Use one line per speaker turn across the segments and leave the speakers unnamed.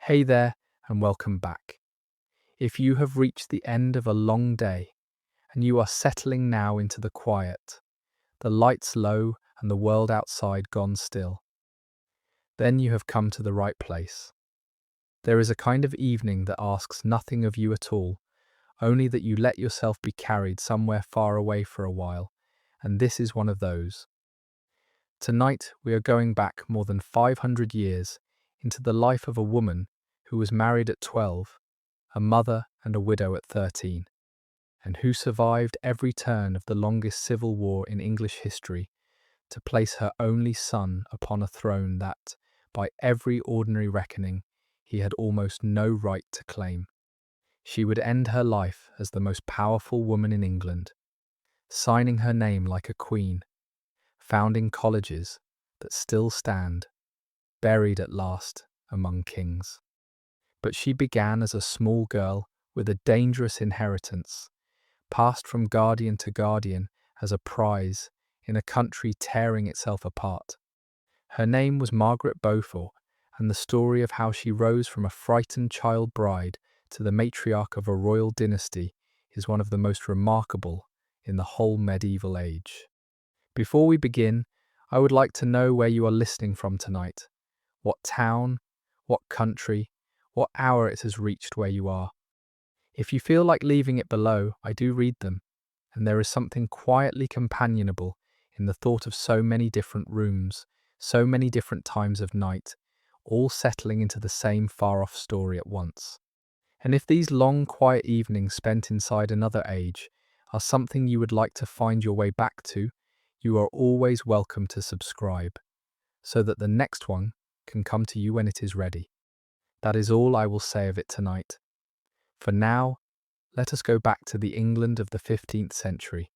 Hey there, and welcome back. If you have reached the end of a long day and you are settling now into the quiet, the lights low and the world outside gone still, then you have come to the right place. There is a kind of evening that asks nothing of you at all, only that you let yourself be carried somewhere far away for a while, and this is one of those. Tonight we are going back more than 500 years into the life of a woman who was married at 12, a mother and a widow at 13, and who survived every turn of the longest civil war in English history to place her only son upon a throne that, by every ordinary reckoning, he had almost no right to claim. She would end her life as the most powerful woman in England, signing her name like a queen, founding colleges that still stand, buried at last among kings. But she began as a small girl with a dangerous inheritance, passed from guardian to guardian as a prize in a country tearing itself apart. Her name was Margaret Beaufort, and the story of how she rose from a frightened child bride to the matriarch of a royal dynasty is one of the most remarkable in the whole medieval age. Before we begin, I would like to know where you are listening from tonight. What town, what country, what hour it has reached where you are. If you feel like leaving it below, I do read them, and there is something quietly companionable in the thought of so many different rooms, so many different times of night, all settling into the same far-off story at once. And if these long, quiet evenings spent inside another age are something you would like to find your way back to, you are always welcome to subscribe, so that the next one can come to you when it is ready. That is all I will say of it tonight. For now, let us go back to the England of the 15th century,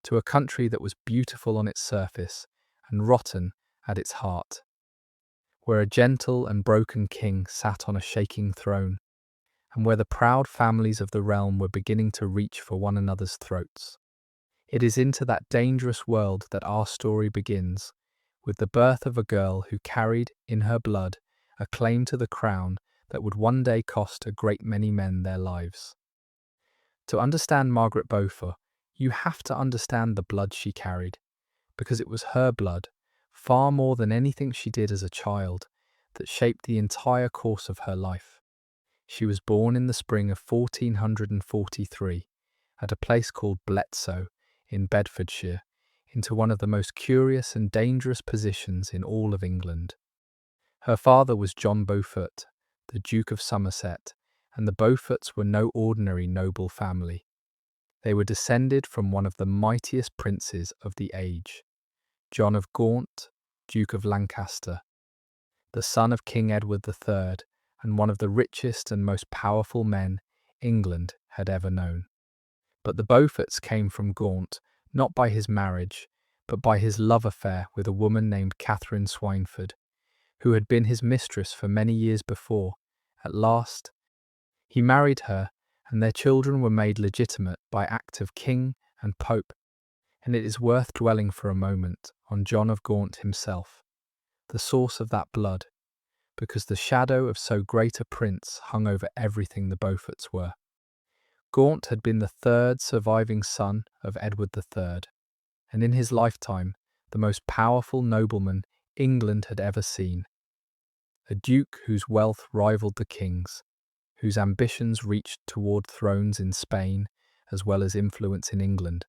to a country that was beautiful on its surface and rotten at its heart, where a gentle and broken king sat on a shaking throne, and where the proud families of the realm were beginning to reach for one another's throats. It is into that dangerous world that our story begins, with the birth of a girl who carried, in her blood, a claim to the crown that would one day cost a great many men their lives. To understand Margaret Beaufort, you have to understand the blood she carried, because it was her blood, far more than anything she did as a child, that shaped the entire course of her life. She was born in the spring of 1443 at a place called Bletsoe in Bedfordshire, into one of the most curious and dangerous positions in all of England. Her father was John Beaufort, the Duke of Somerset, and the Beauforts were no ordinary noble family. They were descended from one of the mightiest princes of the age, John of Gaunt, Duke of Lancaster, the son of King Edward III, and one of the richest and most powerful men England had ever known. But the Beauforts came from Gaunt not by his marriage, but by his love affair with a woman named Catherine Swynford, who had been his mistress for many years before. At last, he married her, and their children were made legitimate by act of king and pope. And it is worth dwelling for a moment on John of Gaunt himself, the source of that blood, because the shadow of so great a prince hung over everything the Beauforts were. Gaunt had been the third surviving son of Edward III, and in his lifetime the most powerful nobleman England had ever seen. A duke whose wealth rivaled the king's, whose ambitions reached toward thrones in Spain as well as influence in England,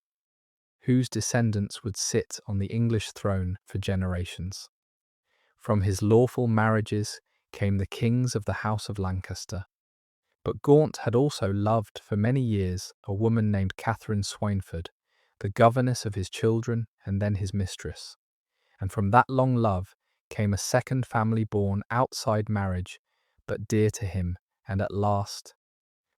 whose descendants would sit on the English throne for generations. From his lawful marriages came the kings of the House of Lancaster. But Gaunt had also loved for many years a woman named Catherine Swynford, the governess of his children and then his mistress. And from that long love came a second family born outside marriage, but dear to him, and at last,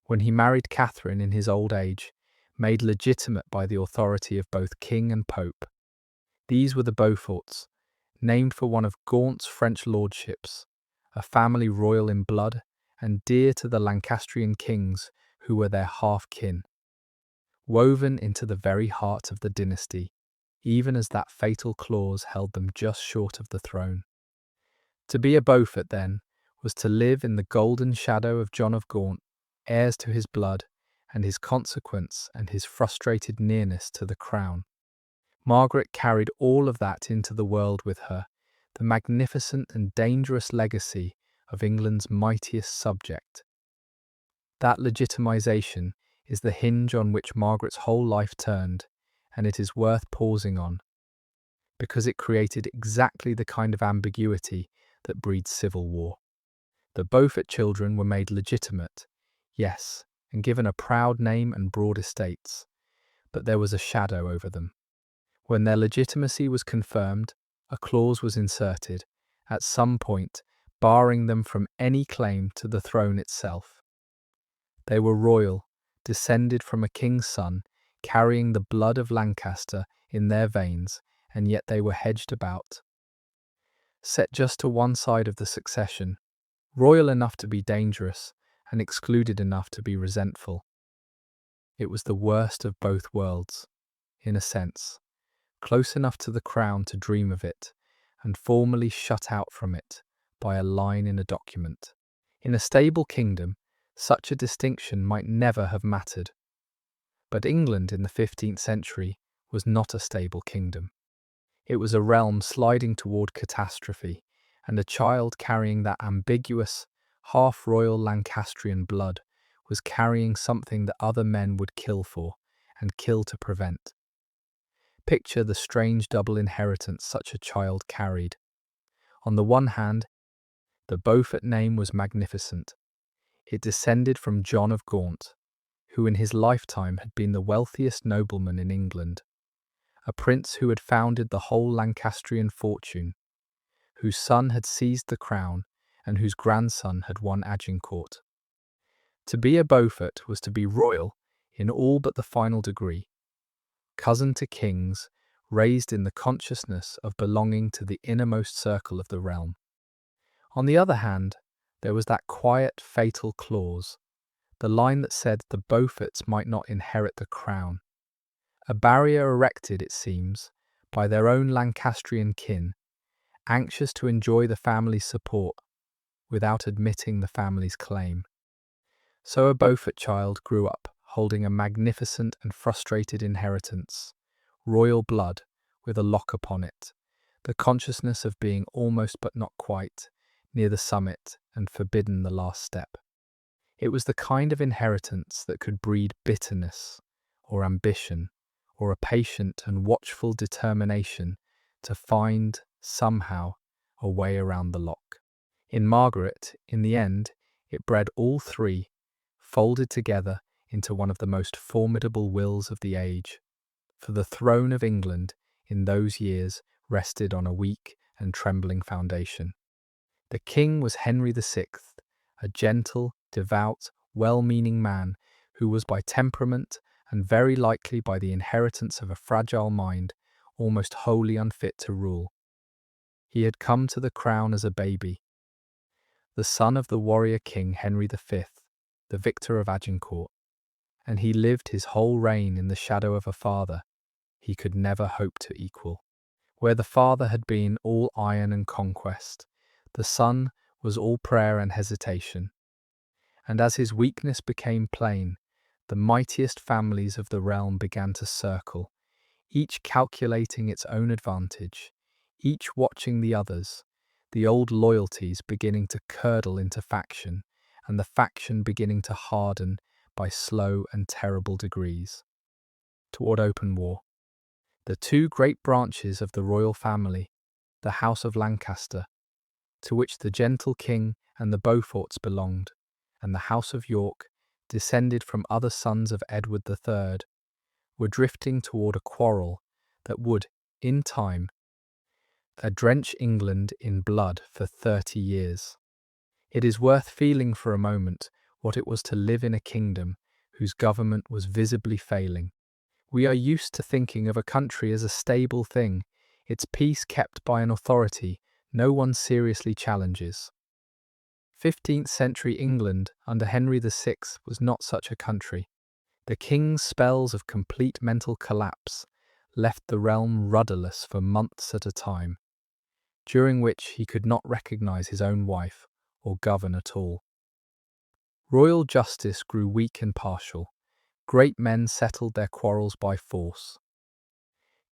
when he married Catherine in his old age, made legitimate by the authority of both king and pope. These were the Beauforts, named for one of Gaunt's French lordships, a family royal in blood and dear to the Lancastrian kings who were their half-kin. Woven into the very heart of the dynasty, even as that fatal clause held them just short of the throne. To be a Beaufort, then, was to live in the golden shadow of John of Gaunt, heirs to his blood, and his consequence and his frustrated nearness to the crown. Margaret carried all of that into the world with her, the magnificent and dangerous legacy of England's mightiest subject. That legitimization is the hinge on which Margaret's whole life turned, and it is worth pausing on, because it created exactly the kind of ambiguity that breeds civil war. The Beaufort children were made legitimate, yes, and given a proud name and broad estates, but there was a shadow over them. When their legitimacy was confirmed, a clause was inserted, at some point, barring them from any claim to the throne itself. They were royal, descended from a king's son, carrying the blood of Lancaster in their veins, and yet they were hedged about. Set just to one side of the succession, royal enough to be dangerous, and excluded enough to be resentful. It was the worst of both worlds, in a sense, close enough to the crown to dream of it, and formally shut out from it by a line in a document. In a stable kingdom, such a distinction might never have mattered. But England in the 15th century was not a stable kingdom. It was a realm sliding toward catastrophe, and a child carrying that ambiguous, half-royal Lancastrian blood was carrying something that other men would kill for, and kill to prevent. Picture the strange double inheritance such a child carried. On the one hand, the Beaufort name was magnificent. It descended from John of Gaunt, who in his lifetime had been the wealthiest nobleman in England, a prince who had founded the whole Lancastrian fortune, whose son had seized the crown and whose grandson had won Agincourt. To be a Beaufort was to be royal in all but the final degree, cousin to kings, raised in the consciousness of belonging to the innermost circle of the realm. On the other hand, there was that quiet, fatal clause, the line that said the Beauforts might not inherit the crown. A barrier erected, it seems, by their own Lancastrian kin, anxious to enjoy the family's support without admitting the family's claim. So a Beaufort child grew up holding a magnificent and frustrated inheritance, royal blood with a lock upon it, the consciousness of being almost but not quite near the summit and forbidden the last step. It was the kind of inheritance that could breed bitterness or ambition or a patient and watchful determination to find, somehow, a way around the lock. In Margaret, in the end, it bred all three, folded together into one of the most formidable wills of the age. For the throne of England in those years rested on a weak and trembling foundation. The king was Henry VI, a gentle, devout, well-meaning man who was by temperament and very likely by the inheritance of a fragile mind almost wholly unfit to rule. He had come to the crown as a baby, the son of the warrior king Henry V, the victor of Agincourt, and he lived his whole reign in the shadow of a father he could never hope to equal. Where the father had been all iron and conquest, the son was all prayer and hesitation. And as his weakness became plain, the mightiest families of the realm began to circle, each calculating its own advantage, each watching the others, the old loyalties beginning to curdle into faction, and the faction beginning to harden by slow and terrible degrees toward open war. The two great branches of the royal family, the House of Lancaster, to which the gentle king and the Beauforts belonged, and the House of York, descended from other sons of Edward III, were drifting toward a quarrel that would, in time, drench England in blood for 30 years. It is worth feeling for a moment what it was to live in a kingdom whose government was visibly failing. We are used to thinking of a country as a stable thing, its peace kept by an authority no one seriously challenges. 15th century England under Henry VI was not such a country. The king's spells of complete mental collapse left the realm rudderless for months at a time, during which he could not recognize his own wife or govern at all. Royal justice grew weak and partial. Great men settled their quarrels by force,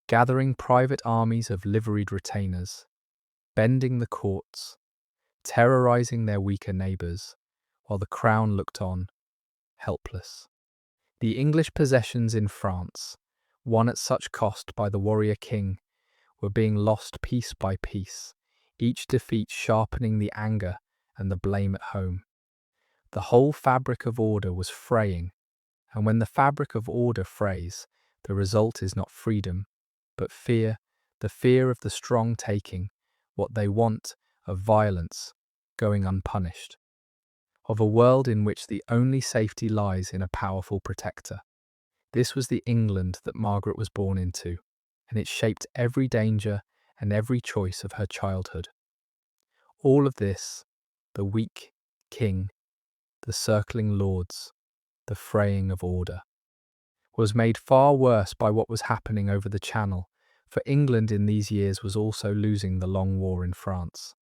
gathering private armies of liveried retainers, bending the courts, terrorizing their weaker neighbours, while the crown looked on, helpless. The English possessions in France, won at such cost by the warrior king, were being lost piece by piece, each defeat sharpening the anger and the blame at home. The whole fabric of order was fraying, and when the fabric of order frays, the result is not freedom, but fear, the fear of the strong taking what they want, of violence going unpunished, of a world in which the only safety lies in a powerful protector. This was the England that Margaret was born into, and it shaped every danger and every choice of her childhood. All of this, the weak king, the circling lords, the fraying of order, was made far worse by what was happening over the Channel, for England in these years was also losing the long war in France.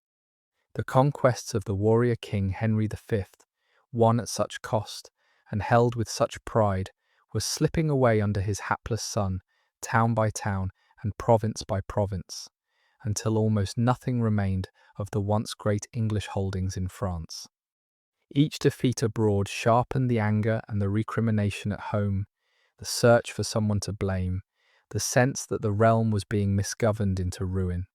The conquests of the warrior king Henry V, won at such cost and held with such pride, were slipping away under his hapless son, town by town and province by province, until almost nothing remained of the once great English holdings in France. Each defeat abroad sharpened the anger and the recrimination at home, the search for someone to blame, the sense that the realm was being misgoverned into ruin.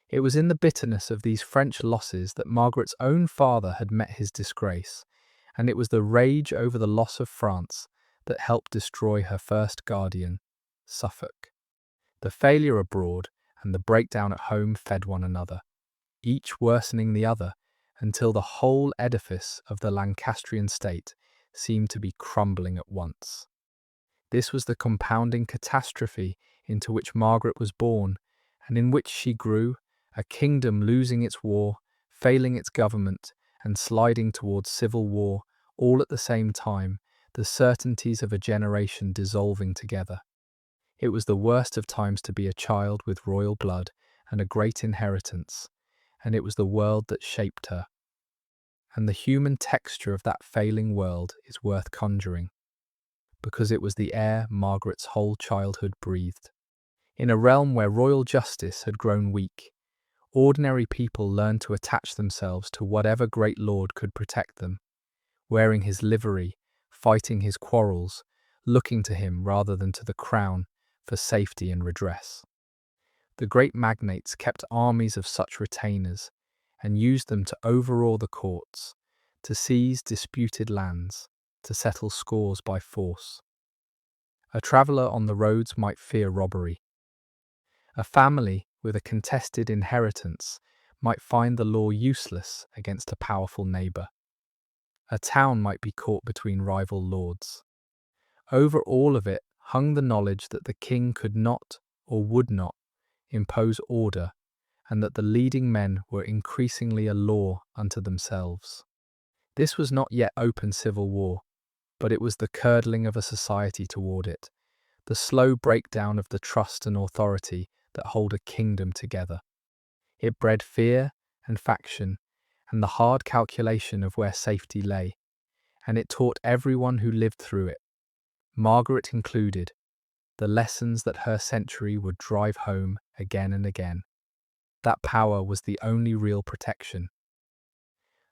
It was in the bitterness of these French losses that Margaret's own father had met his disgrace, and it was the rage over the loss of France that helped destroy her first guardian, Suffolk. The failure abroad and the breakdown at home fed one another, each worsening the other, until the whole edifice of the Lancastrian state seemed to be crumbling at once. This was the compounding catastrophe into which Margaret was born, and in which she grew, a kingdom losing its war, failing its government, and sliding towards civil war, all at the same time, the certainties of a generation dissolving together. It was the worst of times to be a child with royal blood and a great inheritance, and it was the world that shaped her. And the human texture of that failing world is worth conjuring, because it was the air Margaret's whole childhood breathed. In a realm where royal justice had grown weak, ordinary people learned to attach themselves to whatever great lord could protect them, wearing his livery, fighting his quarrels, looking to him rather than to the crown for safety and redress. The great magnates kept armies of such retainers and used them to overawe the courts, to seize disputed lands, to settle scores by force. A traveller on the roads might fear robbery. A family with a contested inheritance might find the law useless against a powerful neighbour. A town might be caught between rival lords. Over all of it hung the knowledge that the king could not or would not impose order, and that the leading men were increasingly a law unto themselves. This was not yet open civil war, but it was the curdling of a society toward it, the slow breakdown of the trust and authority that hold a kingdom together. It bred fear and faction, and the hard calculation of where safety lay, and it taught everyone who lived through it, Margaret included, the lessons that her century would drive home again and again. That power was the only real protection,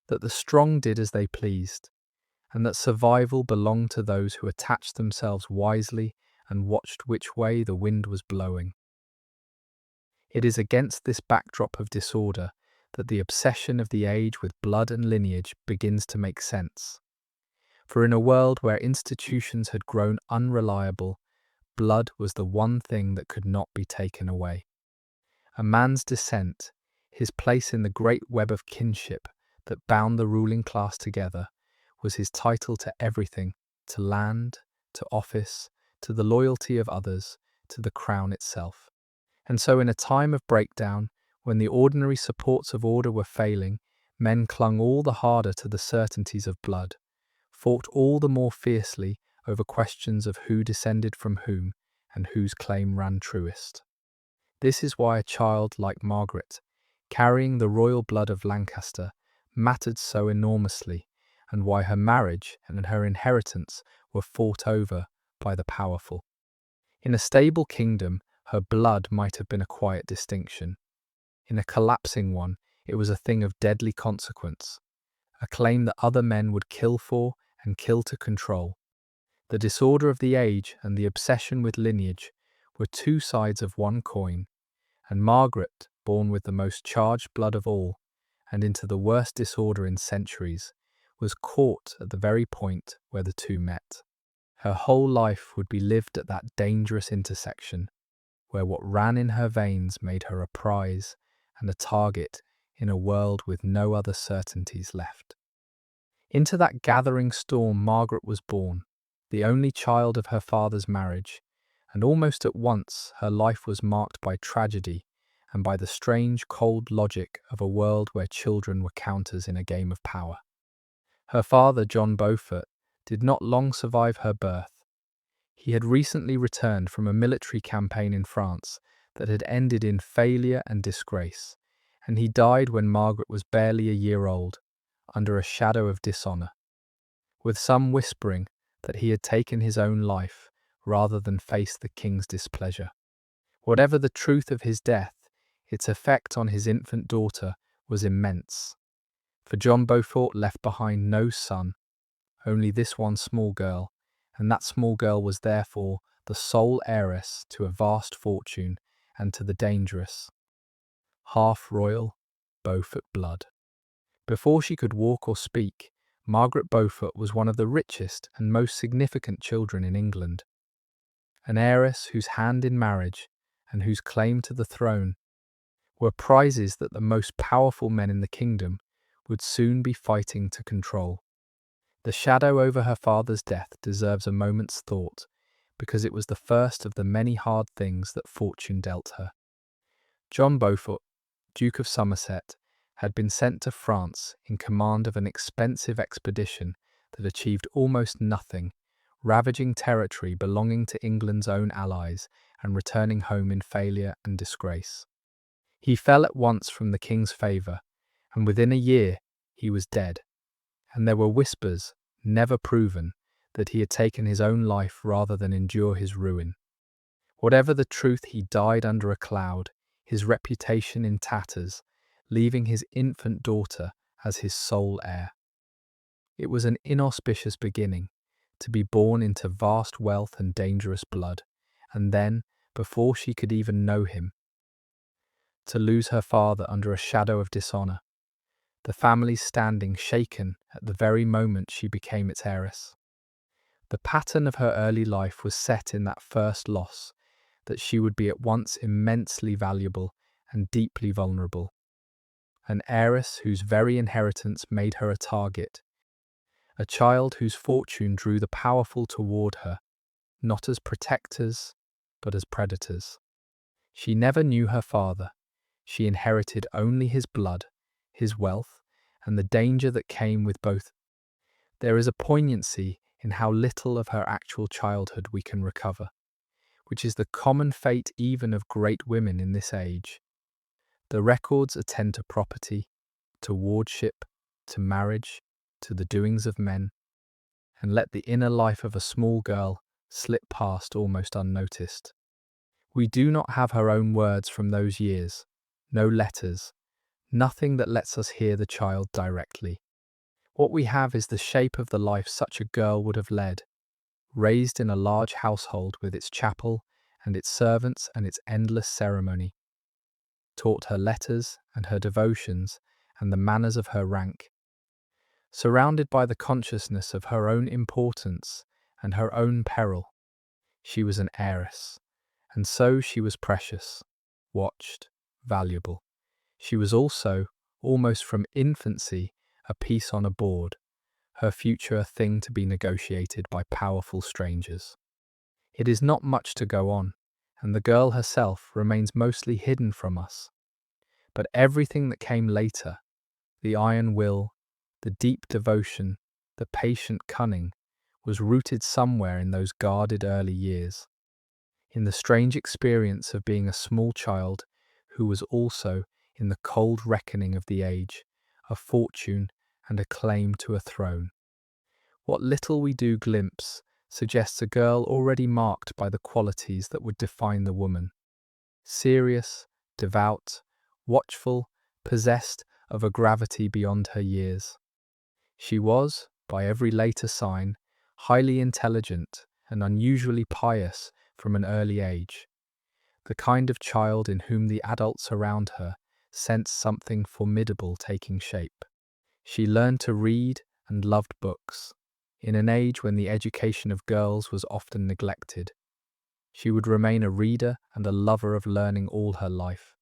that the strong did as they pleased, and that survival belonged to those who attached themselves wisely and watched which way the wind was blowing. It is against this backdrop of disorder that the obsession of the age with blood and lineage begins to make sense. For in a world where institutions had grown unreliable, blood was the one thing that could not be taken away. A man's descent, his place in the great web of kinship that bound the ruling class together, was his title to everything, to land, to office, to the loyalty of others, to the crown itself. And so in a time of breakdown, when the ordinary supports of order were failing, men clung all the harder to the certainties of blood, fought all the more fiercely over questions of who descended from whom and whose claim ran truest. This is why a child like Margaret, carrying the royal blood of Lancaster, mattered so enormously, and why her marriage and her inheritance were fought over by the powerful. In a stable kingdom, her blood might have been a quiet distinction. In a collapsing one, it was a thing of deadly consequence, a claim that other men would kill for and kill to control. The disorder of the age and the obsession with lineage were two sides of one coin, and Margaret, born with the most charged blood of all, and into the worst disorder in centuries, was caught at the very point where the two met. Her whole life would be lived at that dangerous intersection, where what ran in her veins made her a prize and a target in a world with no other certainties left. Into that gathering storm Margaret was born, the only child of her father's marriage, and almost at once her life was marked by tragedy and by the strange, cold logic of a world where children were counters in a game of power. Her father, John Beaufort, did not long survive her birth. He had recently returned from a military campaign in France that had ended in failure and disgrace, and he died when Margaret was barely a year old, under a shadow of dishonour, with some whispering that he had taken his own life rather than face the king's displeasure. Whatever the truth of his death, its effect on his infant daughter was immense, for John Beaufort left behind no son, only this one small girl, and that small girl was therefore the sole heiress to a vast fortune and to the dangerous, half-royal Beaufort blood. Before she could walk or speak, Margaret Beaufort was one of the richest and most significant children in England, an heiress whose hand in marriage and whose claim to the throne were prizes that the most powerful men in the kingdom would soon be fighting to control. The shadow over her father's death deserves a moment's thought, because it was the first of the many hard things that fortune dealt her. John Beaufort, Duke of Somerset, had been sent to France in command of an expensive expedition that achieved almost nothing, ravaging territory belonging to England's own allies and returning home in failure and disgrace. He fell at once from the king's favour, and within a year he was dead, and there were whispers, never proven, that he had taken his own life rather than endure his ruin. Whatever the truth, he died under a cloud, his reputation in tatters, leaving his infant daughter as his sole heir. It was an inauspicious beginning, to be born into vast wealth and dangerous blood, and then, before she could even know him, to lose her father under a shadow of dishonour, the family standing shaken at the very moment she became its heiress. The pattern of her early life was set in that first loss, that she would be at once immensely valuable and deeply vulnerable. An heiress whose very inheritance made her a target, a child whose fortune drew the powerful toward her, not as protectors, but as predators. She never knew her father. She inherited only his blood, his wealth, and the danger that came with both. There is a poignancy in how little of her actual childhood we can recover, which is the common fate even of great women in this age. The records attend to property, to wardship, to marriage, to the doings of men, and let the inner life of a small girl slip past almost unnoticed. We do not have her own words from those years, no letters, nothing that lets us hear the child directly. What we have is the shape of the life such a girl would have led, raised in a large household with its chapel and its servants and its endless ceremony, taught her letters and her devotions and the manners of her rank, surrounded by the consciousness of her own importance and her own peril. She was an heiress, and so she was precious, watched, valuable. She was also, almost from infancy, a piece on a board, her future a thing to be negotiated by powerful strangers. It is not much to go on, and the girl herself remains mostly hidden from us. But everything that came later, the iron will, the deep devotion, the patient cunning, was rooted somewhere in those guarded early years, in the strange experience of being a small child who was also, in the cold reckoning of the age, a fortune, and a claim to a throne. What little we do glimpse suggests a girl already marked by the qualities that would define the woman: serious, devout, watchful, possessed of a gravity beyond her years. She was, by every later sign, highly intelligent and unusually pious from an early age, the kind of child in whom the adults around her sensed something formidable taking shape. She learned to read and loved books, in an age when the education of girls was often neglected. She would remain a reader and a lover of learning all her life,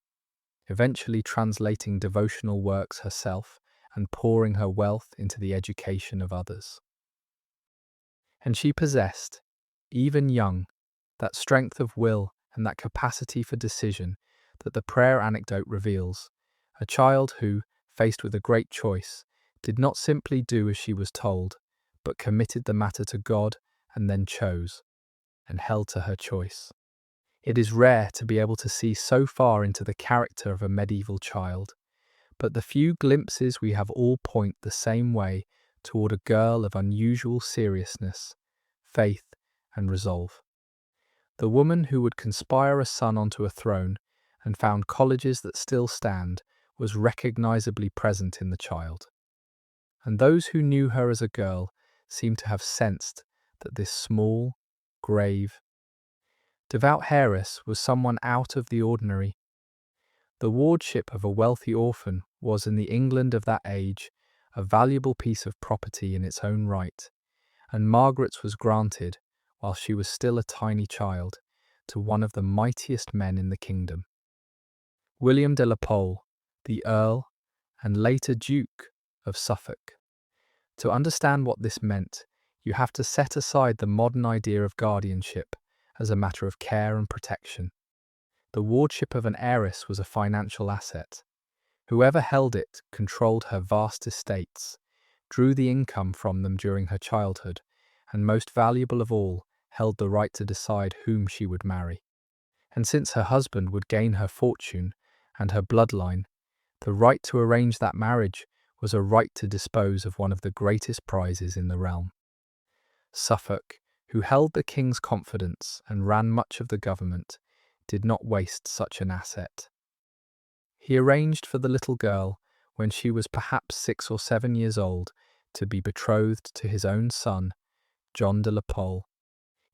eventually translating devotional works herself and pouring her wealth into the education of others. And she possessed, even young, that strength of will and that capacity for decision that the prayer anecdote reveals, a child who, faced with a great choice, did not simply do as she was told, but committed the matter to God and then chose, and held to her choice. It is rare to be able to see so far into the character of a medieval child, but the few glimpses we have all point the same way toward a girl of unusual seriousness, faith, and resolve. The woman who would conspire a son onto a throne and found colleges that still stand was recognizably present in the child. And those who knew her as a girl seem to have sensed that this small, grave, devout heiress was someone out of the ordinary. The wardship of a wealthy orphan was, in the England of that age, a valuable piece of property in its own right, and Margaret's was granted, while she was still a tiny child, to one of the mightiest men in the kingdom. William de la Pole, the Earl, and later Duke of Suffolk. To understand what this meant, you have to set aside the modern idea of guardianship as a matter of care and protection. The wardship of an heiress was a financial asset. Whoever held it controlled her vast estates, drew the income from them during her childhood, and most valuable of all, held the right to decide whom she would marry. And since her husband would gain her fortune and her bloodline, the right to arrange that marriage was a right to dispose of one of the greatest prizes in the realm. Suffolk, who held the king's confidence and ran much of the government, did not waste such an asset. He arranged for the little girl, when she was perhaps 6 or 7 years old, to be betrothed to his own son, John de la Pole.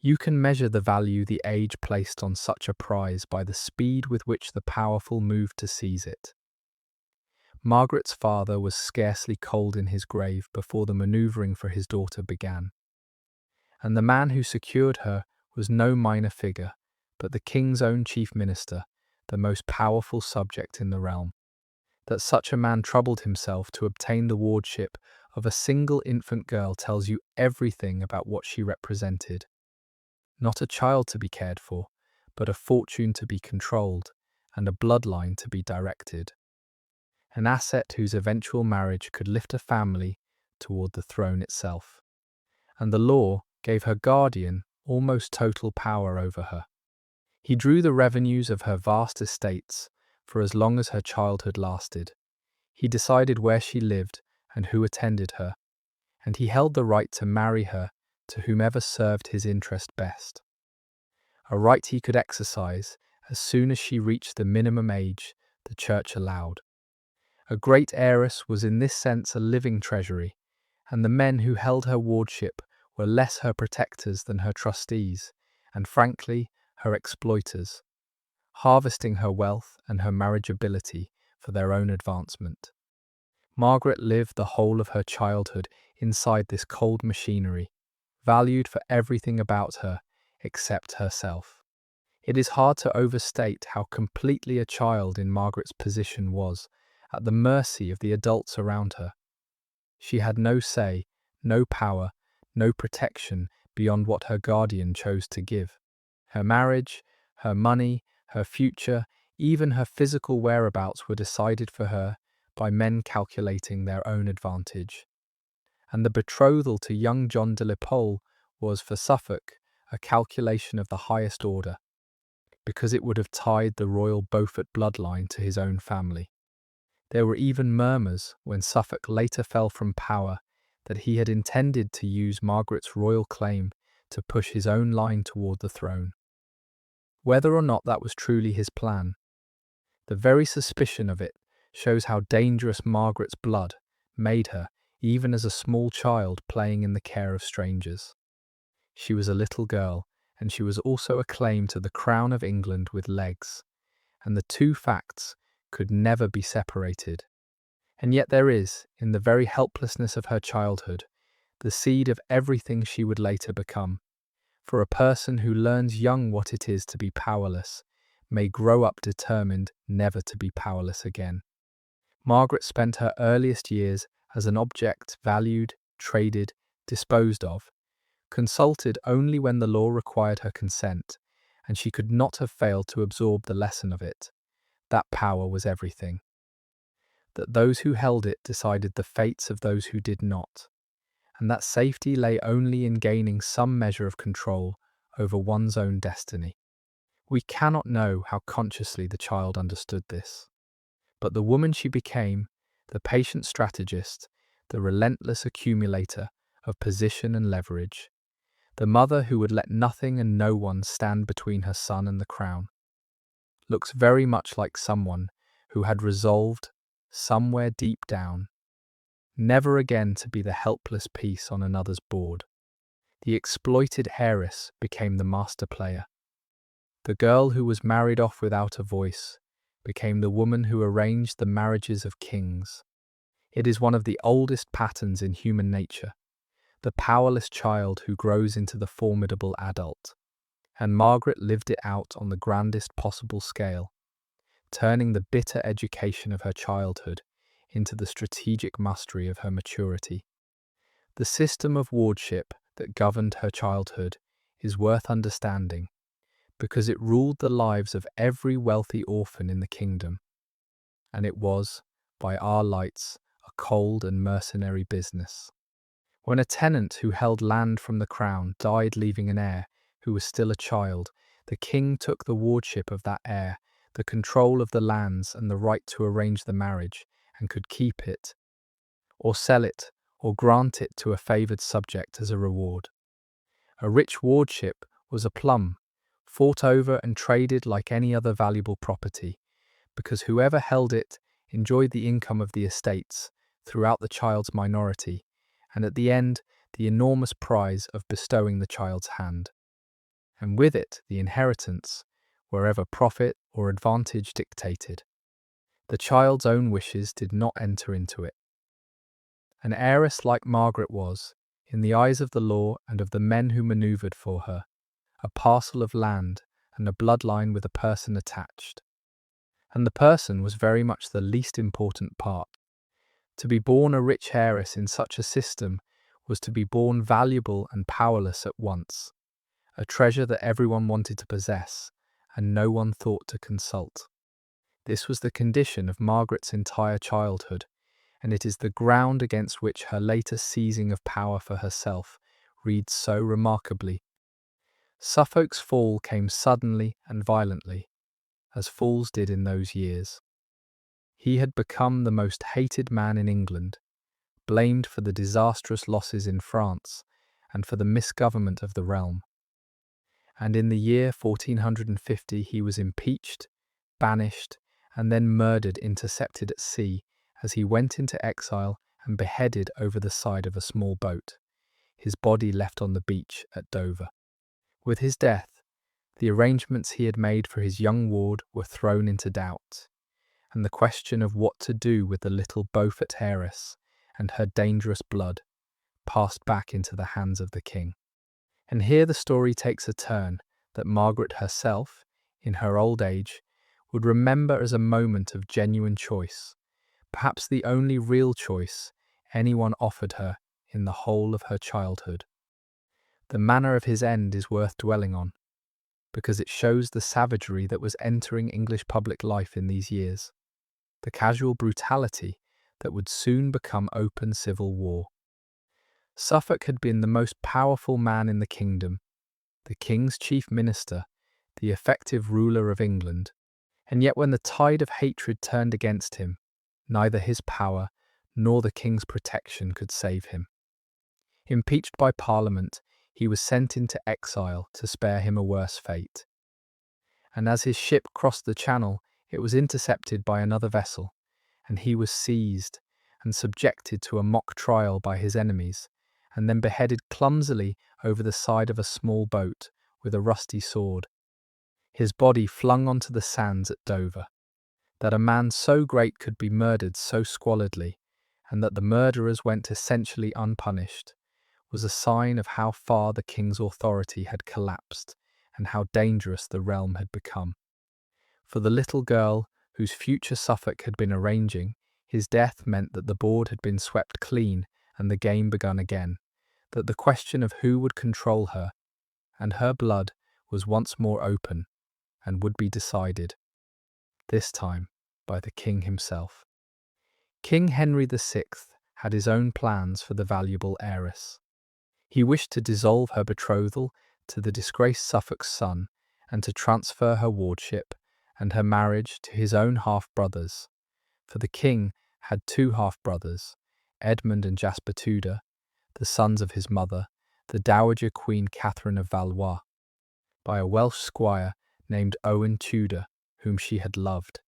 You can measure the value the age placed on such a prize by the speed with which the powerful moved to seize it. Margaret's father was scarcely cold in his grave before the manoeuvring for his daughter began. And the man who secured her was no minor figure, but the king's own chief minister, the most powerful subject in the realm. That such a man troubled himself to obtain the wardship of a single infant girl tells you everything about what she represented. Not a child to be cared for, but a fortune to be controlled, and a bloodline to be directed. An asset whose eventual marriage could lift a family toward the throne itself. And the law gave her guardian almost total power over her. He drew the revenues of her vast estates for as long as her childhood lasted. He decided where she lived and who attended her, and he held the right to marry her to whomever served his interest best. A right he could exercise as soon as she reached the minimum age the church allowed. A great heiress was in this sense a living treasury, and the men who held her wardship were less her protectors than her trustees, and frankly, her exploiters, harvesting her wealth and her marriageability for their own advancement. Margaret lived the whole of her childhood inside this cold machinery, valued for everything about her except herself. It is hard to overstate how completely a child in Margaret's position was, at the mercy of the adults around her. She had no say, no power, no protection beyond what her guardian chose to give. Her marriage, her money, her future, even her physical whereabouts were decided for her by men calculating their own advantage. And the betrothal to young John de la Pole was, for Suffolk, a calculation of the highest order, because it would have tied the royal Beaufort bloodline to his own family. There were even murmurs, when Suffolk later fell from power, that he had intended to use Margaret's royal claim to push his own line toward the throne. Whether or not that was truly his plan, the very suspicion of it shows how dangerous Margaret's blood made her, even as a small child playing in the care of strangers. She was a little girl, and she was also a claim to the crown of England with legs, and the two facts could never be separated. And yet there is, in the very helplessness of her childhood, the seed of everything she would later become. For a person who learns young what it is to be powerless may grow up determined never to be powerless again. Margaret spent her earliest years as an object valued, traded, disposed of, consulted only when the law required her consent, and she could not have failed to absorb the lesson of it. That power was everything. That those who held it decided the fates of those who did not, and that safety lay only in gaining some measure of control over one's own destiny. We cannot know how consciously the child understood this, but the woman she became, the patient strategist, the relentless accumulator of position and leverage, the mother who would let nothing and no one stand between her son and the crown, looks very much like someone who had resolved, somewhere deep down, never again to be the helpless piece on another's board. The exploited heiress became the master player. The girl who was married off without a voice became the woman who arranged the marriages of kings. It is one of the oldest patterns in human nature, the powerless child who grows into the formidable adult. And Margaret lived it out on the grandest possible scale, turning the bitter education of her childhood into the strategic mastery of her maturity. The system of wardship that governed her childhood is worth understanding, because it ruled the lives of every wealthy orphan in the kingdom, and it was, by our lights, a cold and mercenary business. When a tenant who held land from the crown died leaving an heir who was still a child, the king took the wardship of that heir, the control of the lands and the right to arrange the marriage, and could keep it, or sell it, or grant it to a favoured subject as a reward. A rich wardship was a plum, fought over and traded like any other valuable property, because whoever held it enjoyed the income of the estates throughout the child's minority, and at the end the enormous prize of bestowing the child's hand, and with it the inheritance, wherever profit or advantage dictated. The child's own wishes did not enter into it. An heiress like Margaret was, in the eyes of the law and of the men who manoeuvred for her, a parcel of land and a bloodline with a person attached. And the person was very much the least important part. To be born a rich heiress in such a system was to be born valuable and powerless at once, a treasure that everyone wanted to possess and no one thought to consult. This was the condition of Margaret's entire childhood, and it is the ground against which her later seizing of power for herself reads so remarkably. Suffolk's fall came suddenly and violently, as falls did in those years. He had become the most hated man in England, blamed for the disastrous losses in France and for the misgovernment of the realm. And in the year 1450 he was impeached, banished, and then murdered intercepted at sea as he went into exile and beheaded over the side of a small boat, his body left on the beach at Dover. With his death, the arrangements he had made for his young ward were thrown into doubt, and the question of what to do with the little Beaufort heiress and her dangerous blood passed back into the hands of the king. And here the story takes a turn that Margaret herself, in her old age, would remember as a moment of genuine choice, perhaps the only real choice anyone offered her in the whole of her childhood. The manner of his end is worth dwelling on, because it shows the savagery that was entering English public life in these years, the casual brutality that would soon become open civil war. Suffolk had been the most powerful man in the kingdom, the king's chief minister, the effective ruler of England, and yet when the tide of hatred turned against him, Neither his power nor the king's protection could save him. Impeached by Parliament, he was sent into exile to spare him a worse fate. And as his ship crossed the Channel, it was intercepted by another vessel, and he was seized and subjected to a mock trial by his enemies, and then beheaded clumsily over the side of a small boat with a rusty sword. His body flung onto the sands at Dover. That a man so great could be murdered so squalidly, and that the murderers went essentially unpunished, was a sign of how far the king's authority had collapsed and how dangerous the realm had become. For the little girl whose future Suffolk had been arranging, his death meant that the board had been swept clean and the game begun again, that the question of who would control her and her blood was once more open and would be decided, this time by the king himself. King Henry VI had his own plans for the valuable heiress. He wished to dissolve her betrothal to the disgraced Suffolk's son and to transfer her wardship and her marriage to his own half-brothers, for the king had two half-brothers, Edmund and Jasper Tudor, the sons of his mother, the Dowager Queen Catherine of Valois, by a Welsh squire named Owen Tudor, whom she had loved,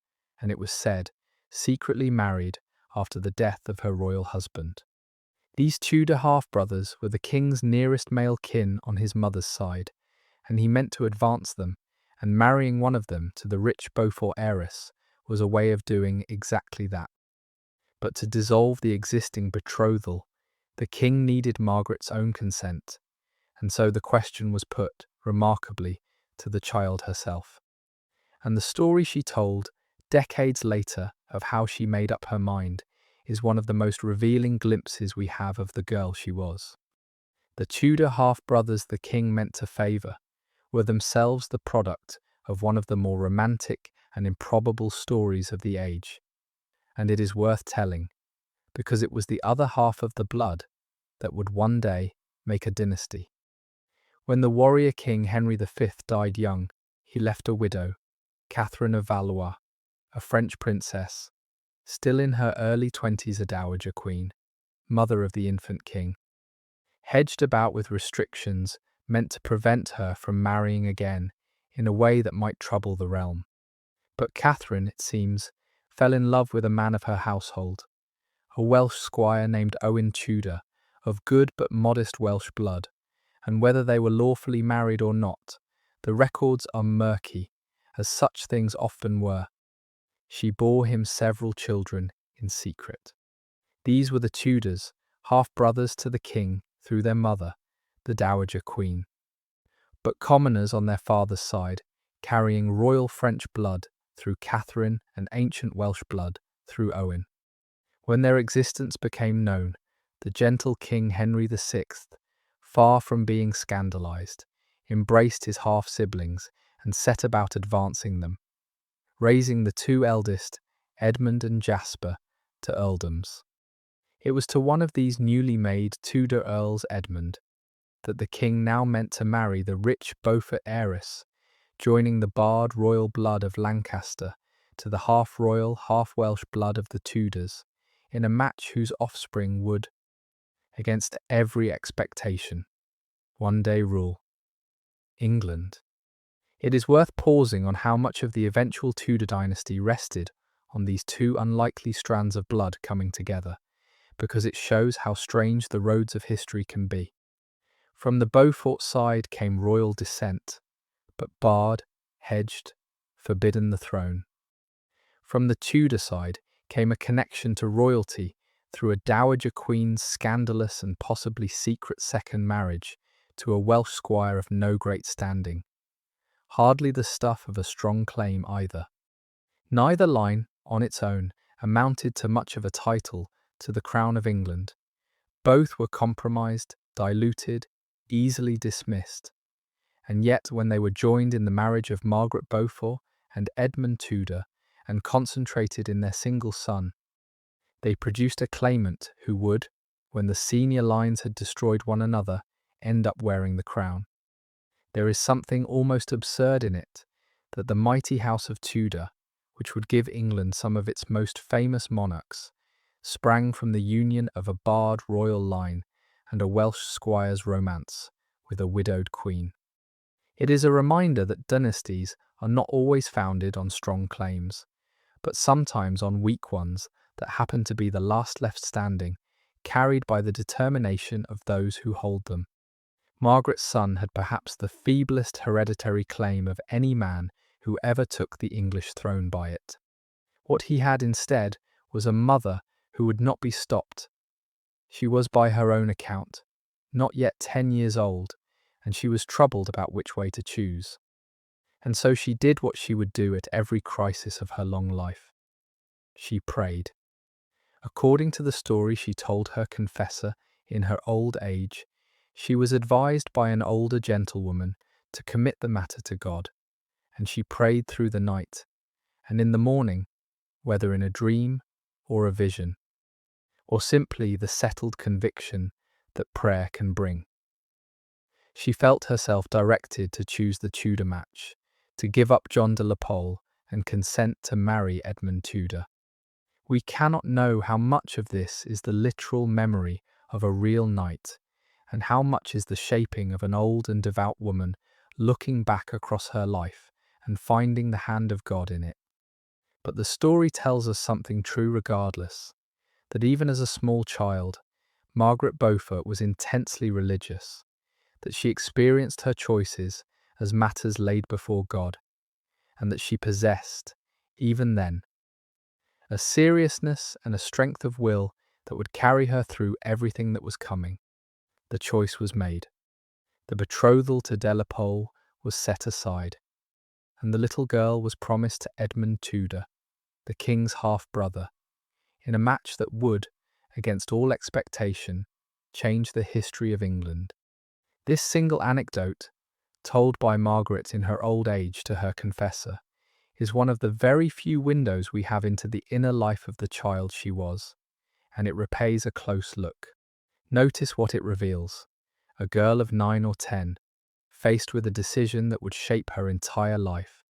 and it was said, secretly married after the death of her royal husband. These Tudor half-brothers were the king's nearest male kin on his mother's side, and he meant to advance them, and marrying one of them to the rich Beaufort heiress was a way of doing exactly that. But to dissolve the existing betrothal, the king needed Margaret's own consent, and so the question was put, remarkably, to the child herself. And the story she told, decades later, of how she made up her mind, is one of the most revealing glimpses we have of the girl she was. The Tudor half-brothers the king meant to favour were themselves the product of one of the more romantic and improbable stories of the age, and it is worth telling, because it was the other half of the blood that would one day make a dynasty. When the warrior king Henry V died young, he left a widow, Catherine of Valois, a French princess, still in her early 20s a dowager queen, mother of the infant king, hedged about with restrictions meant to prevent her from marrying again in a way that might trouble the realm. But Catherine, it seems, fell in love with a man of her household, a Welsh squire named Owen Tudor, of good but modest Welsh blood, and whether they were lawfully married or not, the records are murky, as such things often were. She bore him several children in secret. These were the Tudors, half-brothers to the king through their mother, the Dowager Queen, but commoners on their father's side, carrying royal French blood through Catherine and ancient Welsh blood through Owen. When their existence became known, the gentle King Henry VI, far from being scandalized, embraced his half-siblings and set about advancing them, raising the two eldest, Edmund and Jasper, to earldoms. It was to one of these newly made Tudor earls, Edmund, that the king now meant to marry the rich Beaufort heiress, joining the barred royal blood of Lancaster to the half-royal, half-Welsh blood of the Tudors, in a match whose offspring would, against every expectation, one day rule England. It is worth pausing on how much of the eventual Tudor dynasty rested on these two unlikely strands of blood coming together, because it shows how strange the roads of history can be. From the Beaufort side came royal descent, but barred, hedged, forbidden the throne. From the Tudor side came a connection to royalty through a dowager queen's scandalous and possibly secret second marriage to a Welsh squire of no great standing. Hardly the stuff of a strong claim either. Neither line, on its own, amounted to much of a title to the crown of England. Both were compromised, diluted, easily dismissed. And yet when they were joined in the marriage of Margaret Beaufort and Edmund Tudor, and concentrated in their single son, they produced a claimant who would, when the senior lines had destroyed one another, end up wearing the crown. There is something almost absurd in it, that the mighty house of Tudor, which would give England some of its most famous monarchs, sprang from the union of a barred royal line and a Welsh squire's romance with a widowed queen. It is a reminder that dynasties are not always founded on strong claims, but sometimes on weak ones that happen to be the last left standing, carried by the determination of those who hold them. Margaret's son had perhaps the feeblest hereditary claim of any man who ever took the English throne by it. What he had instead was a mother who would not be stopped. She was, by her own account, not yet 10 years old, and she was troubled about which way to choose. And so she did what she would do at every crisis of her long life. She prayed. According to the story she told her confessor in her old age, she was advised by an older gentlewoman to commit the matter to God, and she prayed through the night, and in the morning, whether in a dream or a vision, or simply the settled conviction that prayer can bring, she felt herself directed to choose the Tudor match, to give up John de la Pole and consent to marry Edmund Tudor. We cannot know how much of this is the literal memory of a real night, and how much is the shaping of an old and devout woman looking back across her life and finding the hand of God in it. But the story tells us something true regardless, that even as a small child, Margaret Beaufort was intensely religious, that she experienced her choices as matters laid before God, and that she possessed, even then, a seriousness and a strength of will that would carry her through everything that was coming. The choice was made. The betrothal to de la Pole was set aside, and the little girl was promised to Edmund Tudor, the king's half-brother, in a match that would, against all expectation, change the history of England. This single anecdote, told by Margaret in her old age to her confessor, is one of the very few windows we have into the inner life of the child she was, and it repays a close look. Notice what it reveals. A girl of 9 or 10, faced with a decision that would shape her entire life,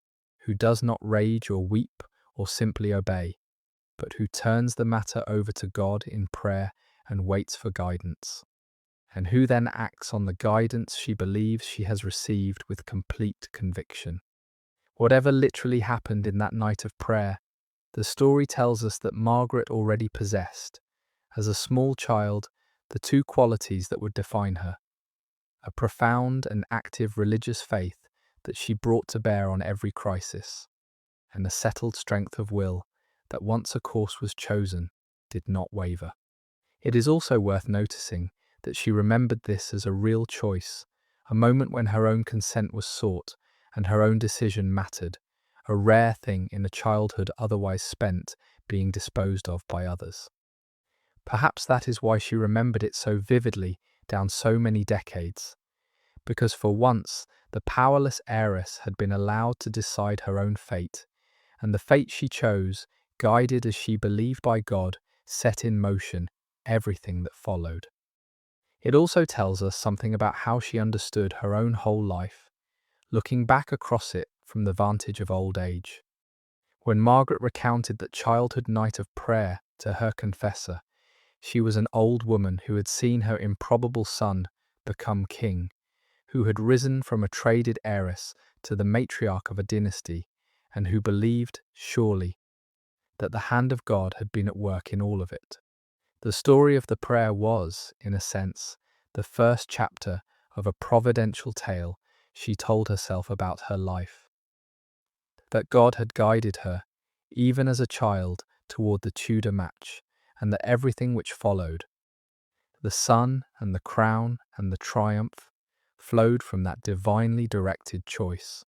who does not rage or weep or simply obey, but who turns the matter over to God in prayer and waits for guidance, and who then acts on the guidance she believes she has received with complete conviction. Whatever literally happened in that night of prayer, the story tells us that Margaret already possessed, as a small child, the two qualities that would define her: a profound and active religious faith that she brought to bear on every crisis, and a settled strength of will that once a course was chosen, did not waver. It is also worth noticing that she remembered this as a real choice, a moment when her own consent was sought and her own decision mattered, a rare thing in a childhood otherwise spent being disposed of by others. Perhaps that is why she remembered it so vividly down so many decades, because for once the powerless heiress had been allowed to decide her own fate, and the fate she chose, guided as she believed by God, set in motion everything that followed. It also tells us something about how she understood her own whole life, looking back across it from the vantage of old age. When Margaret recounted that childhood night of prayer to her confessor, she was an old woman who had seen her improbable son become king, who had risen from a traded heiress to the matriarch of a dynasty, and who believed, surely, that the hand of God had been at work in all of it. The story of the prayer was, in a sense, the first chapter of a providential tale she told herself about her life. That God had guided her, even as a child, toward the Tudor match, and that everything which followed, the sun and the crown and the triumph, flowed from that divinely directed choice.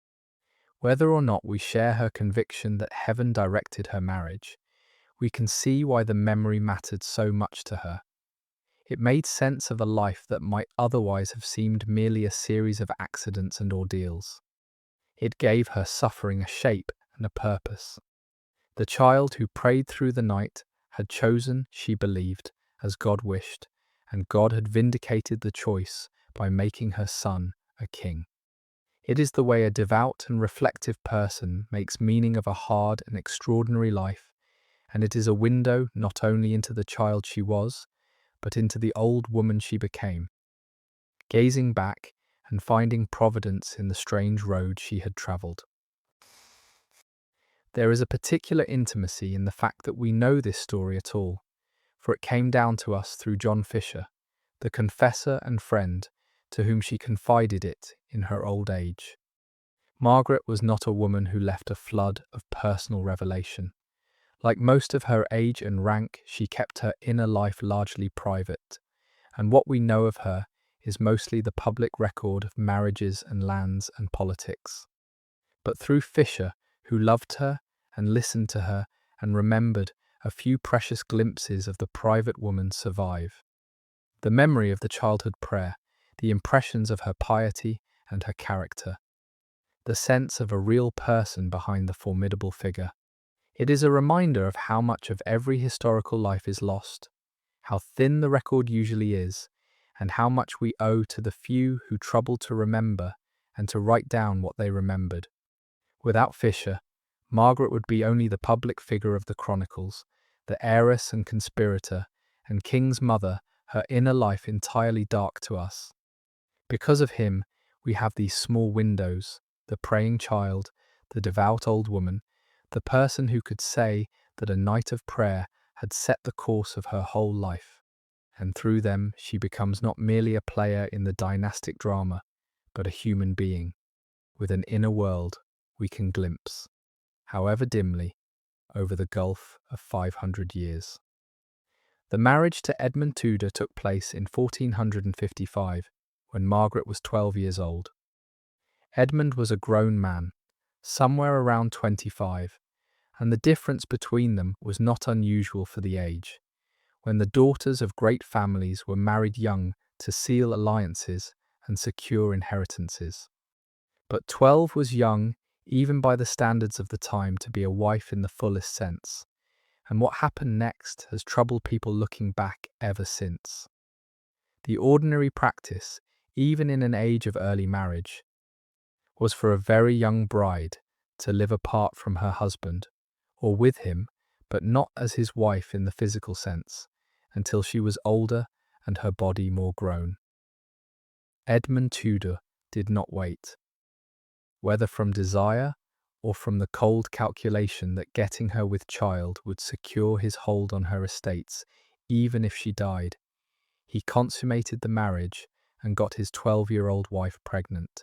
Whether or not we share her conviction that heaven directed her marriage, we can see why the memory mattered so much to her. It made sense of a life that might otherwise have seemed merely a series of accidents and ordeals. It gave her suffering a shape and a purpose. The child who prayed through the night had chosen, she believed, as God wished, and God had vindicated the choice by making her son a king. It is the way a devout and reflective person makes meaning of a hard and extraordinary life, and it is a window not only into the child she was, but into the old woman she became, gazing back and finding providence in the strange road she had travelled. There is a particular intimacy in the fact that we know this story at all, for it came down to us through John Fisher, the confessor and friend to whom she confided it in her old age. Margaret was not a woman who left a flood of personal revelation. Like most of her age and rank, she kept her inner life largely private, and what we know of her is mostly the public record of marriages and lands and politics. But through Fisher, who loved her and listened to her and remembered, a few precious glimpses of the private woman survive. The memory of the childhood prayer, the impressions of her piety and her character, the sense of a real person behind the formidable figure. It is a reminder of how much of every historical life is lost, how thin the record usually is, and how much we owe to the few who troubled to remember and to write down what they remembered. Without Fisher, Margaret would be only the public figure of the chronicles, the heiress and conspirator, and king's mother, her inner life entirely dark to us. Because of him, we have these small windows, the praying child, the devout old woman, the person who could say that a night of prayer had set the course of her whole life, and through them she becomes not merely a player in the dynastic drama, but a human being, with an inner world we can glimpse, however dimly, over the gulf of 500 years. The marriage to Edmund Tudor took place in 1455, when Margaret was 12 years old. Edmund was a grown man, somewhere around 25, and the difference between them was not unusual for the age, when the daughters of great families were married young to seal alliances and secure inheritances. But 12 was young, even by the standards of the time, to be a wife in the fullest sense, and what happened next has troubled people looking back ever since. The ordinary practice, even in an age of early marriage, was for a very young bride to live apart from her husband, or with him, but not as his wife in the physical sense, until she was older and her body more grown. Edmund Tudor did not wait. Whether from desire or from the cold calculation that getting her with child would secure his hold on her estates, even if she died, he consummated the marriage and got his 12-year-old wife pregnant.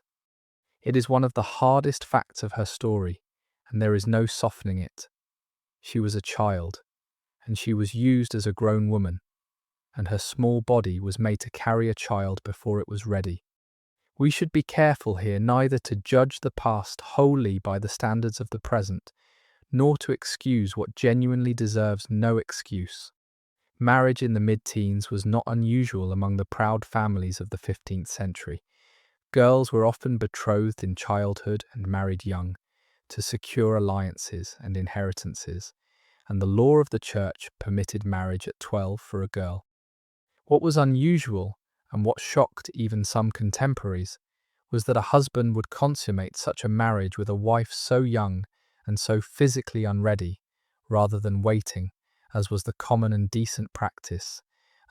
It is one of the hardest facts of her story, and there is no softening it. She was a child, and she was used as a grown woman, and her small body was made to carry a child before it was ready. We should be careful here neither to judge the past wholly by the standards of the present, nor to excuse what genuinely deserves no excuse. Marriage in the mid-teens was not unusual among the proud families of the 15th century. Girls were often betrothed in childhood and married young, to secure alliances and inheritances, and the law of the church permitted marriage at 12 for a girl. What was unusual, and what shocked even some contemporaries, was that a husband would consummate such a marriage with a wife so young and so physically unready, rather than waiting, as was the common and decent practice,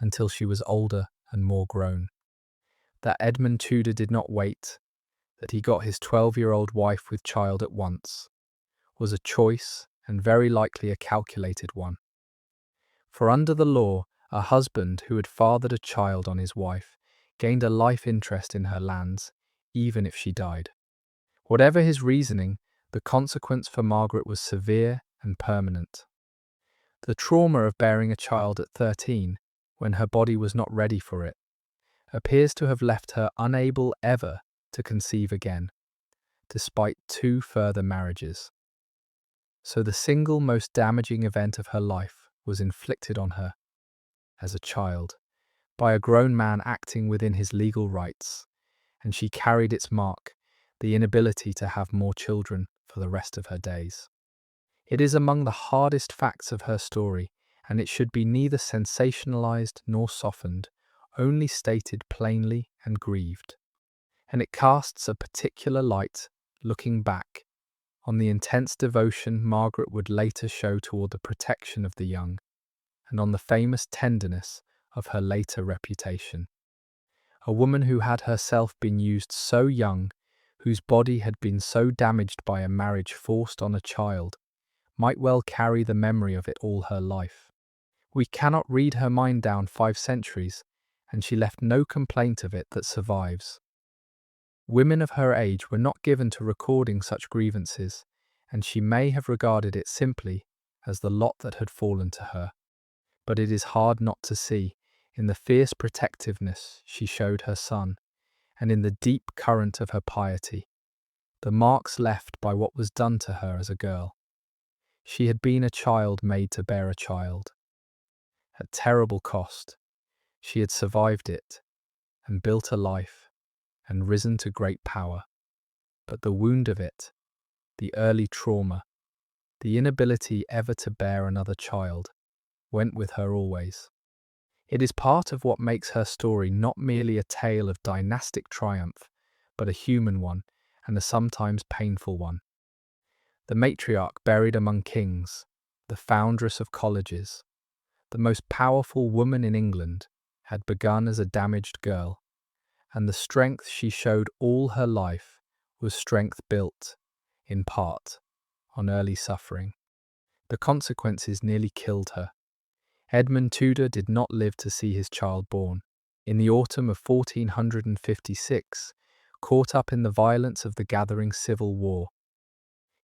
until she was older and more grown. That Edmund Tudor did not wait, that he got his 12-year-old wife with child at once, was a choice and very likely a calculated one. For under the law, a husband who had fathered a child on his wife gained a life interest in her lands, even if she died. Whatever his reasoning, the consequence for Margaret was severe and permanent. The trauma of bearing a child at 13, when her body was not ready for it, appears to have left her unable ever to conceive again, despite 2 further marriages. So the single most damaging event of her life was inflicted on her, as a child, by a grown man acting within his legal rights, and she carried its mark, the inability to have more children for the rest of her days. It is among the hardest facts of her story, and it should be neither sensationalized nor softened, only stated plainly and grieved. and it casts a particular light, looking back, on the intense devotion Margaret would later show toward the protection of the young, and on the famous tenderness of her later reputation. A woman who had herself been used so young, whose body had been so damaged by a marriage forced on a child, might well carry the memory of it all her life. We cannot read her mind down 5 centuries, and she left no complaint of it that survives. Women of her age were not given to recording such grievances, and she may have regarded it simply as the lot that had fallen to her. But it is hard not to see, in the fierce protectiveness she showed her son, and in the deep current of her piety, the marks left by what was done to her as a girl. She had been a child made to bear a child. At terrible cost, she had survived it, and built a life, and risen to great power. But the wound of it, the early trauma, the inability ever to bear another child, went with her always. It is part of what makes her story not merely a tale of dynastic triumph, but a human one, and a sometimes painful one. The matriarch buried among kings, the foundress of colleges, the most powerful woman in England, had begun as a damaged girl, and the strength she showed all her life was strength built, in part, on early suffering. The consequences nearly killed her. Edmund Tudor did not live to see his child born. In the autumn of 1456, caught up in the violence of the gathering civil war,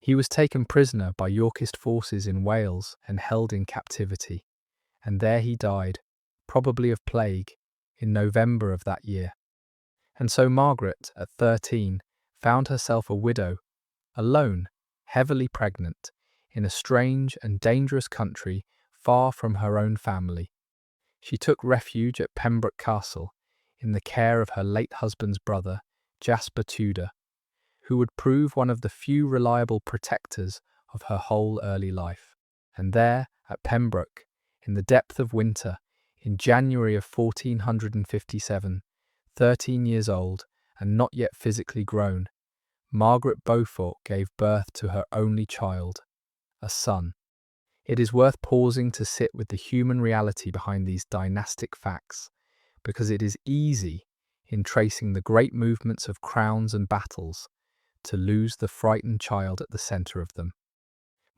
he was taken prisoner by Yorkist forces in Wales and held in captivity, and there he died, probably of plague, in November of that year. And so Margaret, at 13, found herself a widow, alone, heavily pregnant, in a strange and dangerous country far from her own family. She took refuge at Pembroke Castle, in the care of her late husband's brother, Jasper Tudor, who would prove one of the few reliable protectors of her whole early life. And there, at Pembroke, in the depth of winter, in January of 1457, 13 years old and not yet physically grown, Margaret Beaufort gave birth to her only child, a son. It is worth pausing to sit with the human reality behind these dynastic facts, because it is easy, in tracing the great movements of crowns and battles, to lose the frightened child at the centre of them.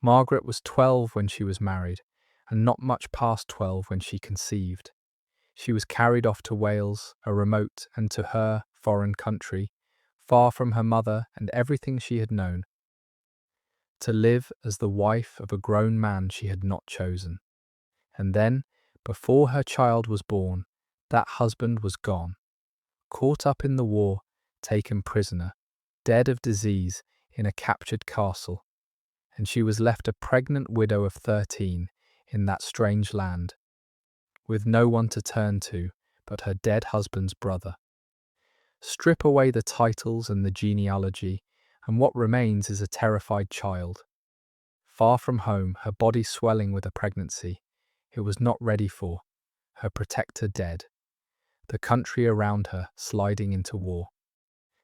Margaret was 12 when she was married, and not much past 12 when she conceived. She was carried off to Wales, a remote and to her foreign country, far from her mother and everything she had known, to live as the wife of a grown man she had not chosen. And then, before her child was born, that husband was gone, caught up in the war, taken prisoner, dead of disease in a captured castle, and she was left a pregnant widow of 13 in that strange land, with no one to turn to but her dead husband's brother. Strip away the titles and the genealogy, and what remains is a terrified child. Far from home, her body swelling with a pregnancy it was not ready for, her protector dead, the country around her sliding into war.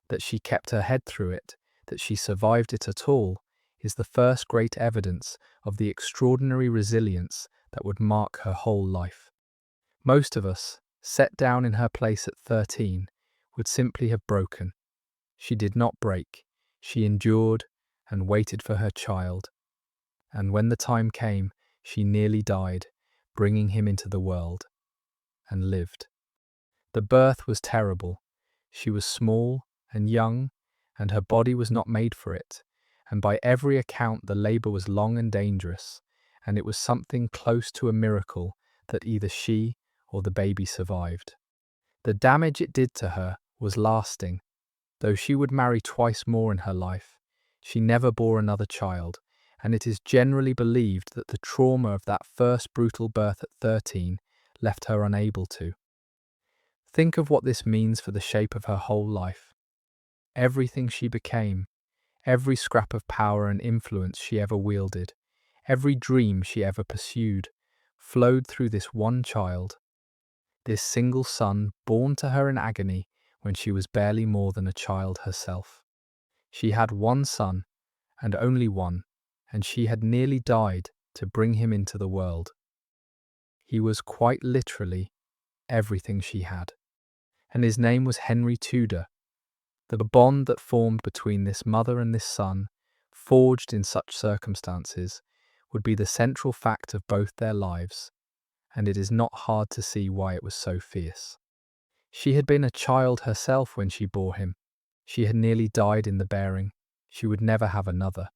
That she kept her head through it, that she survived it at all, is the first great evidence of the extraordinary resilience that would mark her whole life. Most of us, set down in her place at 13, would simply have broken. She did not break. She endured and waited for her child. And when the time came, she nearly died, bringing him into the world, and lived. The birth was terrible. She was small and young, and her body was not made for it, and by every account the labour was long and dangerous, and it was something close to a miracle that either she or the baby survived. The damage it did to her was lasting. Though she would marry twice more in her life, she never bore another child, and it is generally believed that the trauma of that first brutal birth at 13 left her unable to. Think of what this means for the shape of her whole life. Everything she became, every scrap of power and influence she ever wielded, every dream she ever pursued, flowed through this one child, this single son born to her in agony when she was barely more than a child herself. She had one son, and only one, and she had nearly died to bring him into the world. He was quite literally everything she had, and his name was Henry Tudor. The bond that formed between this mother and this son, forged in such circumstances, would be the central fact of both their lives, and it is not hard to see why it was so fierce. She had been a child herself when she bore him. She had nearly died in the bearing. She would never have another.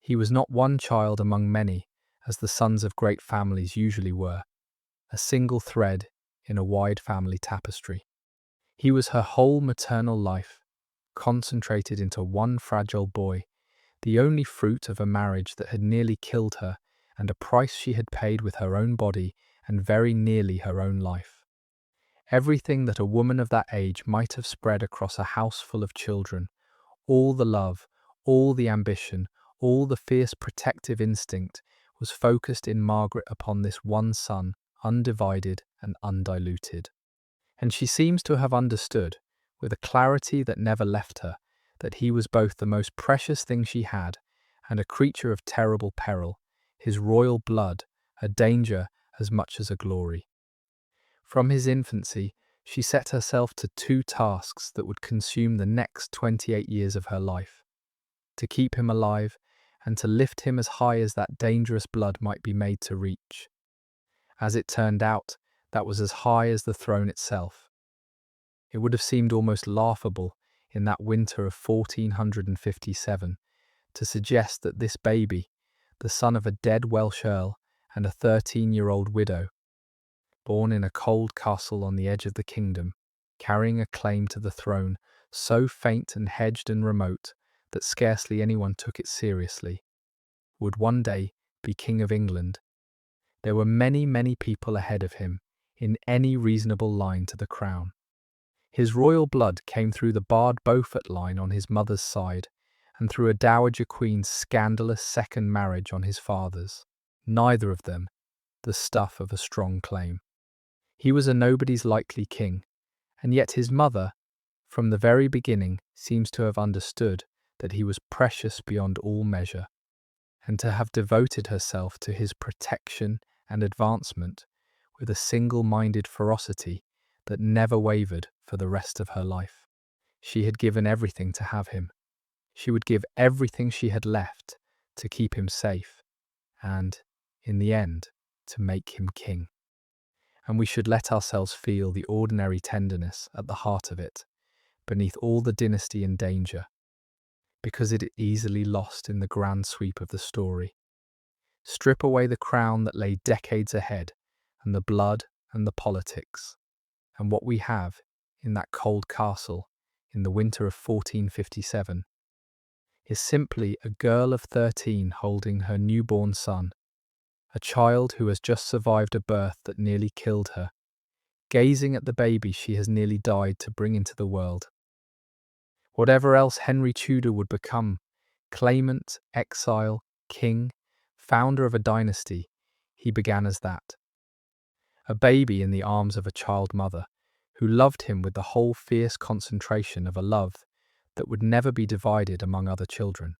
He was not one child among many, as the sons of great families usually were, a single thread in a wide family tapestry. He was her whole maternal life, concentrated into one fragile boy, the only fruit of a marriage that had nearly killed her, and a price she had paid with her own body and very nearly her own life. Everything that a woman of that age might have spread across a house full of children, all the love, all the ambition, all the fierce protective instinct, was focused in Margaret upon this one son, undivided and undiluted. And she seems to have understood, with a clarity that never left her, that he was both the most precious thing she had and a creature of terrible peril, his royal blood, a danger as much as a glory. From his infancy, she set herself to two tasks that would consume the next 28 years of her life: to keep him alive and to lift him as high as that dangerous blood might be made to reach. As it turned out, that was as high as the throne itself. It would have seemed almost laughable in that winter of 1457 to suggest that this baby, the son of a dead Welsh earl and a 13-year-old widow, born in a cold castle on the edge of the kingdom, carrying a claim to the throne so faint and hedged and remote that scarcely anyone took it seriously, would one day be King of England. There were many, many people ahead of him, in any reasonable line to the crown. His royal blood came through the barred Beaufort line on his mother's side, and through a dowager queen's scandalous second marriage on his father's, neither of them the stuff of a strong claim. He was a nobody's likely king, and yet his mother, from the very beginning, seems to have understood that he was precious beyond all measure, and to have devoted herself to his protection and advancement with a single-minded ferocity that never wavered for the rest of her life. She had given everything to have him. She would give everything she had left to keep him safe, and, in the end, to make him king. And we should let ourselves feel the ordinary tenderness at the heart of it, beneath all the dynasty and danger, because it is easily lost in the grand sweep of the story. Strip away the crown that lay decades ahead, and the blood and the politics, and what we have in that cold castle in the winter of 1457 is simply a girl of 13 holding her newborn son, a child who has just survived a birth that nearly killed her, gazing at the baby she has nearly died to bring into the world. Whatever else Henry Tudor would become, claimant, exile, king, founder of a dynasty, he began as that. A baby in the arms of a child mother, who loved him with the whole fierce concentration of a love that would never be divided among other children.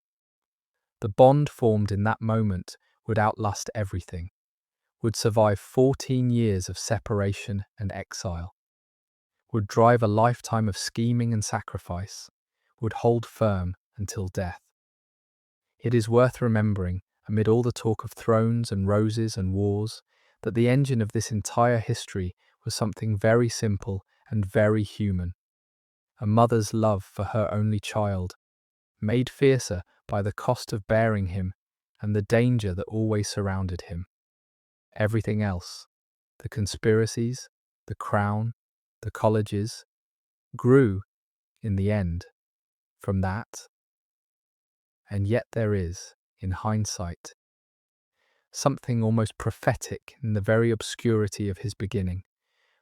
The bond formed in that moment would outlast everything, would survive 14 years of separation and exile, would drive a lifetime of scheming and sacrifice, would hold firm until death. It is worth remembering, amid all the talk of thrones and roses and wars, that the engine of this entire history was something very simple and very human: a mother's love for her only child, made fiercer by the cost of bearing him and the danger that always surrounded him. Everything else, the conspiracies, the crown, the colleges, grew, in the end, from that. And yet there is, in hindsight, something almost prophetic in the very obscurity of his beginning,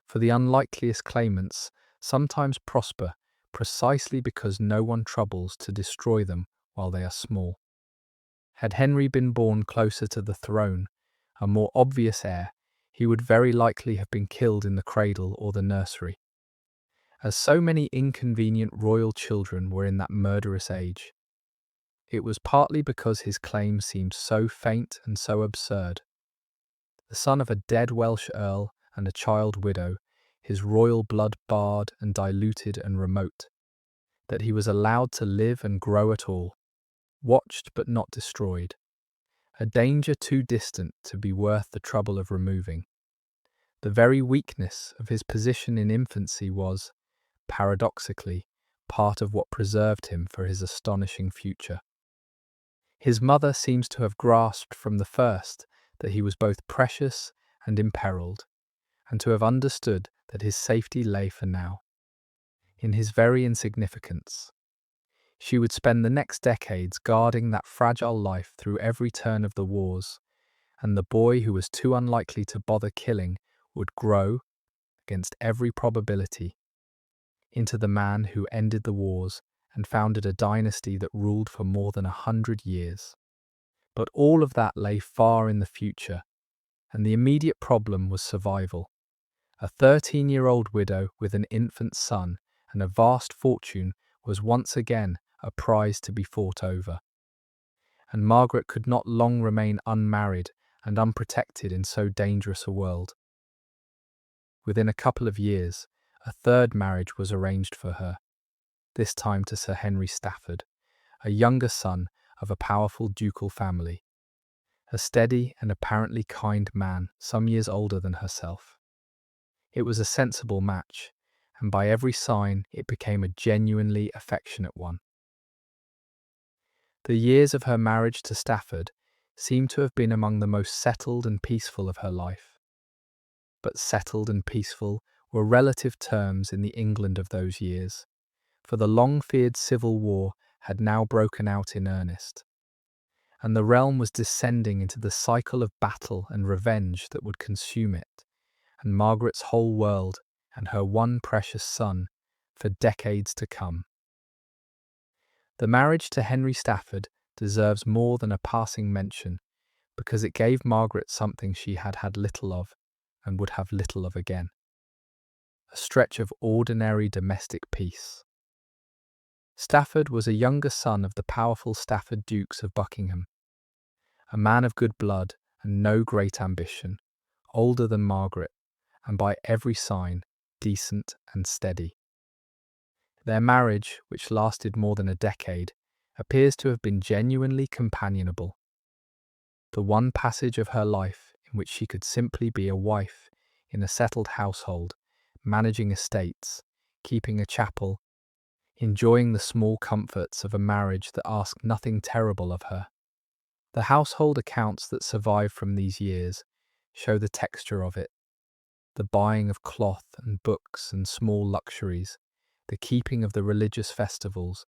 for the unlikeliest claimants sometimes prosper precisely because no one troubles to destroy them while they are small. Had Henry been born closer to the throne, a more obvious heir, he would very likely have been killed in the cradle or the nursery. as so many inconvenient royal children were in that murderous age. It was partly because his claims seemed so faint and so absurd. The son of a dead Welsh earl and a child widow, his royal blood barred and diluted and remote, that he was allowed to live and grow at all, watched but not destroyed, a danger too distant to be worth the trouble of removing. The very weakness of his position in infancy was, paradoxically, part of what preserved him for his astonishing future. His mother seems to have grasped from the first that he was both precious and imperiled, and to have understood that his safety lay for now in his very insignificance. She would spend the next decades guarding that fragile life through every turn of the wars, and the boy who was too unlikely to bother killing would grow, against every probability, into the man who ended the wars and founded a dynasty that ruled for more than 100 years. But all of that lay far in the future, and the immediate problem was survival. A 13-year-old widow with an infant son and a vast fortune was once again a prize to be fought over. And Margaret could not long remain unmarried and unprotected in so dangerous a world. Within a couple of years, a third marriage was arranged for her, this time to Sir Henry Stafford, a younger son of a powerful ducal family, a steady and apparently kind man some years older than herself. It was a sensible match, and by every sign it became a genuinely affectionate one. The years of her marriage to Stafford seem to have been among the most settled and peaceful of her life. But settled and peaceful were relative terms in the England of those years, for the long-feared civil war had now broken out in earnest, and the realm was descending into the cycle of battle and revenge that would consume it, and Margaret's whole world and her one precious son for decades to come. The marriage to Henry Stafford deserves more than a passing mention, because it gave Margaret something she had had little of and would have little of again: a stretch of ordinary domestic peace. Stafford was a younger son of the powerful Stafford Dukes of Buckingham, a man of good blood and no great ambition, older than Margaret, and by every sign decent and steady. Their marriage, which lasted more than a decade, appears to have been genuinely companionable. The one passage of her life in which she could simply be a wife in a settled household, managing estates, keeping a chapel, enjoying the small comforts of a marriage that asked nothing terrible of her. The household accounts that survive from these years show the texture of it: the buying of cloth and books and small luxuries, the keeping of the religious festivals,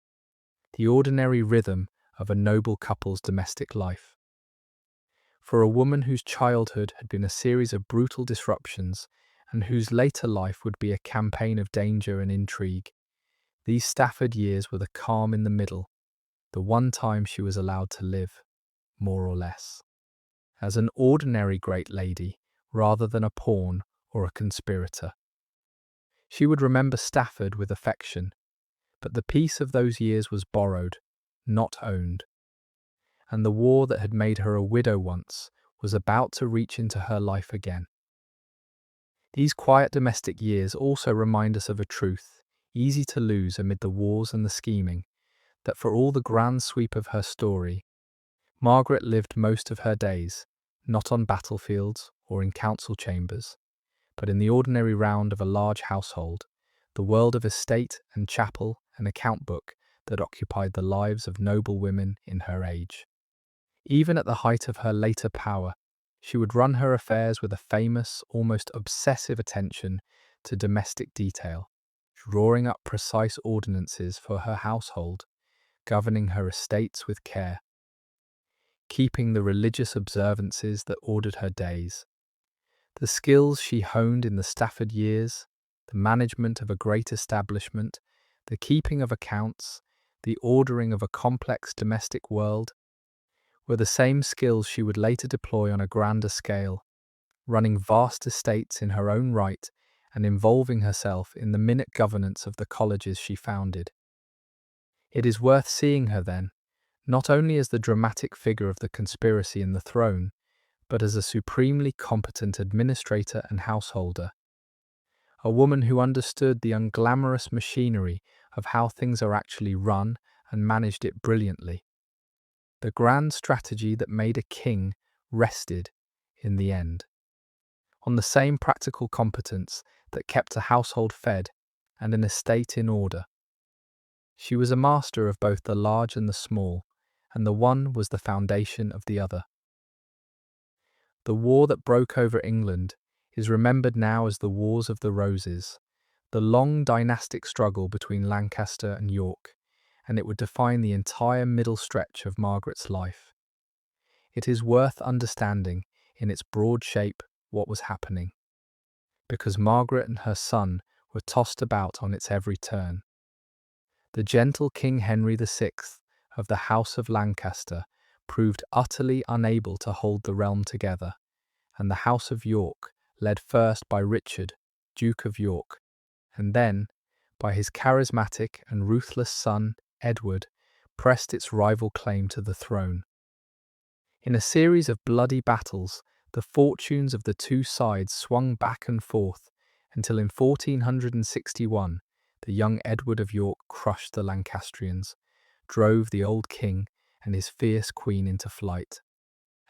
the ordinary rhythm of a noble couple's domestic life. For a woman whose childhood had been a series of brutal disruptions and whose later life would be a campaign of danger and intrigue, these Stafford years were the calm in the middle, the one time she was allowed to live, more or less, as an ordinary great lady rather than a pawn or a conspirator. She would remember Stafford with affection, but the peace of those years was borrowed, not owned, and the war that had made her a widow once was about to reach into her life again. These quiet domestic years also remind us of a truth, easy to lose amid the wars and the scheming, that for all the grand sweep of her story, Margaret lived most of her days, not on battlefields or in council chambers, but in the ordinary round of a large household, the world of estate and chapel and account book that occupied the lives of noble women in her age. Even at the height of her later power, she would run her affairs with a famous, almost obsessive attention to domestic detail, drawing up precise ordinances for her household, governing her estates with care, keeping the religious observances that ordered her days. The skills she honed in the Stafford years, the management of a great establishment, the keeping of accounts, the ordering of a complex domestic world, were the same skills she would later deploy on a grander scale, running vast estates in her own right and involving herself in the minute governance of the colleges she founded. It is worth seeing her then, not only as the dramatic figure of the conspiracy and the throne, but as a supremely competent administrator and householder, a woman who understood the unglamorous machinery of how things are actually run and managed it brilliantly. The grand strategy that made a king rested, in the end, on the same practical competence that kept a household fed and an estate in order. She was a master of both the large and the small, and the one was the foundation of the other. The war that broke over England is remembered now as the Wars of the Roses, the long dynastic struggle between Lancaster and York, and it would define the entire middle stretch of Margaret's life. It is worth understanding, in its broad shape, what was happening, because Margaret and her son were tossed about on its every turn. The gentle King Henry VI of the House of Lancaster proved utterly unable to hold the realm together, and the House of York, led first by Richard, Duke of York, and then by his charismatic and ruthless son, Edward, pressed its rival claim to the throne. In a series of bloody battles, the fortunes of the two sides swung back and forth until in 1461, the young Edward of York crushed the Lancastrians, drove the old king and his fierce queen into flight,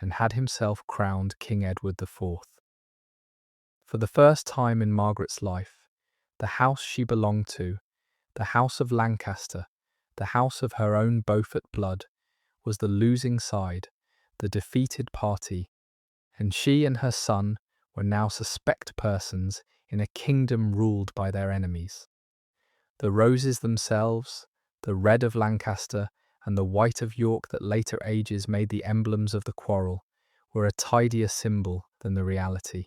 and had himself crowned King Edward IV. For the first time in Margaret's life, the house she belonged to, the House of Lancaster, the house of her own Beaufort blood, was the losing side, the defeated party, and she and her son were now suspect persons in a kingdom ruled by their enemies. The roses themselves, the red of Lancaster and the white of York that later ages made the emblems of the quarrel, were a tidier symbol than the reality.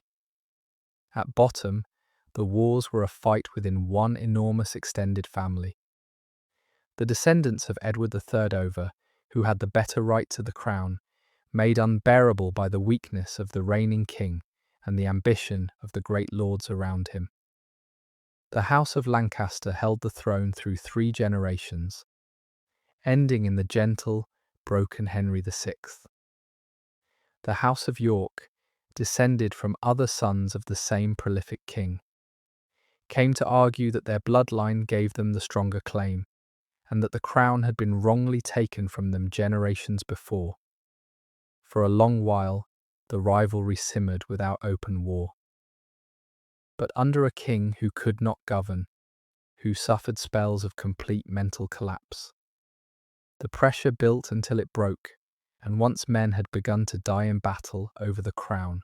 At bottom, the wars were a fight within one enormous extended family. The descendants of Edward III, who had the better right to the crown, made unbearable by the weakness of the reigning king and the ambition of the great lords around him. The House of Lancaster held the throne through 3 generations, ending in the gentle, broken Henry VI. The House of York, descended from other sons of the same prolific king, came to argue that their bloodline gave them the stronger claim, and that the crown had been wrongly taken from them generations before. For a long while, the rivalry simmered without open war. But under a king who could not govern, who suffered spells of complete mental collapse, the pressure built until it broke, and once men had begun to die in battle over the crown,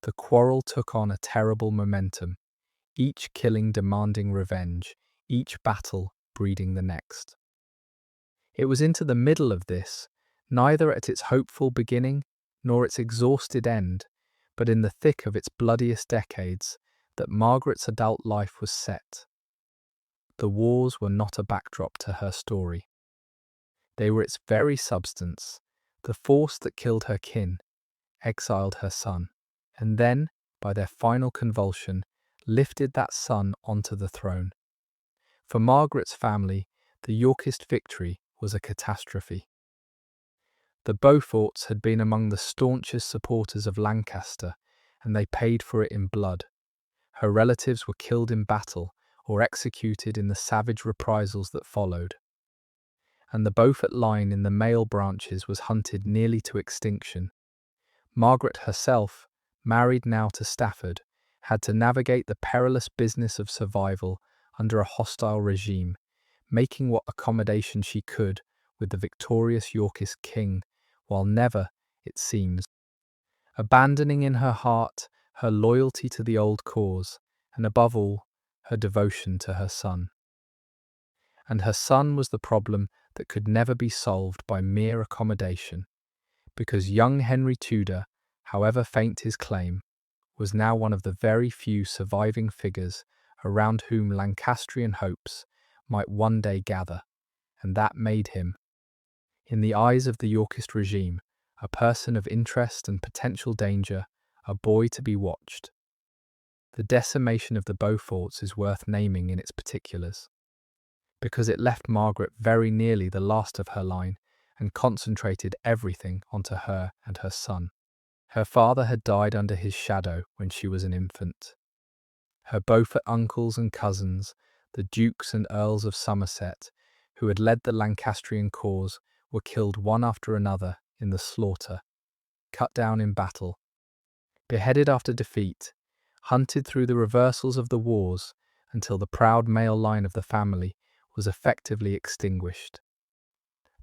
the quarrel took on a terrible momentum, each killing demanding revenge, each battle breeding the next. It was into the middle of this, neither at its hopeful beginning nor its exhausted end, but in the thick of its bloodiest decades, that Margaret's adult life was set. The wars were not a backdrop to her story. They were its very substance, the force that killed her kin, exiled her son, and then, by their final convulsion, lifted that son onto the throne. For Margaret's family, the Yorkist victory was a catastrophe. The Beauforts had been among the staunchest supporters of Lancaster, and they paid for it in blood. Her relatives were killed in battle or executed in the savage reprisals that followed. And the Beaufort line in the male branches was hunted nearly to extinction. Margaret herself, married now to Stafford, had to navigate the perilous business of survival under a hostile regime, making what accommodation she could with the victorious Yorkist king, while never, it seems, abandoning in her heart her loyalty to the old cause, and above all, her devotion to her son. And her son was the problem that could never be solved by mere accommodation, because young Henry Tudor, however faint his claim, was now one of the very few surviving figures around whom Lancastrian hopes might one day gather, and that made him, in the eyes of the Yorkist regime, a person of interest and potential danger, a boy to be watched. The decimation of the Beauforts is worth naming in its particulars, because it left Margaret very nearly the last of her line and concentrated everything onto her and her son. Her father had died under his shadow when she was an infant. Her Beaufort uncles and cousins, the Dukes and Earls of Somerset, who had led the Lancastrian cause, were killed one after another in the slaughter, cut down in battle, beheaded after defeat, hunted through the reversals of the wars until the proud male line of the family was effectively extinguished.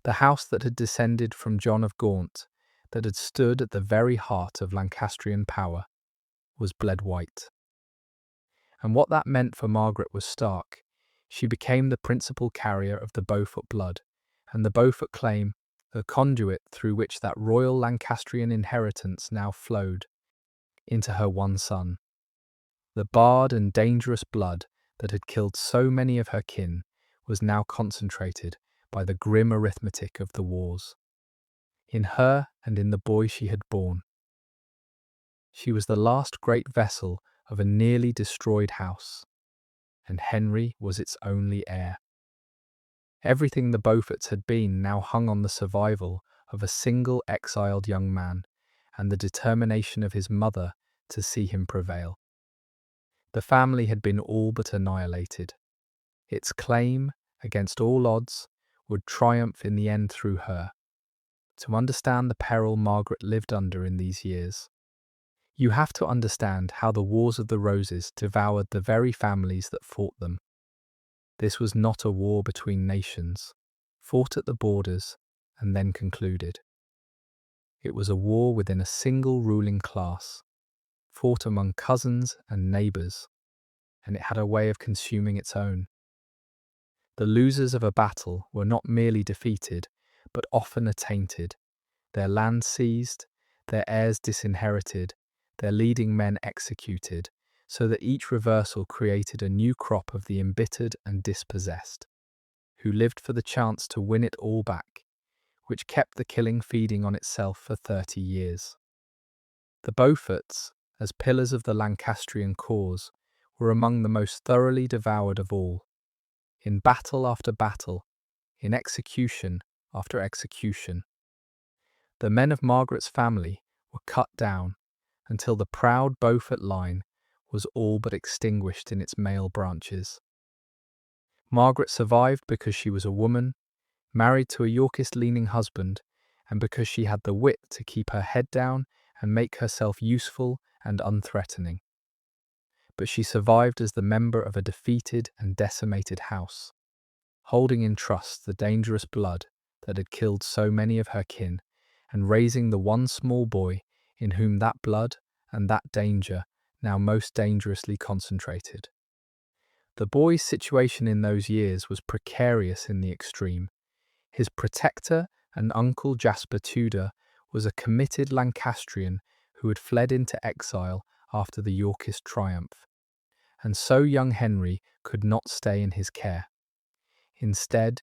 The house that had descended from John of Gaunt, that had stood at the very heart of Lancastrian power, was bled white. And what that meant for Margaret was stark. She became the principal carrier of the Beaufort blood, and the Beaufort claim, the conduit through which that royal Lancastrian inheritance now flowed, into her one son. The barred and dangerous blood that had killed so many of her kin was now concentrated by the grim arithmetic of the wars. In her and in the boy she had borne. She was the last great vessel of a nearly destroyed house, and Henry was its only heir. Everything the Beauforts had been now hung on the survival of a single exiled young man and the determination of his mother to see him prevail. The family had been all but annihilated. Its claim, against all odds, would triumph in the end through her. To understand the peril Margaret lived under in these years, you have to understand how the Wars of the Roses devoured the very families that fought them. This was not a war between nations, fought at the borders and then concluded. It was a war within a single ruling class, fought among cousins and neighbours, and it had a way of consuming its own. The losers of a battle were not merely defeated, but often attainted, their land seized, their heirs disinherited, their leading men executed, so that each reversal created a new crop of the embittered and dispossessed, who lived for the chance to win it all back, which kept the killing feeding on itself for 30 years. The Beauforts, as pillars of the Lancastrian cause, were among the most thoroughly devoured of all. In battle after battle, in execution after execution, the men of Margaret's family were cut down until the proud Beaufort line was all but extinguished in its male branches. Margaret survived because she was a woman, married to a Yorkist-leaning husband, and because she had the wit to keep her head down and make herself useful and unthreatening. But she survived as the member of a defeated and decimated house, holding in trust the dangerous blood that had killed so many of her kin, and raising the one small boy in whom that blood and that danger now most dangerously concentrated. The boy's situation in those years was precarious in the extreme. His protector and uncle Jasper Tudor was a committed Lancastrian who had fled into exile after the Yorkist triumph, and so young Henry could not stay in his care. Instead,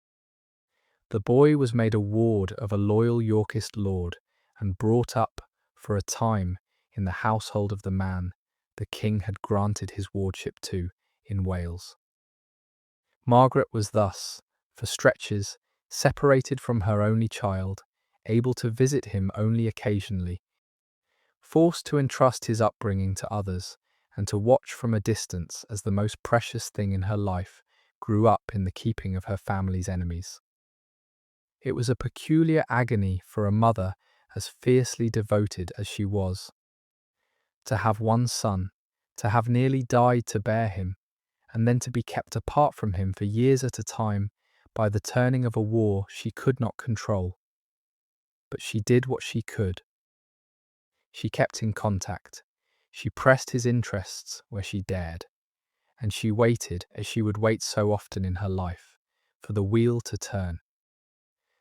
the boy was made a ward of a loyal Yorkist lord and brought up, for a time, in the household of the man the king had granted his wardship to in Wales. Margaret was thus, for stretches, separated from her only child, able to visit him only occasionally, forced to entrust his upbringing to others, and to watch from a distance as the most precious thing in her life grew up in the keeping of her family's enemies. It was a peculiar agony for a mother as fiercely devoted as she was. To have one son, to have nearly died to bear him, and then to be kept apart from him for years at a time by the turning of a war she could not control. But she did what she could. She kept in contact. She pressed his interests where she dared, and she waited, as she would wait so often in her life, for the wheel to turn.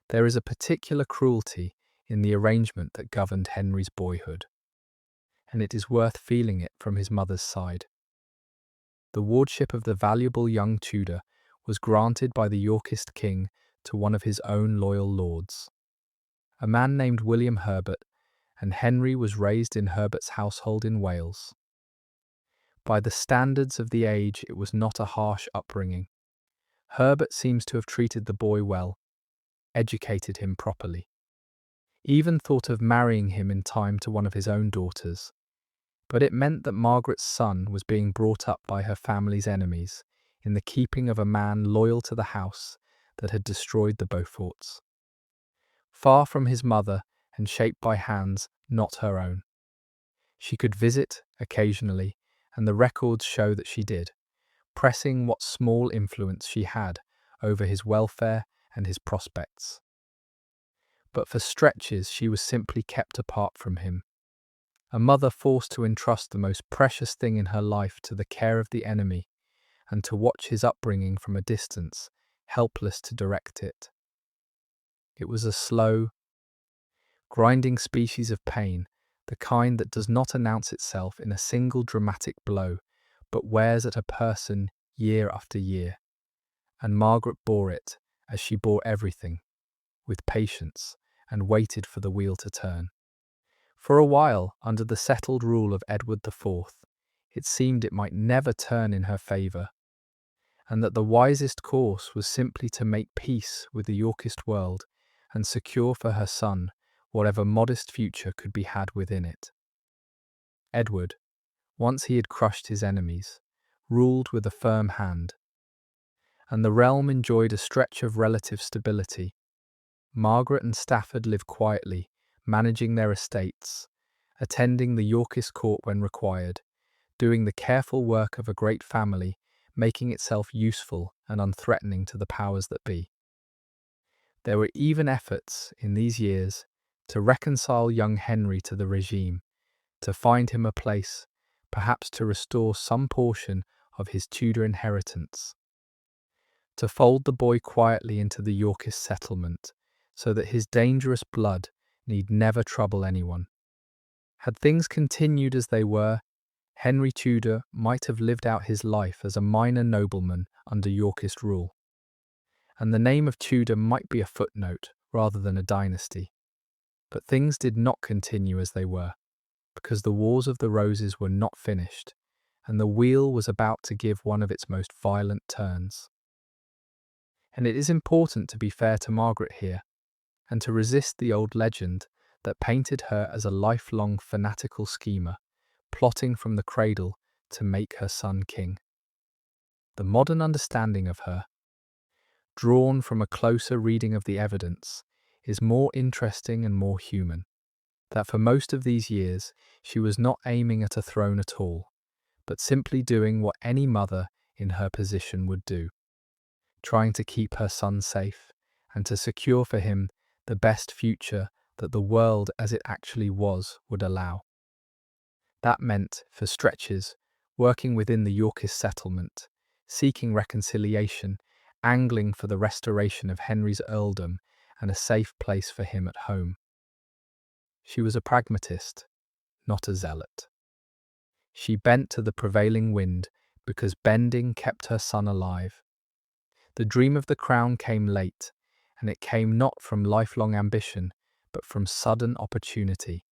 There is a particular cruelty in the arrangement that governed Henry's boyhood, and it is worth feeling it from his mother's side. The wardship of the valuable young Tudor was granted by the Yorkist king to one of his own loyal lords, a man named William Herbert, and Henry was raised in Herbert's household in Wales. By the standards of the age, it was not a harsh upbringing. Herbert seems to have treated the boy well, educated him properly, even thought of marrying him in time to one of his own daughters. But it meant that Margaret's son was being brought up by her family's enemies, in the keeping of a man loyal to the house that had destroyed the Beauforts. Far from his mother and shaped by hands not her own. She could visit occasionally, and the records show that she did, pressing what small influence she had over his welfare and his prospects. But for stretches she was simply kept apart from him, a mother forced to entrust the most precious thing in her life to the care of the enemy, and to watch his upbringing from a distance, helpless to direct it. It was a slow, grinding species of pain, the kind that does not announce itself in a single dramatic blow, but wears at a person year after year. And Margaret bore it, as she bore everything, with patience, and waited for the wheel to turn. For a while, under the settled rule of Edward IV, it seemed it might never turn in her favour, and that the wisest course was simply to make peace with the Yorkist world and secure for her son whatever modest future could be had within it. Edward, once he had crushed his enemies, ruled with a firm hand, and the realm enjoyed a stretch of relative stability. Margaret and Stafford lived quietly, managing their estates, attending the Yorkist court when required, doing the careful work of a great family, making itself useful and unthreatening to the powers that be. There were even efforts, in these years, to reconcile young Henry to the regime, to find him a place, perhaps to restore some portion of his Tudor inheritance, to fold the boy quietly into the Yorkist settlement, so that his dangerous blood need never trouble anyone. Had things continued as they were, Henry Tudor might have lived out his life as a minor nobleman under Yorkist rule, and the name of Tudor might be a footnote rather than a dynasty. But things did not continue as they were, because the Wars of the Roses were not finished, and the wheel was about to give one of its most violent turns. And it is important to be fair to Margaret here, and to resist the old legend that painted her as a lifelong fanatical schemer, plotting from the cradle to make her son king. The modern understanding of her, drawn from a closer reading of the evidence, is more interesting and more human. That for most of these years she was not aiming at a throne at all, but simply doing what any mother in her position would do, trying to keep her son safe and to secure for him the best future that the world as it actually was would allow. That meant, for stretches, working within the Yorkist settlement, seeking reconciliation, angling for the restoration of Henry's earldom and a safe place for him at home. She was a pragmatist, not a zealot. She bent to the prevailing wind because bending kept her son alive. The dream of the crown came late, and it came not from lifelong ambition, but from sudden opportunity.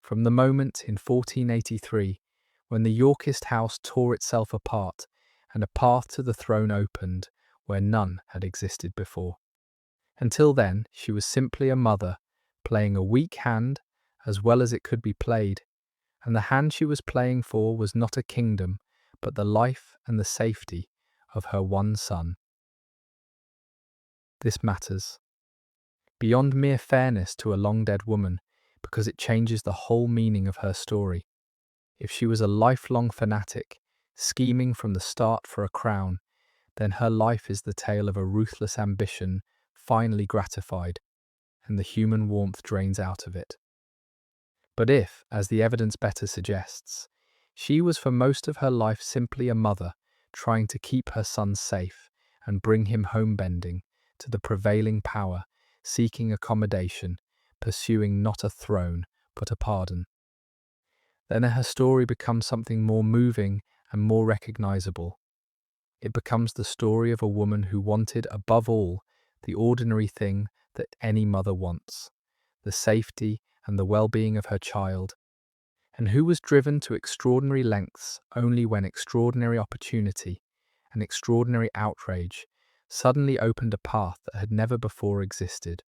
From the moment in 1483, when the Yorkist house tore itself apart and a path to the throne opened where none had existed before. Until then, she was simply a mother, playing a weak hand as well as it could be played, and the hand she was playing for was not a kingdom, but the life and the safety of her one son. This matters, beyond mere fairness to a long-dead woman, because it changes the whole meaning of her story. If she was a lifelong fanatic, scheming from the start for a crown, then her life is the tale of a ruthless ambition finally gratified, and the human warmth drains out of it. But if, as the evidence better suggests, she was for most of her life simply a mother trying to keep her son safe and bring him home-bending to the prevailing power, seeking accommodation, pursuing not a throne but a pardon, then her story becomes something more moving and more recognizable. It becomes the story of a woman who wanted, above all, the ordinary thing that any mother wants, the safety and the well-being of her child, and who was driven to extraordinary lengths only when extraordinary opportunity and extraordinary outrage suddenly opened a path that had never before existed.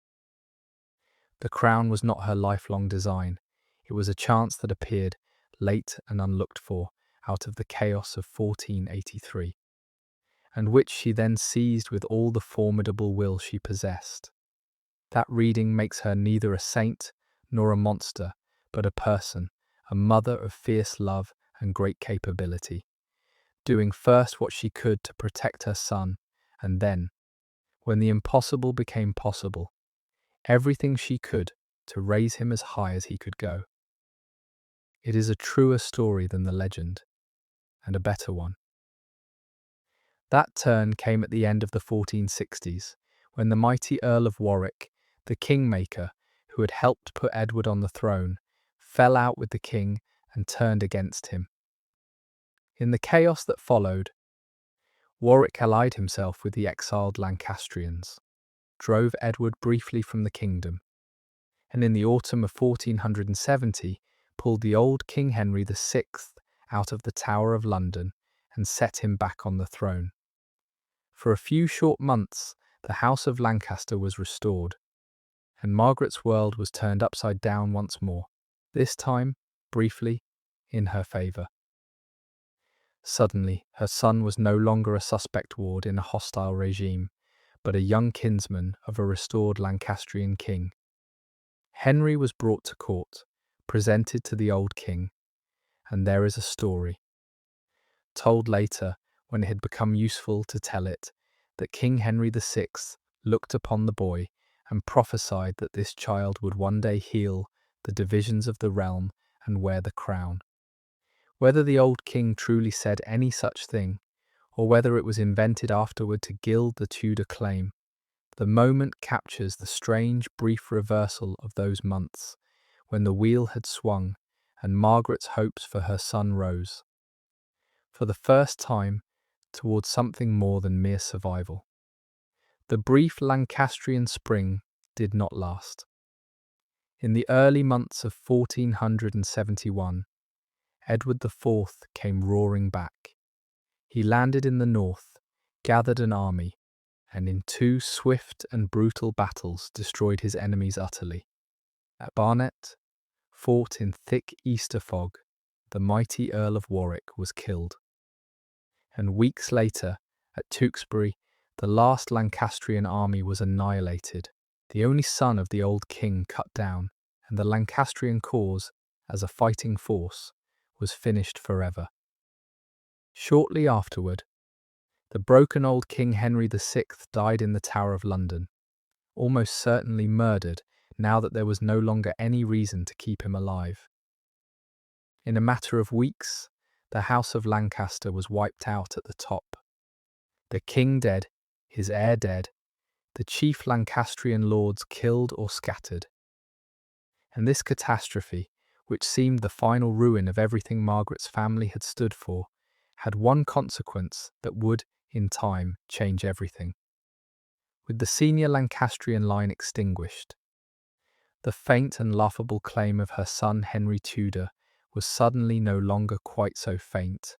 The crown was not her lifelong design. It was a chance that appeared, late and unlooked for, out of the chaos of 1483, and which she then seized with all the formidable will she possessed. That reading makes her neither a saint nor a monster, but a person, a mother of fierce love and great capability, doing first what she could to protect her son, and then, when the impossible became possible, everything she could to raise him as high as he could go. It is a truer story than the legend, and a better one. That turn came at the end of the 1460s, when the mighty Earl of Warwick, the kingmaker who had helped put Edward on the throne, fell out with the king and turned against him. In the chaos that followed, Warwick allied himself with the exiled Lancastrians, drove Edward briefly from the kingdom, and in the autumn of 1470 pulled the old King Henry VI out of the Tower of London and set him back on the throne. For a few short months, the House of Lancaster was restored, and Margaret's world was turned upside down once more, this time, briefly, in her favour. Suddenly, her son was no longer a suspect ward in a hostile regime, but a young kinsman of a restored Lancastrian king. Henry was brought to court, presented to the old king, and there is a story, told later when it had become useful to tell it, that King Henry VI looked upon the boy and prophesied that this child would one day heal the divisions of the realm and wear the crown. Whether the old king truly said any such thing, or whether it was invented afterward to gild the Tudor claim, the moment captures the strange, brief reversal of those months when the wheel had swung and Margaret's hopes for her son rose, for the first time, towards something more than mere survival. The brief Lancastrian spring did not last. In the early months of 1471, Edward IV came roaring back. He landed in the north, gathered an army, and in 2 swift and brutal battles destroyed his enemies utterly. At Barnet, fought in thick Easter fog, the mighty Earl of Warwick was killed. And weeks later, at Tewkesbury, the last Lancastrian army was annihilated, the only son of the old king cut down, and the Lancastrian cause, as a fighting force, was finished forever. Shortly afterward, the broken old King Henry VI died in the Tower of London, almost certainly murdered now that there was no longer any reason to keep him alive. In a matter of weeks, the House of Lancaster was wiped out at the top. The king dead, his heir dead, the chief Lancastrian lords killed or scattered. And this catastrophe, which seemed the final ruin of everything Margaret's family had stood for, had one consequence that would, in time, change everything. With the senior Lancastrian line extinguished, the faint and laughable claim of her son Henry Tudor was suddenly no longer quite so faint.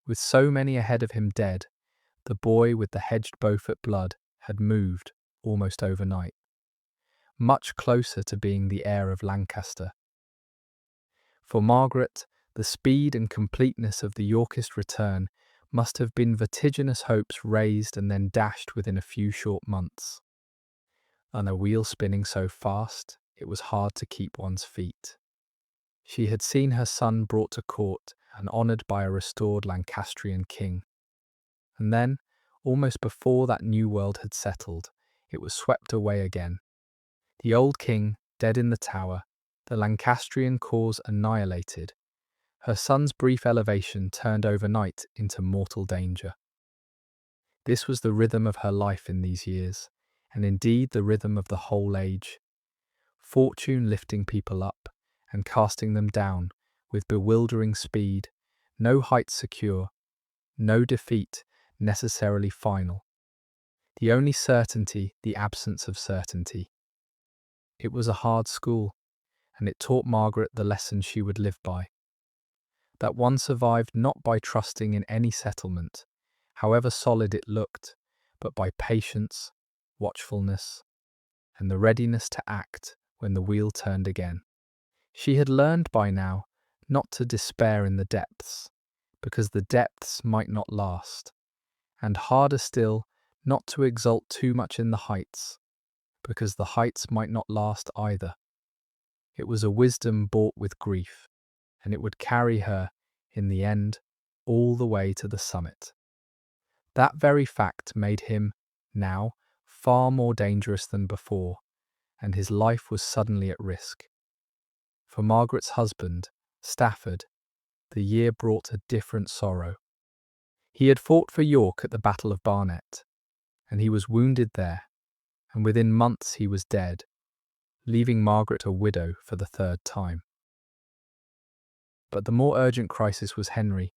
With so many ahead of him dead, the boy with the hedged Beaufort blood had moved, almost overnight, much closer to being the heir of Lancaster. For Margaret, the speed and completeness of the Yorkist return must have been vertiginous hopes raised and then dashed within a few short months. On a wheel spinning so fast, it was hard to keep one's feet. She had seen her son brought to court and honoured by a restored Lancastrian king. And then, almost before that new world had settled, it was swept away again. The old king, dead in the Tower, the Lancastrian cause annihilated, her son's brief elevation turned overnight into mortal danger. This was the rhythm of her life in these years, and indeed the rhythm of the whole age. Fortune lifting people up and casting them down with bewildering speed, no height secure, no defeat necessarily final. The only certainty, the absence of certainty. It was a hard school, and it taught Margaret the lesson she would live by. That one survived not by trusting in any settlement, however solid it looked, but by patience, watchfulness, and the readiness to act when the wheel turned again. She had learned by now not to despair in the depths, because the depths might not last, and harder still, not to exult too much in the heights, because the heights might not last either. It was a wisdom bought with grief, and it would carry her, in the end, all the way to the summit. That very fact made him, now, far more dangerous than before, and his life was suddenly at risk. For Margaret's husband, Stafford, the year brought a different sorrow. He had fought for York at the Battle of Barnet, and he was wounded there, and within months he was dead, leaving Margaret a widow for the third time. But the more urgent crisis was Henry,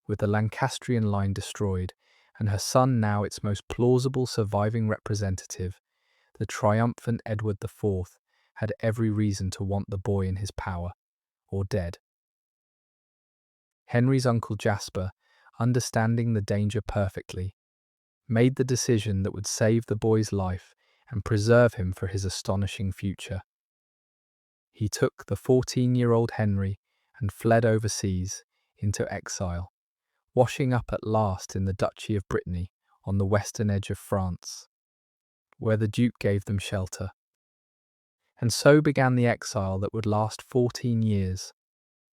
with the Lancastrian line destroyed, and her son now its most plausible surviving representative, the triumphant Edward IV, had every reason to want the boy in his power, or dead. Henry's uncle Jasper, understanding the danger perfectly, made the decision that would save the boy's life and preserve him for his astonishing future. He took the 14-year-old Henry and fled overseas into exile, washing up at last in the Duchy of Brittany on the western edge of France, where the Duke gave them shelter. And so began the exile that would last 14 years,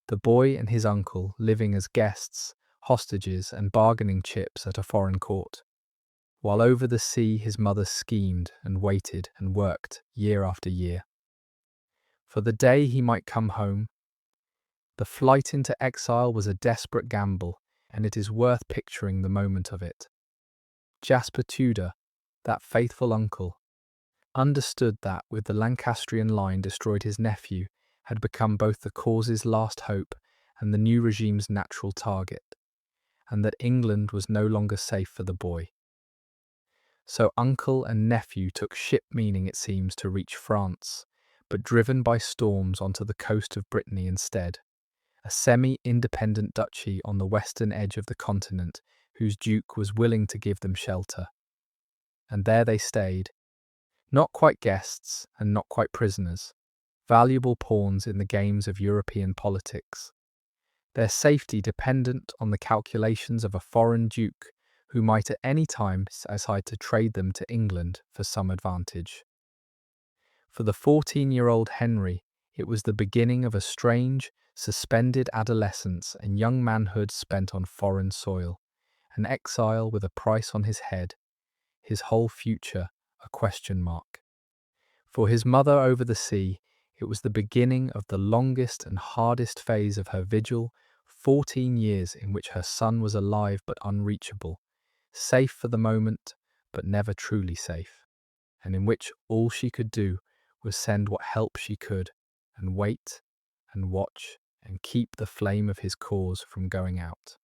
the boy and his uncle living as guests, hostages, and bargaining chips at a foreign court, while over the sea his mother schemed and waited and worked year after year. For the day he might come home. The flight into exile was a desperate gamble, and it is worth picturing the moment of it. Jasper Tudor, that faithful uncle, understood that, with the Lancastrian line destroyed, his nephew had become both the cause's last hope and the new regime's natural target, and that England was no longer safe for the boy. So uncle and nephew took ship, meaning it seems to reach France, but driven by storms onto the coast of Brittany instead, a semi-independent duchy on the western edge of the continent whose duke was willing to give them shelter. And there they stayed, not quite guests and not quite prisoners, valuable pawns in the games of European politics, their safety dependent on the calculations of a foreign duke who might at any time decide to trade them to England for some advantage. For the 14-year-old Henry, it was the beginning of a strange, suspended adolescence and young manhood spent on foreign soil, an exile with a price on his head, his whole future a question mark. For his mother over the sea, it was the beginning of the longest and hardest phase of her vigil, 14 years in which her son was alive but unreachable, safe for the moment but never truly safe, and in which all she could do was send what help she could and wait and watch and keep the flame of his cause from going out.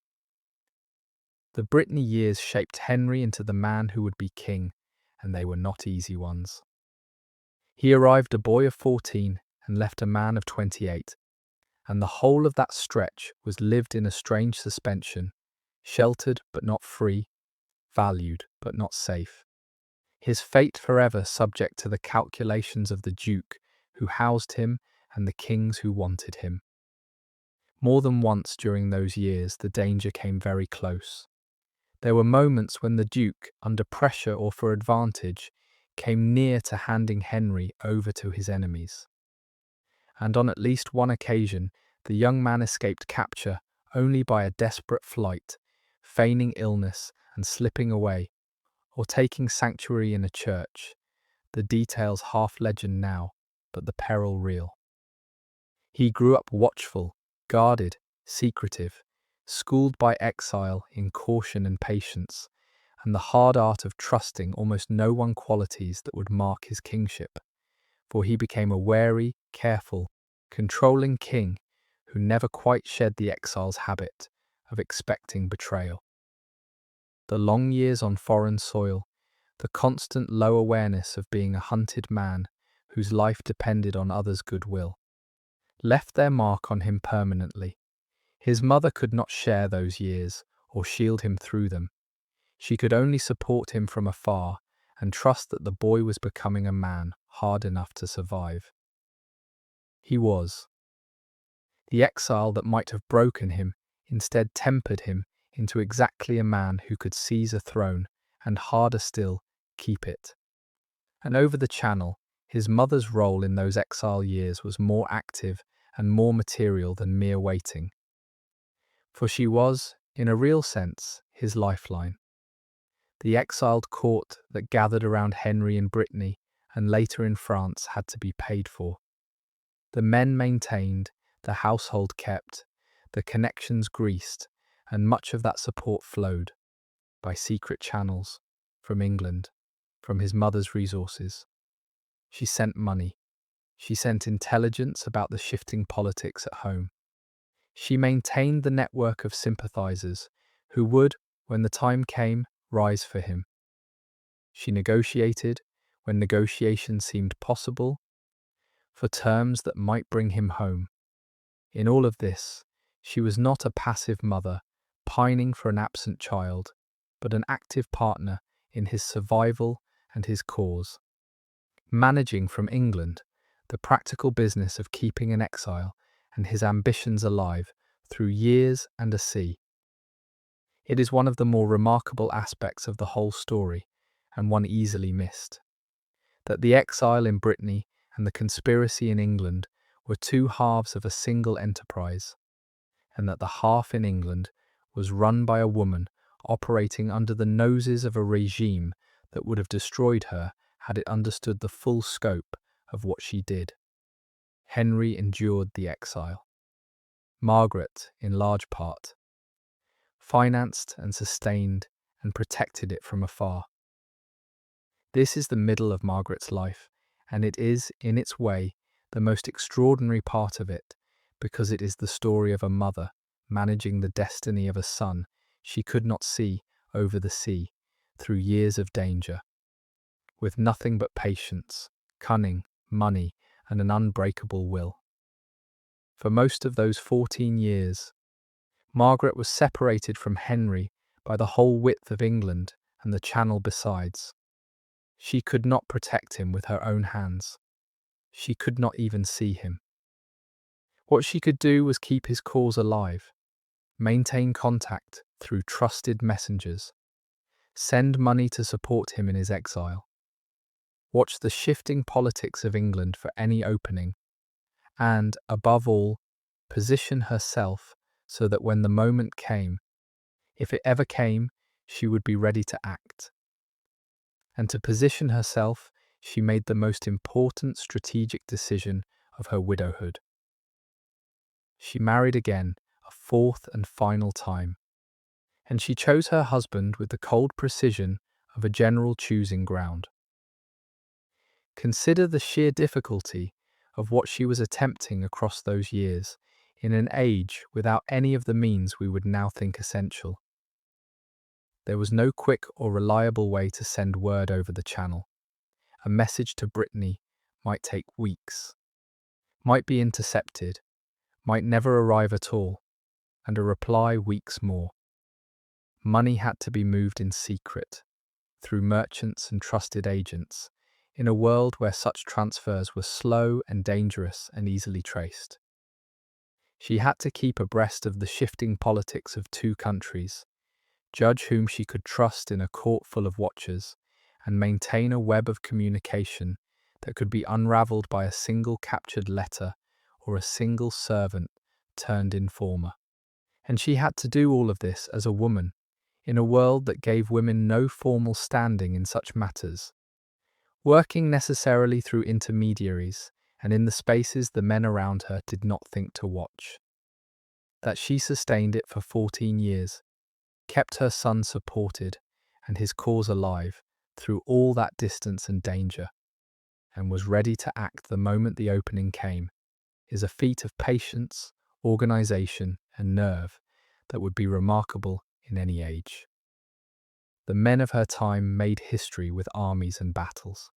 The Brittany years shaped Henry into the man who would be king, and they were not easy ones. He arrived a boy of 14 and left a man of 28, and the whole of that stretch was lived in a strange suspension, sheltered but not free, valued but not safe. His fate forever subject to the calculations of the Duke who housed him and the kings who wanted him. More than once during those years the danger came very close. There were moments when the Duke, under pressure or for advantage, came near to handing Henry over to his enemies. And on at least one occasion, the young man escaped capture only by a desperate flight, feigning illness and slipping away, or taking sanctuary in a church, the details half legend now, but the peril real. He grew up watchful, guarded, secretive, schooled by exile in caution and patience, and the hard art of trusting almost no one, qualities that would mark his kingship, for he became a wary, careful, controlling king who never quite shed the exile's habit of expecting betrayal. The long years on foreign soil, the constant low awareness of being a hunted man whose life depended on others' goodwill, left their mark on him permanently. His mother could not share those years or shield him through them. She could only support him from afar and trust that the boy was becoming a man hard enough to survive. He was. The exile that might have broken him instead tempered him into exactly a man who could seize a throne and, harder still, keep it. And over the Channel, his mother's role in those exile years was more active and more material than mere waiting. For she was, in a real sense, his lifeline. The exiled court that gathered around Henry in Brittany and later in France had to be paid for. The men maintained, the household kept, the connections greased, and much of that support flowed, by secret channels, from England, from his mother's resources. She sent money. She sent intelligence about the shifting politics at home. She maintained the network of sympathizers who would, when the time came, rise for him. She negotiated, when negotiation seemed possible, for terms that might bring him home. In all of this, she was not a passive mother, pining for an absent child, but an active partner in his survival and his cause. Managing from England the practical business of keeping an exile and his ambitions alive through years and a sea. It is one of the more remarkable aspects of the whole story, and one easily missed. That the exile in Brittany and the conspiracy in England were two halves of a single enterprise, and that the half in England was run by a woman operating under the noses of a regime that would have destroyed her had it understood the full scope of what she did. Henry endured the exile. Margaret, in large part, financed and sustained and protected it from afar. This is the middle of Margaret's life, and it is, in its way, the most extraordinary part of it, because it is the story of a mother managing the destiny of a son she could not see over the sea, through years of danger. With nothing but patience, cunning, money, and an unbreakable will. For most of those 14 years, Margaret was separated from Henry by the whole width of England and the Channel besides. She could not protect him with her own hands. She could not even see him. What she could do was keep his cause alive, maintain contact through trusted messengers, send money to support him in his exile, watch the shifting politics of England for any opening, and, above all, position herself so that when the moment came, if it ever came, she would be ready to act. And to position herself, she made the most important strategic decision of her widowhood. She married again, a fourth and final time, and she chose her husband with the cold precision of a general choosing ground. Consider the sheer difficulty of what she was attempting across those years, in an age without any of the means we would now think essential. There was no quick or reliable way to send word over the Channel. A message to Brittany might take weeks, might be intercepted, might never arrive at all, and a reply weeks more. Money had to be moved in secret, through merchants and trusted agents, in a world where such transfers were slow and dangerous and easily traced. She had to keep abreast of the shifting politics of two countries, judge whom she could trust in a court full of watchers, and maintain a web of communication that could be unravelled by a single captured letter or a single servant turned informer. And she had to do all of this as a woman, in a world that gave women no formal standing in such matters, working necessarily through intermediaries, and in the spaces the men around her did not think to watch. That she sustained it for 14 years, kept her son supported and his cause alive through all that distance and danger, and was ready to act the moment the opening came, is a feat of patience, organisation, and nerve that would be remarkable in any age. The men of her time made history with armies and battles.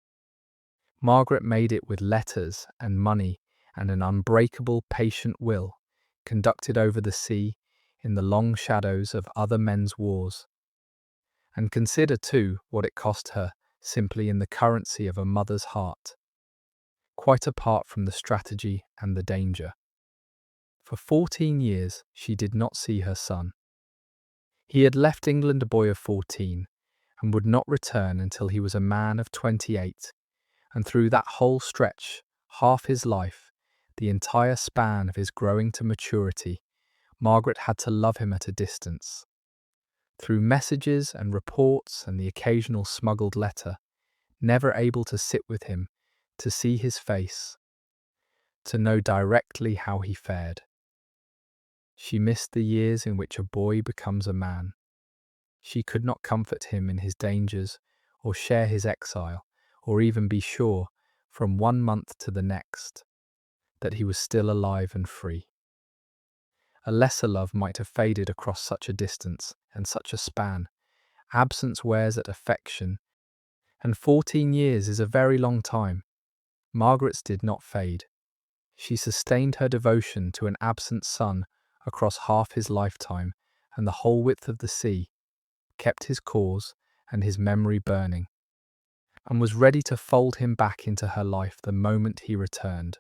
Margaret made it with letters and money and an unbreakable, patient will, conducted over the sea in the long shadows of other men's wars. And consider, too, what it cost her simply in the currency of a mother's heart, quite apart from the strategy and the danger. For 14 years she did not see her son. He had left England a boy of 14 and would not return until he was a man of 28, and through that whole stretch, half his life, the entire span of his growing to maturity, Margaret had to love him at a distance. Through messages and reports and the occasional smuggled letter, never able to sit with him, to see his face, to know directly how he fared. She missed the years in which a boy becomes a man. She could not comfort him in his dangers, or share his exile, or even be sure, from 1 month to the next, that he was still alive and free. A lesser love might have faded across such a distance and such a span. Absence wears at affection, and 14 years is a very long time. Margaret's did not fade. She sustained her devotion to an absent son across half his lifetime and the whole width of the sea, kept his cause and his memory burning, and was ready to fold him back into her life the moment he returned.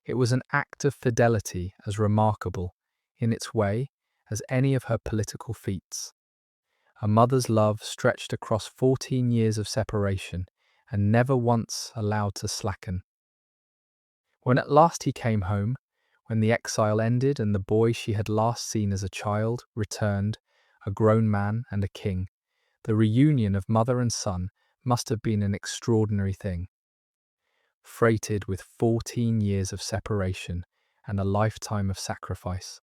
It was an act of fidelity as remarkable, in its way, as any of her political feats. A mother's love stretched across 14 years of separation and never once allowed to slacken. When at last he came home, when the exile ended and the boy she had last seen as a child returned, a grown man and a king, the reunion of mother and son must have been an extraordinary thing. Freighted with 14 years of separation and a lifetime of sacrifice.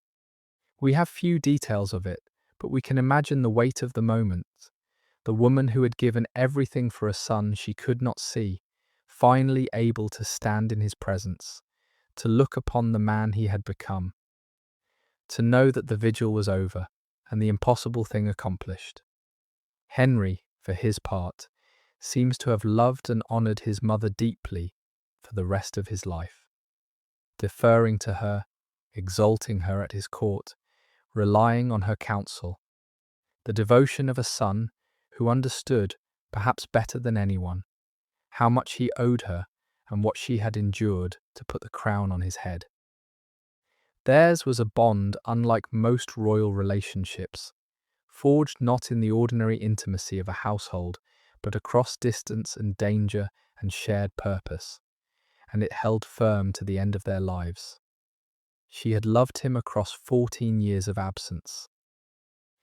We have few details of it, but we can imagine the weight of the moment. The woman who had given everything for a son she could not see, finally able to stand in his presence, to look upon the man he had become, to know that the vigil was over and the impossible thing accomplished. Henry, for his part, seems to have loved and honoured his mother deeply for the rest of his life, deferring to her, exalting her at his court, relying on her counsel, the devotion of a son who understood, perhaps better than anyone, how much he owed her and what she had endured to put the crown on his head. Theirs was a bond unlike most royal relationships, forged not in the ordinary intimacy of a household, but across distance and danger and shared purpose, and it held firm to the end of their lives. She had loved him across 14 years of absence.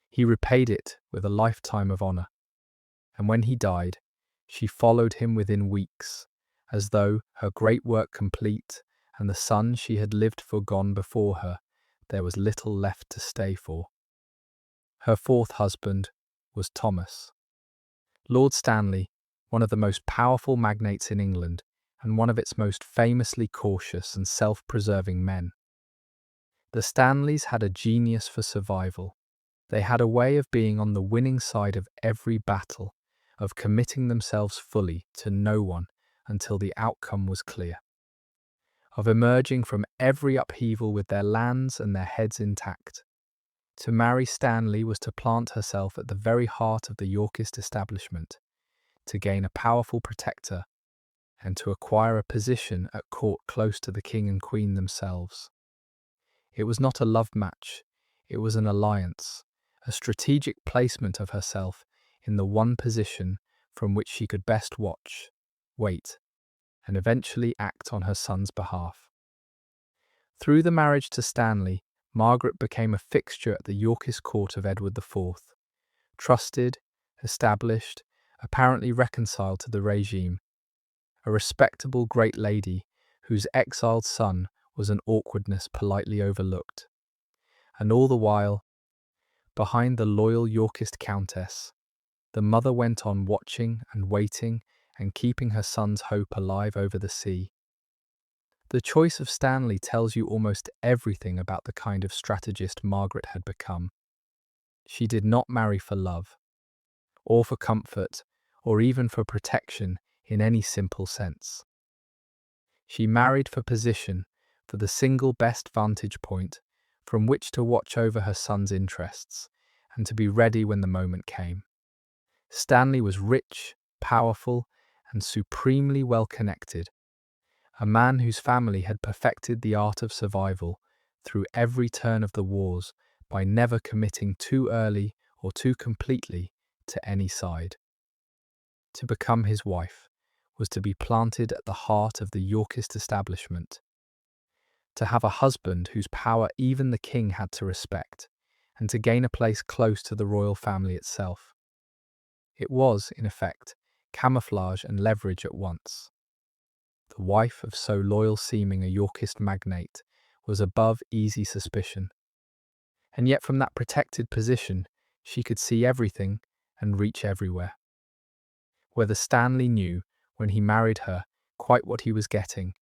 He repaid it with a lifetime of honour, and when he died, she followed him within weeks, as though, her great work complete, and the son she had lived for gone before her, there was little left to stay for. Her fourth husband was Thomas. Lord Stanley, one of the most powerful magnates in England, and one of its most famously cautious and self-preserving men. The Stanleys had a genius for survival. They had a way of being on the winning side of every battle, of committing themselves fully to no one until the outcome was clear, of emerging from every upheaval with their lands and their heads intact. To marry Stanley was to plant herself at the very heart of the Yorkist establishment, to gain a powerful protector, and to acquire a position at court close to the king and queen themselves. It was not a love match, it was an alliance, a strategic placement of herself in the one position from which she could best watch, wait, and eventually act on her son's behalf. Through the marriage to Stanley, Margaret became a fixture at the Yorkist court of Edward IV, trusted, established, apparently reconciled to the regime, a respectable great lady whose exiled son was an awkwardness politely overlooked. And all the while, behind the loyal Yorkist countess, the mother went on watching and waiting and keeping her son's hope alive over the sea. The choice of Stanley tells you almost everything about the kind of strategist Margaret had become. She did not marry for love, or for comfort, or even for protection in any simple sense. She married for position, for the single best vantage point from which to watch over her son's interests and to be ready when the moment came. Stanley was rich, powerful, and supremely well connected, a man whose family had perfected the art of survival through every turn of the wars by never committing too early or too completely to any side. To become his wife was to be planted at the heart of the Yorkist establishment, to have a husband whose power even the king had to respect, and to gain a place close to the royal family itself. It was, in effect, camouflage and leverage at once. The wife of so loyal-seeming a Yorkist magnate was above easy suspicion. And yet from that protected position, she could see everything and reach everywhere. Whether Stanley knew, when he married her, quite what he was getting,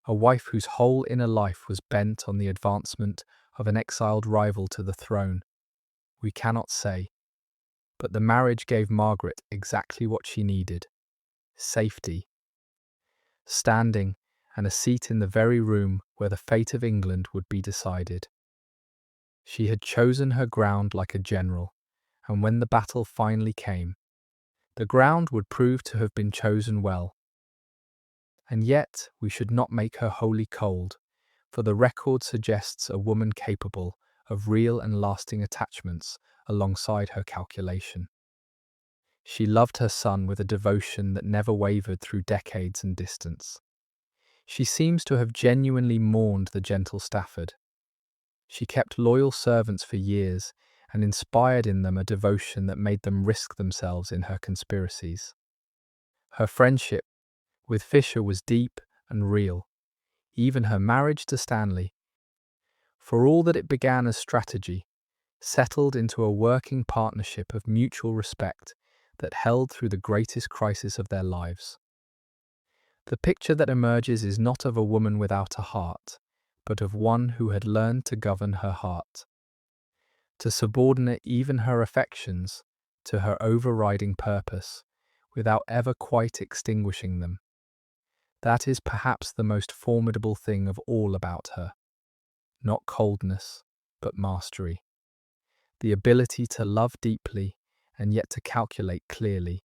a wife whose whole inner life was bent on the advancement of an exiled rival to the throne, we cannot say. But the marriage gave Margaret exactly what she needed: safety, standing, and a seat in the very room where the fate of England would be decided. She had chosen her ground like a general, and when the battle finally came, the ground would prove to have been chosen well. And yet we should not make her wholly cold, for the record suggests a woman capable of real and lasting attachments alongside her calculation. She loved her son with a devotion that never wavered through decades and distance. She seems to have genuinely mourned the gentle Stafford. She kept loyal servants for years and inspired in them a devotion that made them risk themselves in her conspiracies. Her friendship with Fisher was deep and real, even her marriage to Stanley. For all that it began as strategy, settled into a working partnership of mutual respect that held through the greatest crisis of their lives. The picture that emerges is not of a woman without a heart, but of one who had learned to govern her heart, to subordinate even her affections to her overriding purpose, without ever quite extinguishing them. That is perhaps the most formidable thing of all about her. Not coldness, but mastery. The ability to love deeply and yet to calculate clearly.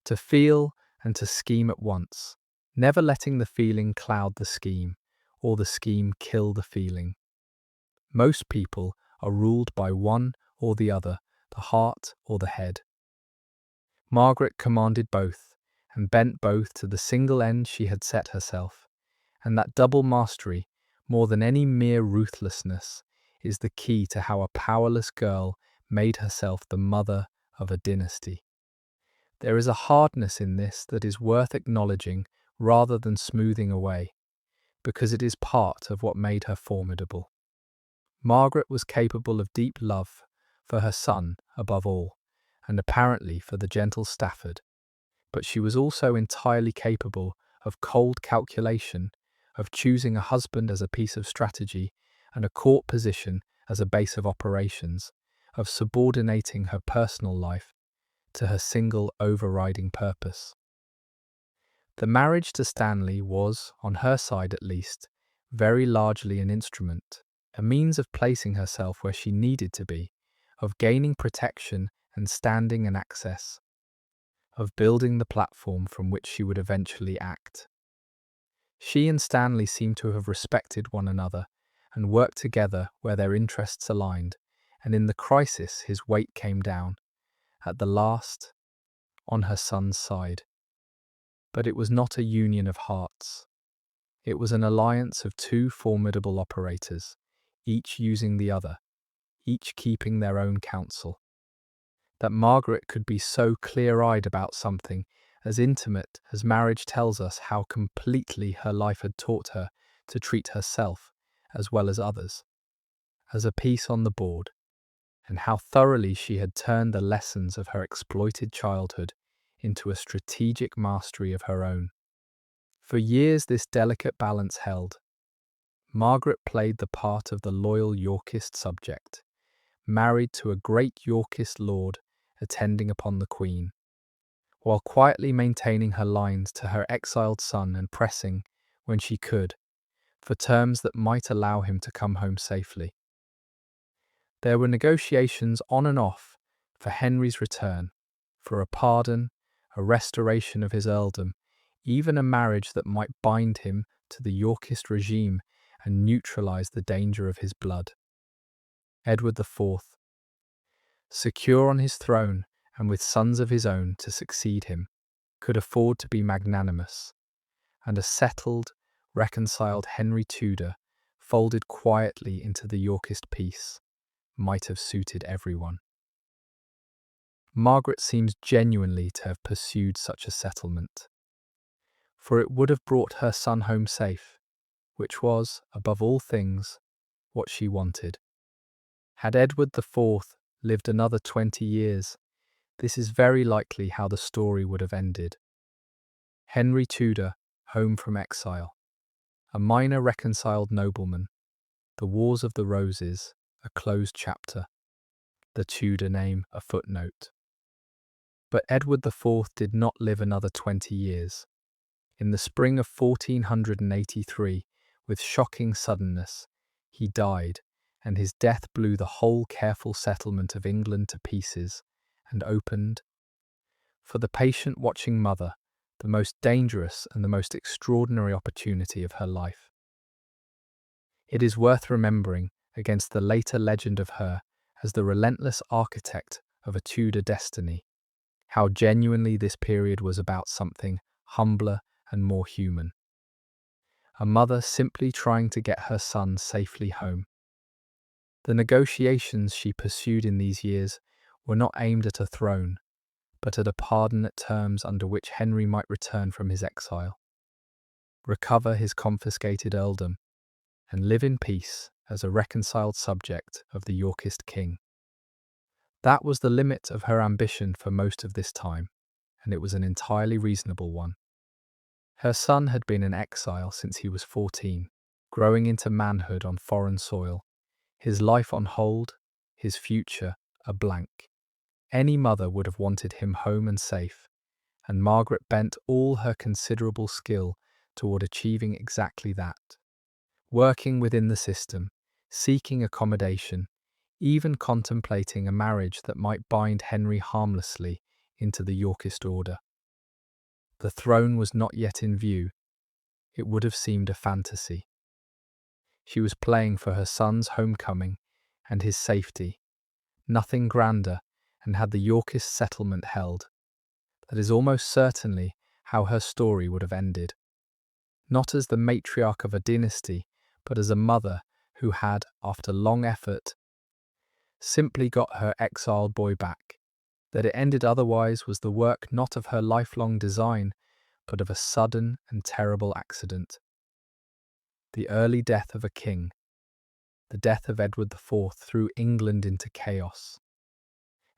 To feel and to scheme at once, never letting the feeling cloud the scheme, or the scheme kill the feeling. Most people are ruled by one or the other, the heart or the head. Margaret commanded both, and bent both to the single end she had set herself, and that double mastery, more than any mere ruthlessness, is the key to how a powerless girl made herself the mother of a dynasty. There is a hardness in this that is worth acknowledging rather than smoothing away, because it is part of what made her formidable. Margaret was capable of deep love for her son above all, and apparently for the gentle Stafford, but she was also entirely capable of cold calculation, of choosing a husband as a piece of strategy and a court position as a base of operations, of subordinating her personal life to her single overriding purpose. The marriage to Stanley was, on her side at least, very largely an instrument, a means of placing herself where she needed to be, of gaining protection and standing and access, of building the platform from which she would eventually act. She and Stanley seemed to have respected one another and worked together where their interests aligned, and in the crisis his weight came down, at the last, on her son's side. But it was not a union of hearts. It was an alliance of two formidable operators, each using the other, each keeping their own counsel. That Margaret could be so clear-eyed about something as intimate as marriage tells us how completely her life had taught her to treat herself, as well as others, as a piece on the board, and how thoroughly she had turned the lessons of her exploited childhood into a strategic mastery of her own. For years this delicate balance held. Margaret played the part of the loyal Yorkist subject, married to a great Yorkist lord attending upon the Queen, while quietly maintaining her lines to her exiled son and pressing, when she could, for terms that might allow him to come home safely. There were negotiations on and off for Henry's return, for a pardon, a restoration of his earldom, even a marriage that might bind him to the Yorkist regime and neutralize the danger of his blood. Edward IV, secure on his throne and with sons of his own to succeed him, could afford to be magnanimous, and a settled, reconciled Henry Tudor, folded quietly into the Yorkist peace, might have suited everyone. Margaret seems genuinely to have pursued such a settlement, for it would have brought her son home safe, which was, above all things, what she wanted. Had Edward IV lived another 20 years, this is very likely how the story would have ended. Henry Tudor, home from exile, a minor reconciled nobleman, the Wars of the Roses, a closed chapter, the Tudor name a footnote. But Edward IV did not live another 20 years. In the spring of 1483, with shocking suddenness, he died, and his death blew the whole careful settlement of England to pieces and opened, for the patient watching mother, the most dangerous and the most extraordinary opportunity of her life. It is worth remembering against the later legend of her as the relentless architect of a Tudor destiny, how genuinely this period was about something humbler and more human. A mother simply trying to get her son safely home. The negotiations she pursued in these years were not aimed at a throne, but at a pardon at terms under which Henry might return from his exile, recover his confiscated earldom, and live in peace as a reconciled subject of the Yorkist king. That was the limit of her ambition for most of this time, and it was an entirely reasonable one. Her son had been in exile since he was 14, growing into manhood on foreign soil, his life on hold, his future a blank. Any mother would have wanted him home and safe, and Margaret bent all her considerable skill toward achieving exactly that. Working within the system, seeking accommodation, even contemplating a marriage that might bind Henry harmlessly into the Yorkist order. The throne was not yet in view. It would have seemed a fantasy. She was playing for her son's homecoming and his safety, nothing grander, and had the Yorkist settlement held. That is almost certainly how her story would have ended. Not as the matriarch of a dynasty, but as a mother who had, after long effort, simply got her exiled boy back. That it ended otherwise was the work not of her lifelong design, but of a sudden and terrible accident. The early death of a king, the death of Edward IV, threw England into chaos.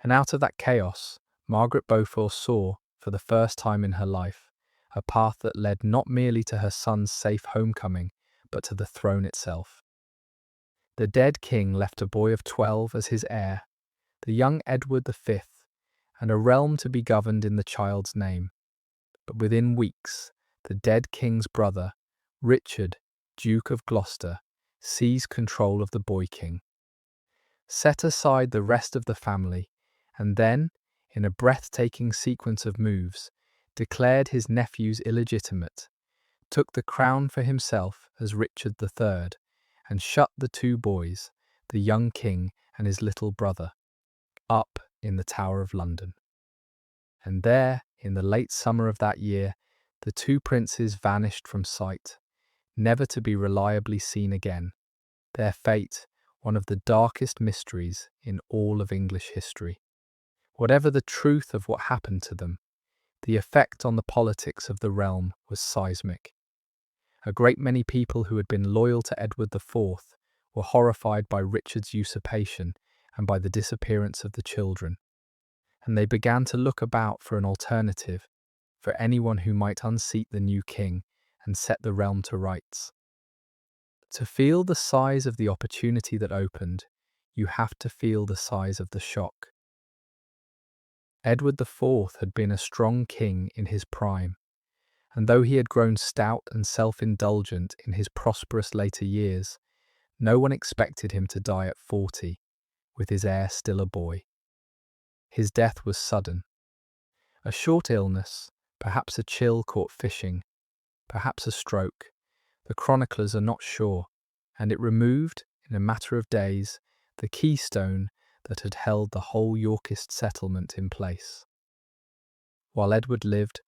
And out of that chaos, Margaret Beaufort saw, for the first time in her life, a path that led not merely to her son's safe homecoming, but to the throne itself. The dead king left a boy of 12 as his heir, the young Edward V, and a realm to be governed in the child's name. But within weeks, the dead king's brother, Richard, Duke of Gloucester, seized control of the boy king, set aside the rest of the family, and then, in a breathtaking sequence of moves, declared his nephews illegitimate, took the crown for himself as Richard III, and shut the two boys, the young king and his little brother, up in the Tower of London. And there, in the late summer of that year, the two princes vanished from sight, never to be reliably seen again, their fate one of the darkest mysteries in all of English history. Whatever the truth of what happened to them, the effect on the politics of the realm was seismic. A great many people who had been loyal to Edward IV were horrified by Richard's usurpation and by the disappearance of the children, and they began to look about for an alternative, for anyone who might unseat the new king and set the realm to rights. To feel the size of the opportunity that opened, you have to feel the size of the shock. Edward IV had been a strong king in his prime, And though he had grown stout and self-indulgent in his prosperous later years, no one expected him to die at 40, with his heir still a boy. His death was sudden. A short illness, perhaps a chill caught fishing, perhaps a stroke. The chroniclers are not sure, and it removed, in a matter of days, the keystone that had held the whole Yorkist settlement in place. While Edward lived,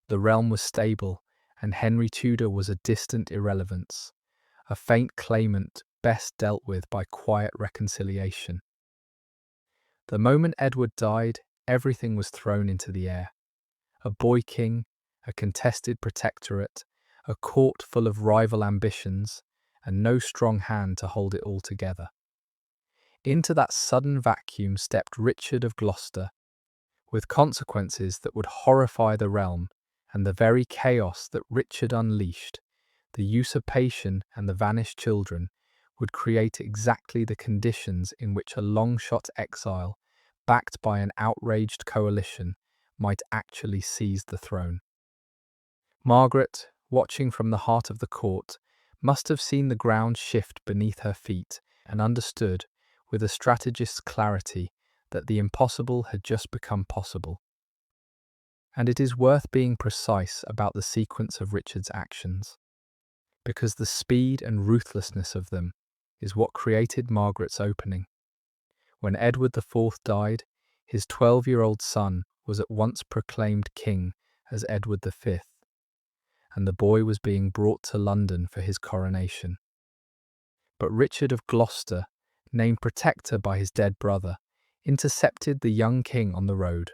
the realm was stable, and Henry Tudor was a distant irrelevance, a faint claimant best dealt with by quiet reconciliation. The moment Edward died, everything was thrown into the air. A boy king, a contested protectorate, a court full of rival ambitions, and no strong hand to hold it all together. Into that sudden vacuum stepped Richard of Gloucester, with consequences that would horrify the realm, and the very chaos that Richard unleashed, the usurpation and the vanished children, would create exactly the conditions in which a long-shot exile, backed by an outraged coalition, might actually seize the throne. Margaret, watching from the heart of the court, must have seen the ground shift beneath her feet and understood, with a strategist's clarity, that the impossible had just become possible. And it is worth being precise about the sequence of Richard's actions, because the speed and ruthlessness of them is what created Margaret's opening. When Edward IV died, his 12-year-old son was at once proclaimed king as Edward V, and the boy was being brought to London for his coronation. But Richard of Gloucester, named protector by his dead brother, intercepted the young king on the road,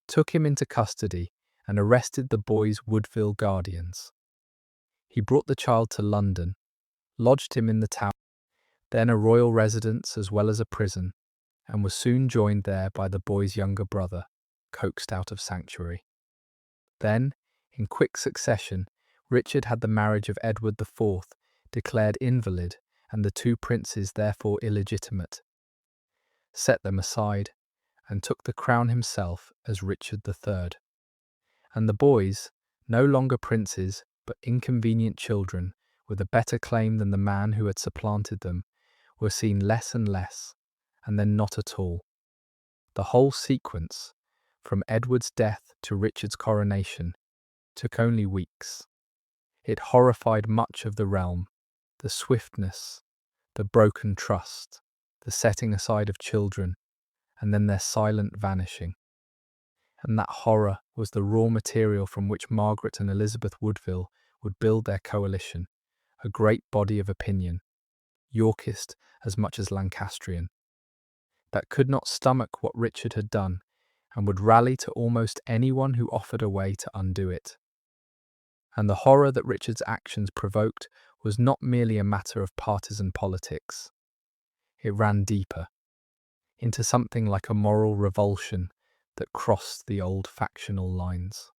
took him into custody, and arrested the boy's Woodville guardians. He brought the child to London, lodged him in the Tower, then a royal residence as well as a prison, and was soon joined there by the boy's younger brother, coaxed out of sanctuary. Then, in quick succession, Richard had the marriage of Edward IV declared invalid, and the two princes therefore illegitimate, set them aside, and took the crown himself as Richard III. And the boys, no longer princes but inconvenient children, with a better claim than the man who had supplanted them, were seen less and less, and then not at all. The whole sequence, from Edward's death to Richard's coronation, took only weeks. It horrified much of the realm, the swiftness, the broken trust, the setting aside of children, and then their silent vanishing. And that horror was the raw material from which Margaret and Elizabeth Woodville would build their coalition, a great body of opinion, Yorkist as much as Lancastrian, that could not stomach what Richard had done, and would rally to almost anyone who offered a way to undo it. And the horror that Richard's actions provoked was not merely a matter of partisan politics. It ran deeper, into something like a moral revulsion that crossed the old factional lines.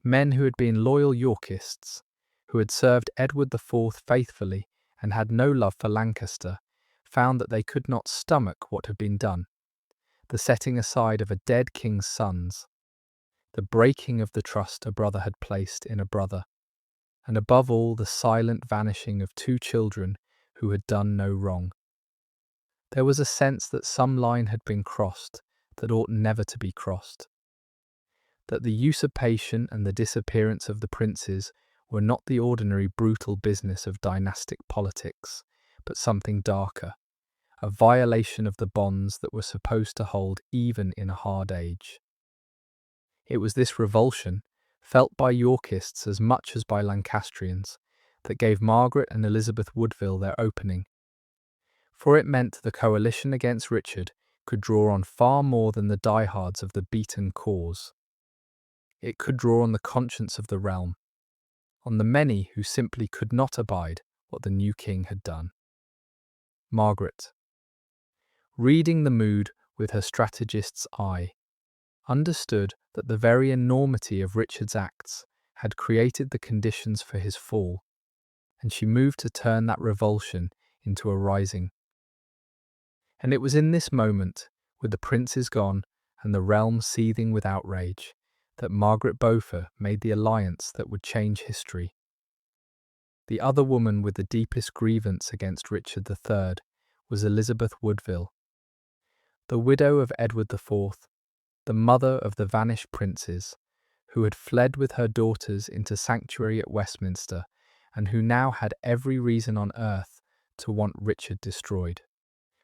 Men who had been loyal Yorkists, who had served Edward IV faithfully and had no love for Lancaster, found that they could not stomach what had been done, the setting aside of a dead king's sons, the breaking of the trust a brother had placed in a brother, and above all the silent vanishing of two children who had done no wrong. There was a sense that some line had been crossed that ought never to be crossed, that the usurpation and the disappearance of the princes were not the ordinary brutal business of dynastic politics, but something darker, a violation of the bonds that were supposed to hold even in a hard age. It was this revulsion, felt by Yorkists as much as by Lancastrians, that gave Margaret and Elizabeth Woodville their opening, for it meant the coalition against Richard could draw on far more than the diehards of the beaten cause. It could draw on the conscience of the realm, on the many who simply could not abide what the new king had done. Margaret, reading the mood with her strategist's eye, understood that the very enormity of Richard's acts had created the conditions for his fall, and she moved to turn that revulsion into a rising. And it was in this moment, with the princes gone and the realm seething with outrage, that Margaret Beaufort made the alliance that would change history. The other woman with the deepest grievance against Richard III was Elizabeth Woodville, the widow of Edward IV, the mother of the vanished princes, who had fled with her daughters into sanctuary at Westminster and who now had every reason on earth to want Richard destroyed.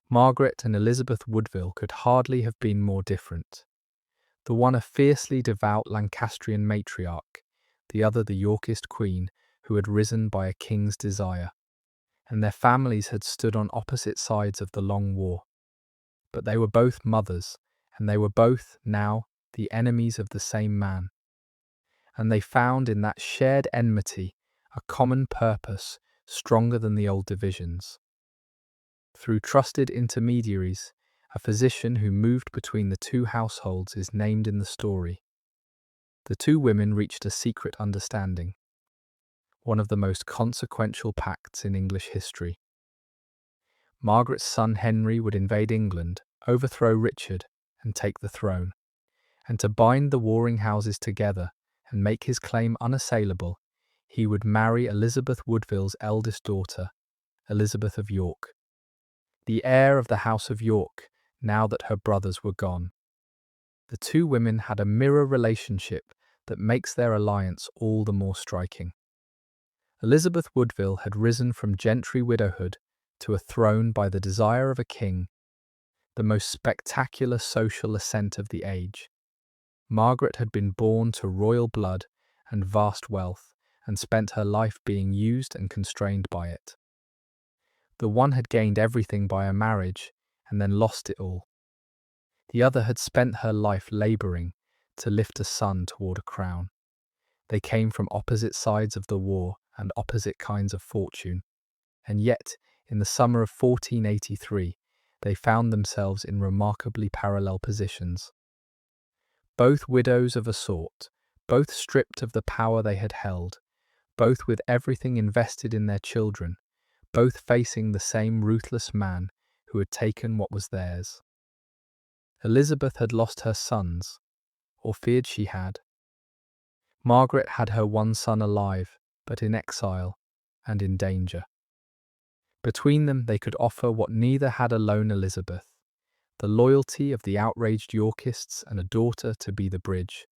Margaret and Elizabeth Woodville could hardly have been more different. The one a fiercely devout Lancastrian matriarch, the other the Yorkist queen who had risen by a king's desire, and their families had stood on opposite sides of the long war. But they were both mothers, and they were both, now, the enemies of the same man. And they found in that shared enmity a common purpose stronger than the old divisions. Through trusted intermediaries, a physician who moved between the two households is named in the story. The two women reached a secret understanding, one of the most consequential pacts in English history. Margaret's son Henry would invade England, overthrow Richard, and take the throne. And to bind the warring houses together and make his claim unassailable, he would marry Elizabeth Woodville's eldest daughter, Elizabeth of York, the heir of the House of York, now that her brothers were gone. The two women had a mirror relationship that makes their alliance all the more striking. Elizabeth Woodville had risen from gentry widowhood to a throne by the desire of a king, the most spectacular social ascent of the age. Margaret had been born to royal blood and vast wealth, and spent her life being used and constrained by it. The one had gained everything by a marriage, and then lost it all. The other had spent her life labouring to lift a son toward a crown. They came from opposite sides of the war and opposite kinds of fortune, and yet, in the summer of 1483, they found themselves in remarkably parallel positions. Both widows of a sort, both stripped of the power they had held, both with everything invested in their children, both facing the same ruthless man who had taken what was theirs. Elizabeth had lost her sons, or feared she had. Margaret had her one son alive, but in exile and in danger. Between them they could offer what neither had alone Elizabeth, the loyalty of the outraged Yorkists and a daughter to be the bridge,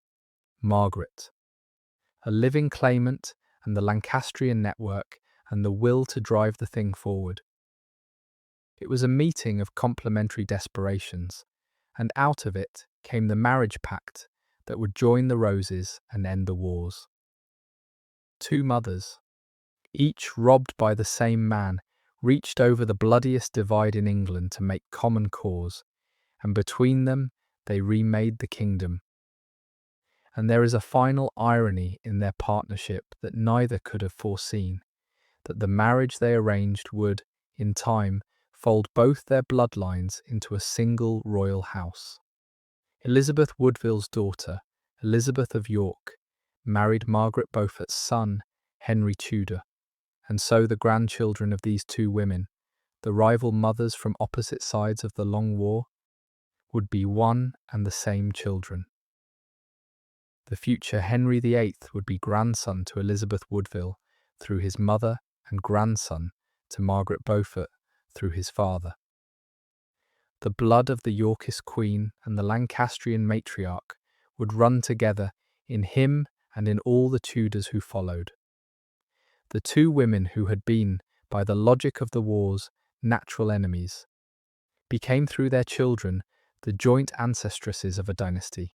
Margaret, a living claimant and the Lancastrian network and the will to drive the thing forward. It was a meeting of complementary desperations, and out of it came the marriage pact that would join the roses and end the wars. Two mothers, each robbed by the same man, reached over the bloodiest divide in England to make common cause, and between them they remade the kingdom. And there is a final irony in their partnership that neither could have foreseen, that the marriage they arranged would, in time, fold both their bloodlines into a single royal house. Elizabeth Woodville's daughter, Elizabeth of York, married Margaret Beaufort's son, Henry Tudor, and so the grandchildren of these two women, the rival mothers from opposite sides of the long war, would be one and the same children. The future Henry VIII would be grandson to Elizabeth Woodville through his mother and grandson to Margaret Beaufort through his father. The blood of the Yorkist queen and the Lancastrian matriarch would run together in him and in all the Tudors who followed. The two women who had been, by the logic of the wars, natural enemies, became through their children the joint ancestresses of a dynasty.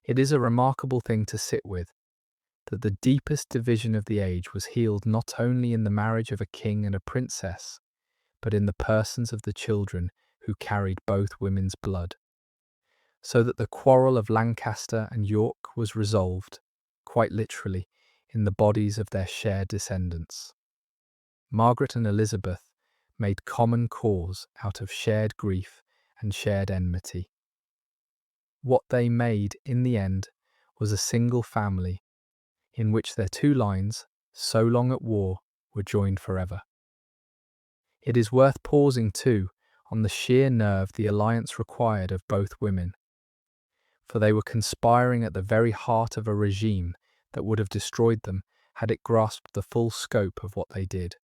It is a remarkable thing to sit with, that the deepest division of the age was healed not only in the marriage of a king and a princess, but in the persons of the children who carried both women's blood. So that the quarrel of Lancaster and York was resolved, quite literally, in the bodies of their shared descendants. Margaret and Elizabeth made common cause out of shared grief and shared enmity. What they made, in the end, was a single family, in which their two lines, so long at war, were joined forever. It is worth pausing, too, on the sheer nerve the alliance required of both women. for they were conspiring at the very heart of a regime that would have destroyed them had it grasped the full scope of what they did.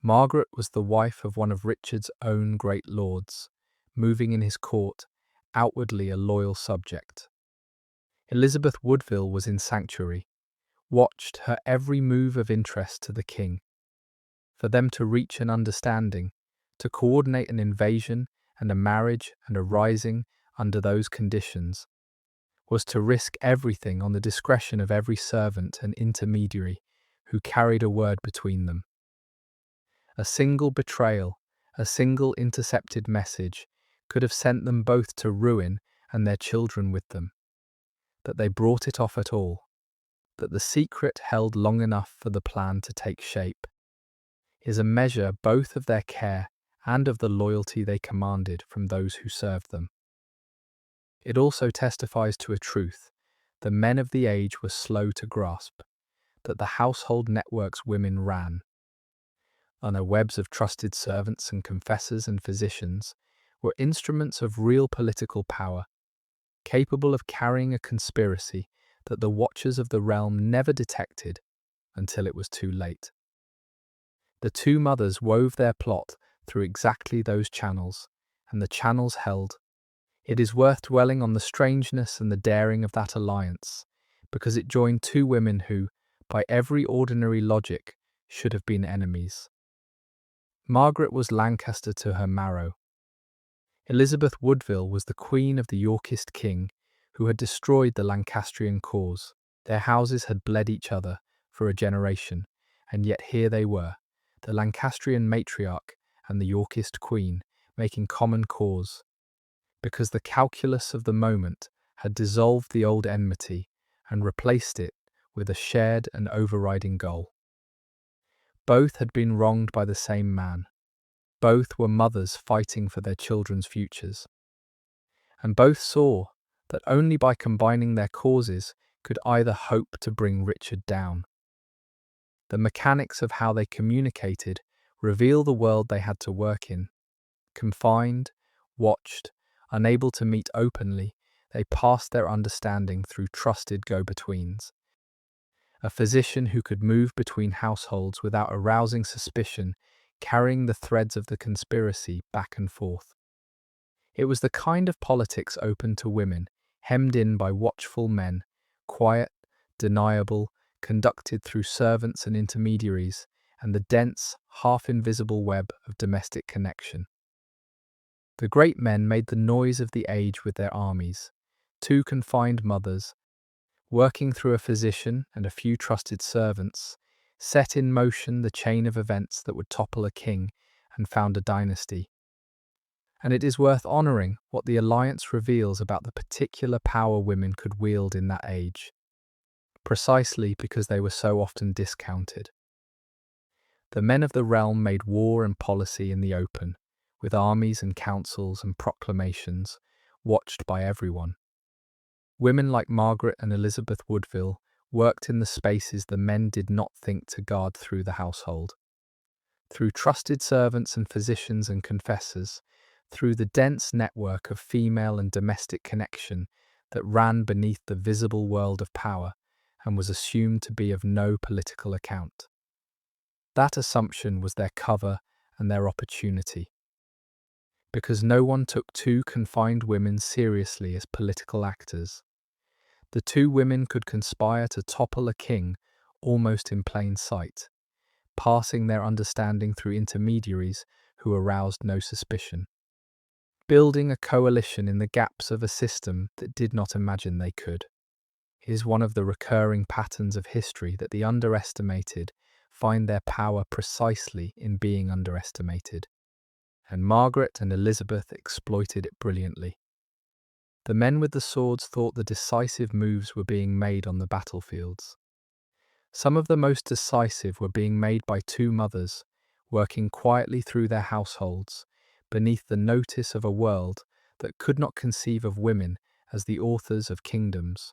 Margaret was the wife of one of Richard's own great lords, moving in his court, outwardly a loyal subject. Elizabeth Woodville was in sanctuary, watched her every move of interest to the king. For them to reach an understanding, to coordinate an invasion and a marriage and a rising under those conditions, was to risk everything on the discretion of every servant and intermediary who carried a word between them. A single betrayal, a single intercepted message could have sent them both to ruin and their children with them. That they brought it off at all, that the secret held long enough for the plan to take shape, is a measure both of their care and of the loyalty they commanded from those who served them. It also testifies to a truth the men of the age were slow to grasp, that the household networks women ran, on their webs of trusted servants and confessors and physicians, were instruments of real political power, capable of carrying a conspiracy that the watchers of the realm never detected until it was too late. The two mothers wove their plot through exactly those channels, and the channels held. It is worth dwelling on the strangeness and the daring of that alliance, because it joined two women who, by every ordinary logic, should have been enemies. Margaret was Lancaster to her marrow. Elizabeth Woodville was the queen of the Yorkist king who had destroyed the Lancastrian cause. Their houses had bled each other for a generation, and yet here they were, the Lancastrian matriarch and the Yorkist queen, making common cause, because the calculus of the moment had dissolved the old enmity and replaced it with a shared and overriding goal. Both had been wronged by the same man. Both were mothers fighting for their children's futures. And both saw that only by combining their causes could either hope to bring Richard down. The mechanics of how they communicated reveal the world they had to work in. Confined, watched, unable to meet openly, they passed their understanding through trusted go-betweens. A physician who could move between households without arousing suspicion, carrying the threads of the conspiracy back and forth. It was the kind of politics open to women, hemmed in by watchful men, quiet, deniable, conducted through servants and intermediaries, and the dense, half-invisible web of domestic connection. The great men made the noise of the age with their armies, two confined mothers, working through a physician and a few trusted servants, set in motion the chain of events that would topple a king and found a dynasty. And it is worth honouring what the alliance reveals about the particular power women could wield in that age, precisely because they were so often discounted. The men of the realm made war and policy in the open, with armies and councils and proclamations, watched by everyone. Women like Margaret and Elizabeth Woodville worked in the spaces the men did not think to guard through the household. Through trusted servants and physicians and confessors, through the dense network of female and domestic connection that ran beneath the visible world of power and was assumed to be of no political account. That assumption was their cover and their opportunity. Because no one took two confined women seriously as political actors, the two women could conspire to topple a king almost in plain sight, passing their understanding through intermediaries who aroused no suspicion, building a coalition in the gaps of a system that did not imagine they could. It is one of the recurring patterns of history that the underestimated find their power precisely in being underestimated, and Margaret and Elizabeth exploited it brilliantly. The men with the swords thought the decisive moves were being made on the battlefields. Some of the most decisive were being made by two mothers, working quietly through their households, beneath the notice of a world that could not conceive of women as the authors of kingdoms.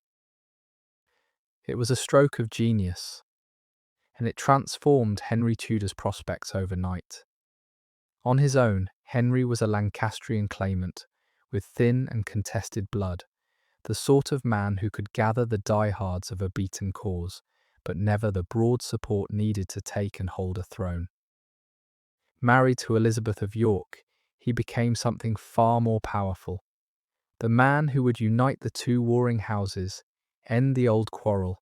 It was a stroke of genius, and it transformed Henry Tudor's prospects overnight. On his own, Henry was a Lancastrian claimant, with thin and contested blood, the sort of man who could gather the diehards of a beaten cause, but never the broad support needed to take and hold a throne. Married to Elizabeth of York, he became something far more powerful. The man who would unite the two warring houses, end the old quarrel,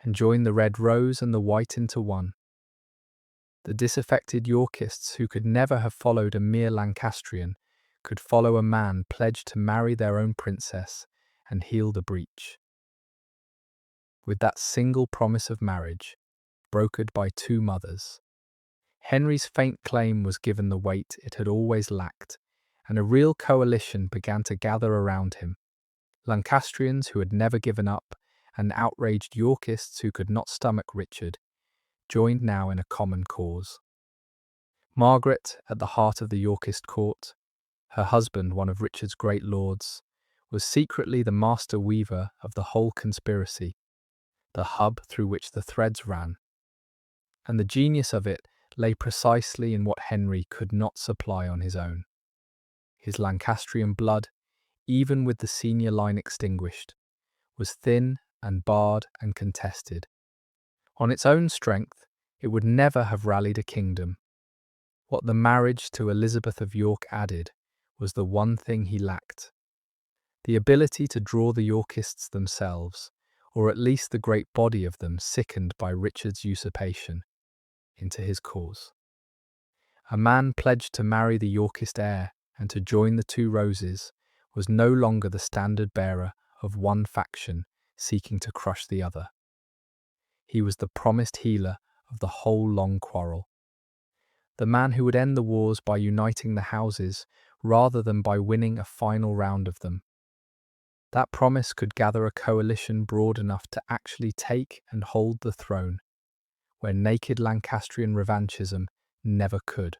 and join the Red Rose and the White into one. The disaffected Yorkists, who could never have followed a mere Lancastrian, could follow a man pledged to marry their own princess and heal the breach. With that single promise of marriage, brokered by two mothers, Henry's faint claim was given the weight it had always lacked, and a real coalition began to gather around him. Lancastrians who had never given up, and outraged Yorkists who could not stomach Richard, joined now in a common cause. Margaret, at the heart of the Yorkist court, her husband, one of Richard's great lords, was secretly the master weaver of the whole conspiracy, the hub through which the threads ran. And the genius of it lay precisely in what Henry could not supply on his own. His Lancastrian blood, even with the senior line extinguished, was thin and barred and contested. On its own strength, it would never have rallied a kingdom. What the marriage to Elizabeth of York added was the one thing he lacked: the ability to draw the Yorkists themselves, or at least the great body of them sickened by Richard's usurpation, into his cause. A man pledged to marry the Yorkist heir and to join the two Roses was no longer the standard bearer of one faction seeking to crush the other. He was the promised healer of the whole long quarrel. The man who would end the wars by uniting the houses rather than by winning a final round of them. That promise could gather a coalition broad enough to actually take and hold the throne, where naked Lancastrian revanchism never could.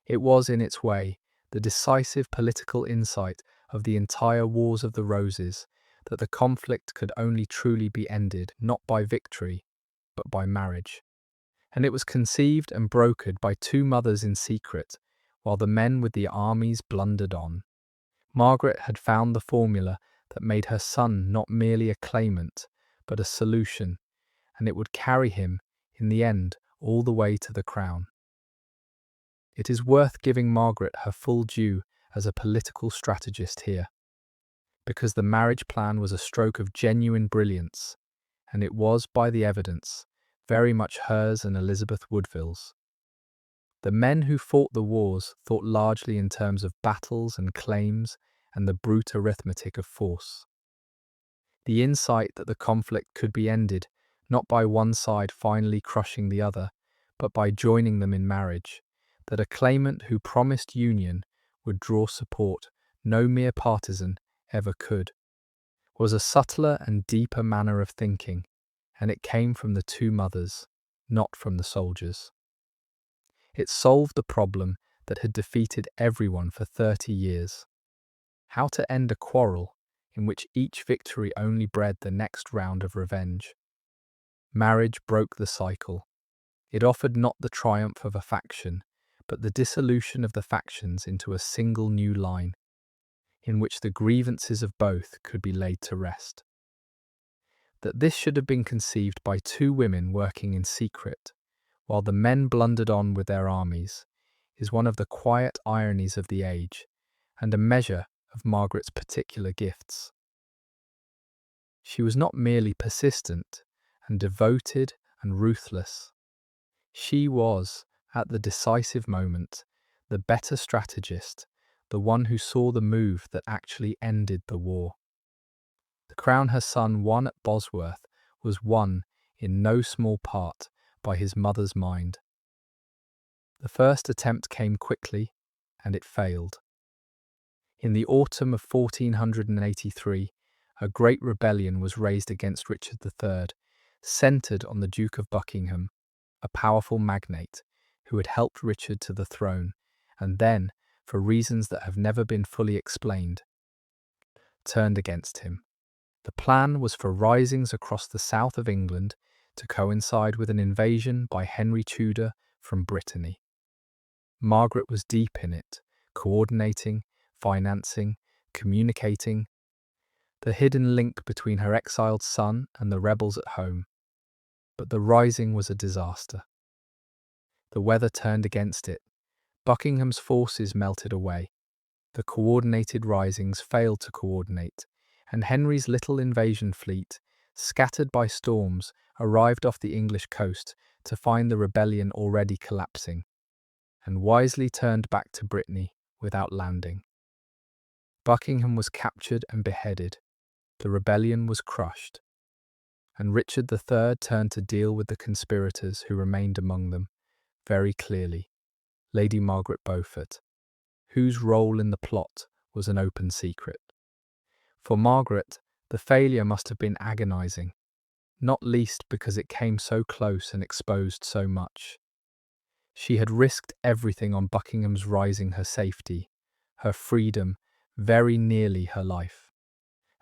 It was, in its way, the decisive political insight of the entire Wars of the Roses that the conflict could only truly be ended not by victory, but by marriage. And it was conceived and brokered by two mothers in secret, while the men with the armies blundered on. Margaret had found the formula that made her son not merely a claimant, but a solution, and it would carry him, in the end, all the way to the crown. It is worth giving Margaret her full due as a political strategist here, because the marriage plan was a stroke of genuine brilliance, and it was, by the evidence, very much hers and Elizabeth Woodville's. The men who fought the wars thought largely in terms of battles and claims and the brute arithmetic of force. The insight that the conflict could be ended not by one side finally crushing the other, but by joining them in marriage, that a claimant who promised union would draw support no mere partisan ever could, was a subtler and deeper manner of thinking, and it came from the two mothers, not from the soldiers. It solved the problem that had defeated everyone for 30 years. How to end a quarrel in which each victory only bred the next round of revenge. Marriage broke the cycle. It offered not the triumph of a faction, but the dissolution of the factions into a single new line, in which the grievances of both could be laid to rest. That this should have been conceived by two women working in secret, while the men blundered on with their armies, is one of the quiet ironies of the age, and a measure of Margaret's particular gifts. She was not merely persistent and devoted and ruthless. She was, at the decisive moment, the better strategist, the one who saw the move that actually ended the war. The crown her son won at Bosworth was won, in no small part, by his mother's mind. The first attempt came quickly, and it failed. In the autumn of 1483, a great rebellion was raised against Richard III, centred on the Duke of Buckingham, a powerful magnate who had helped Richard to the throne, and then, for reasons that have never been fully explained, turned against him. The plan was for risings across the south of England to coincide with an invasion by Henry Tudor from Brittany. Margaret was deep in it, coordinating, financing, communicating. the hidden link between her exiled son and the rebels at home. But the rising was a disaster. The weather turned against it. Buckingham's forces melted away. The coordinated risings failed to coordinate, and Henry's little invasion fleet, scattered by storms, arrived off the English coast to find the rebellion already collapsing, and wisely turned back to Brittany without landing. Buckingham was captured and beheaded. The rebellion was crushed, and Richard III turned to deal with the conspirators who remained among them very clearly. Lady Margaret Beaufort, whose role in the plot was an open secret. For Margaret, the failure must have been agonizing, not least because it came so close and exposed so much. She had risked everything on Buckingham's rising, her safety, her freedom, very nearly her life,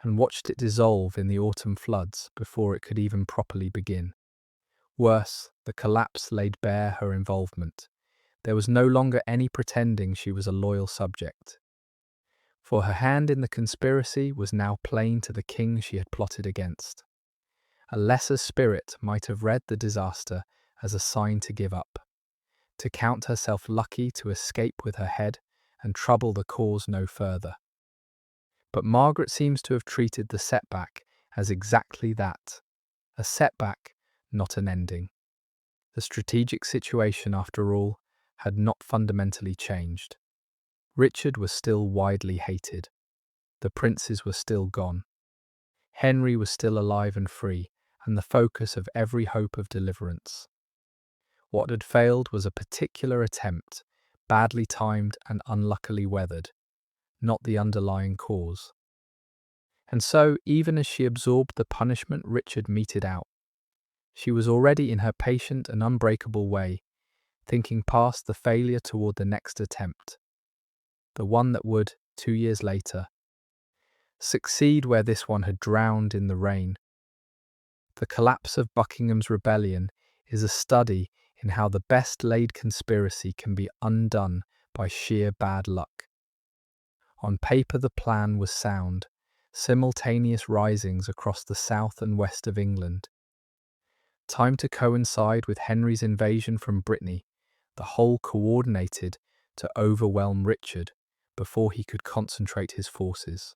and watched it dissolve in the autumn floods before it could even properly begin. Worse, the collapse laid bare her involvement. There was no longer any pretending she was a loyal subject. For her hand in the conspiracy was now plain to the king she had plotted against. A lesser spirit might have read the disaster as a sign to give up, to count herself lucky to escape with her head and trouble the cause no further. But Margaret seems to have treated the setback as exactly that, a setback, not an ending. The strategic situation, after all, had not fundamentally changed. Richard was still widely hated. The princes were still gone. Henry was still alive and free, and the focus of every hope of deliverance. What had failed was a particular attempt, badly timed and unluckily weathered, not the underlying cause. And so, even as she absorbed the punishment Richard meted out, she was already in her patient and unbreakable way, thinking past the failure toward the next attempt, the one that would, 2 years later, succeed where this one had drowned in the rain. The collapse of Buckingham's rebellion is a study in how the best laid conspiracy can be undone by sheer bad luck. On paper the plan was sound, simultaneous risings across the south and west of England. Time to coincide with Henry's invasion from Brittany, the whole coordinated to overwhelm Richard before he could concentrate his forces.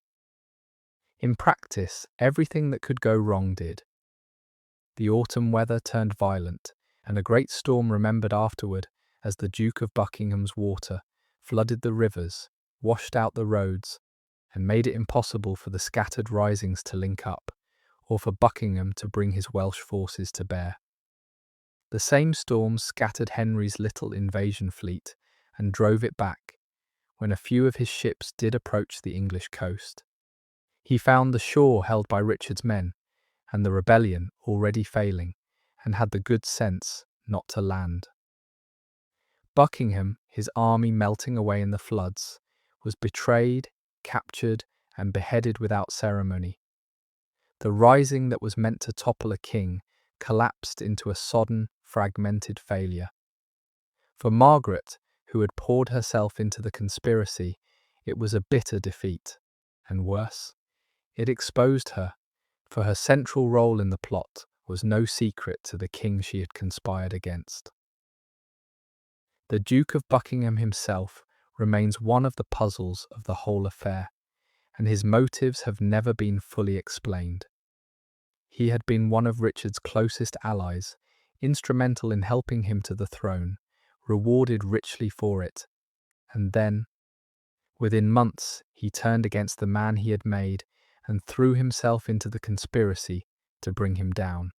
In practice, everything that could go wrong did. The autumn weather turned violent, and a great storm remembered afterward as the Duke of Buckingham's water flooded the rivers, washed out the roads, and made it impossible for the scattered risings to link up, or for Buckingham to bring his Welsh forces to bear. The same storm scattered Henry's little invasion fleet and drove it back when a few of his ships did approach the English coast. He found the shore held by Richard's men, and the rebellion already failing, and had the good sense not to land. Buckingham, his army melting away in the floods, was betrayed, captured, and beheaded without ceremony. The rising that was meant to topple a king collapsed into a sodden, fragmented failure. For Margaret, who had poured herself into the conspiracy, it was a bitter defeat, and worse, it exposed her, for her central role in the plot was no secret to the king she had conspired against. The Duke of Buckingham himself remains one of the puzzles of the whole affair, and his motives have never been fully explained. He had been one of Richard's closest allies, instrumental in helping him to the throne, rewarded richly for it, and then, within months, he turned against the man he had made and threw himself into the conspiracy to bring him down.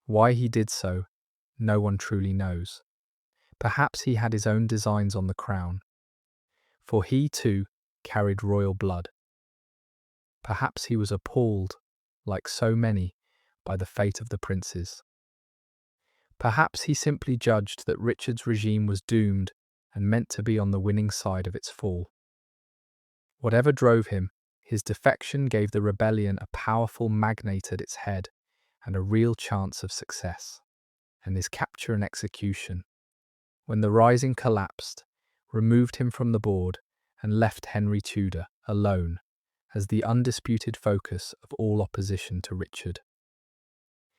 Why he did so, no one truly knows. Perhaps he had his own designs on the crown, for he too carried royal blood. Perhaps he was appalled, like so many, by the fate of the princes. Perhaps he simply judged that Richard's regime was doomed and meant to be on the winning side of its fall. Whatever drove him, his defection gave the rebellion a powerful magnate at its head and a real chance of success. And his capture and execution, when the rising collapsed, removed him from the board and left Henry Tudor alone as the undisputed focus of all opposition to Richard.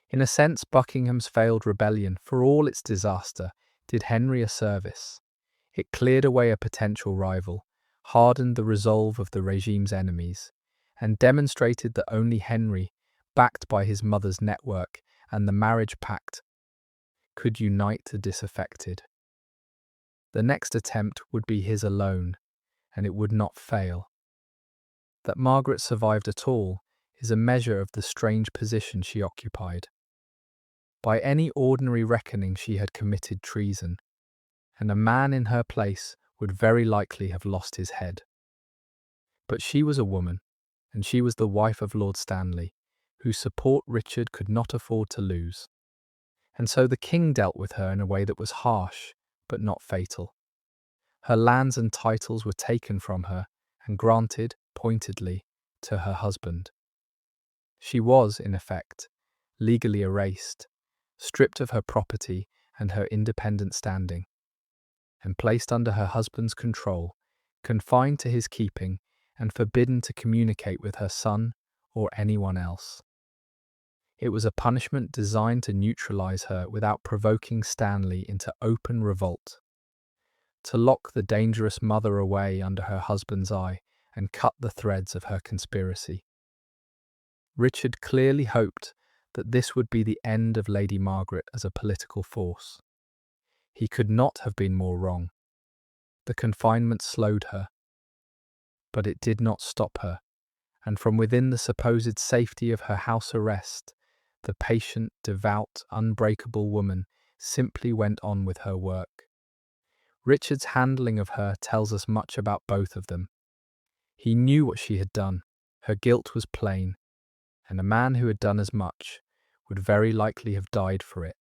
In a sense, Buckingham's failed rebellion, for all its disaster, did Henry a service. It cleared away a potential rival, hardened the resolve of the regime's enemies, and demonstrated that only Henry, backed by his mother's network and the marriage pact, could unite the disaffected. The next attempt would be his alone, and it would not fail. That Margaret survived at all is a measure of the strange position she occupied. By any ordinary reckoning, she had committed treason, and a man in her place would very likely have lost his head. But she was a woman, and she was the wife of Lord Stanley, whose support Richard could not afford to lose. And so the king dealt with her in a way that was harsh, but not fatal. Her lands and titles were taken from her and granted, pointedly, to her husband. She was, in effect, legally erased, stripped of her property and her independent standing, and placed under her husband's control, confined to his keeping, and forbidden to communicate with her son or anyone else. It was a punishment designed to neutralize her without provoking Stanley into open revolt, to lock the dangerous mother away under her husband's eye and cut the threads of her conspiracy. Richard clearly hoped that this would be the end of Lady Margaret as a political force. He could not have been more wrong. The confinement slowed her, but it did not stop her, and from within the supposed safety of her house arrest, the patient, devout, unbreakable woman simply went on with her work. Richard's handling of her tells us much about both of them. He knew what she had done, her guilt was plain, and a man who had done as much would very likely have died for it.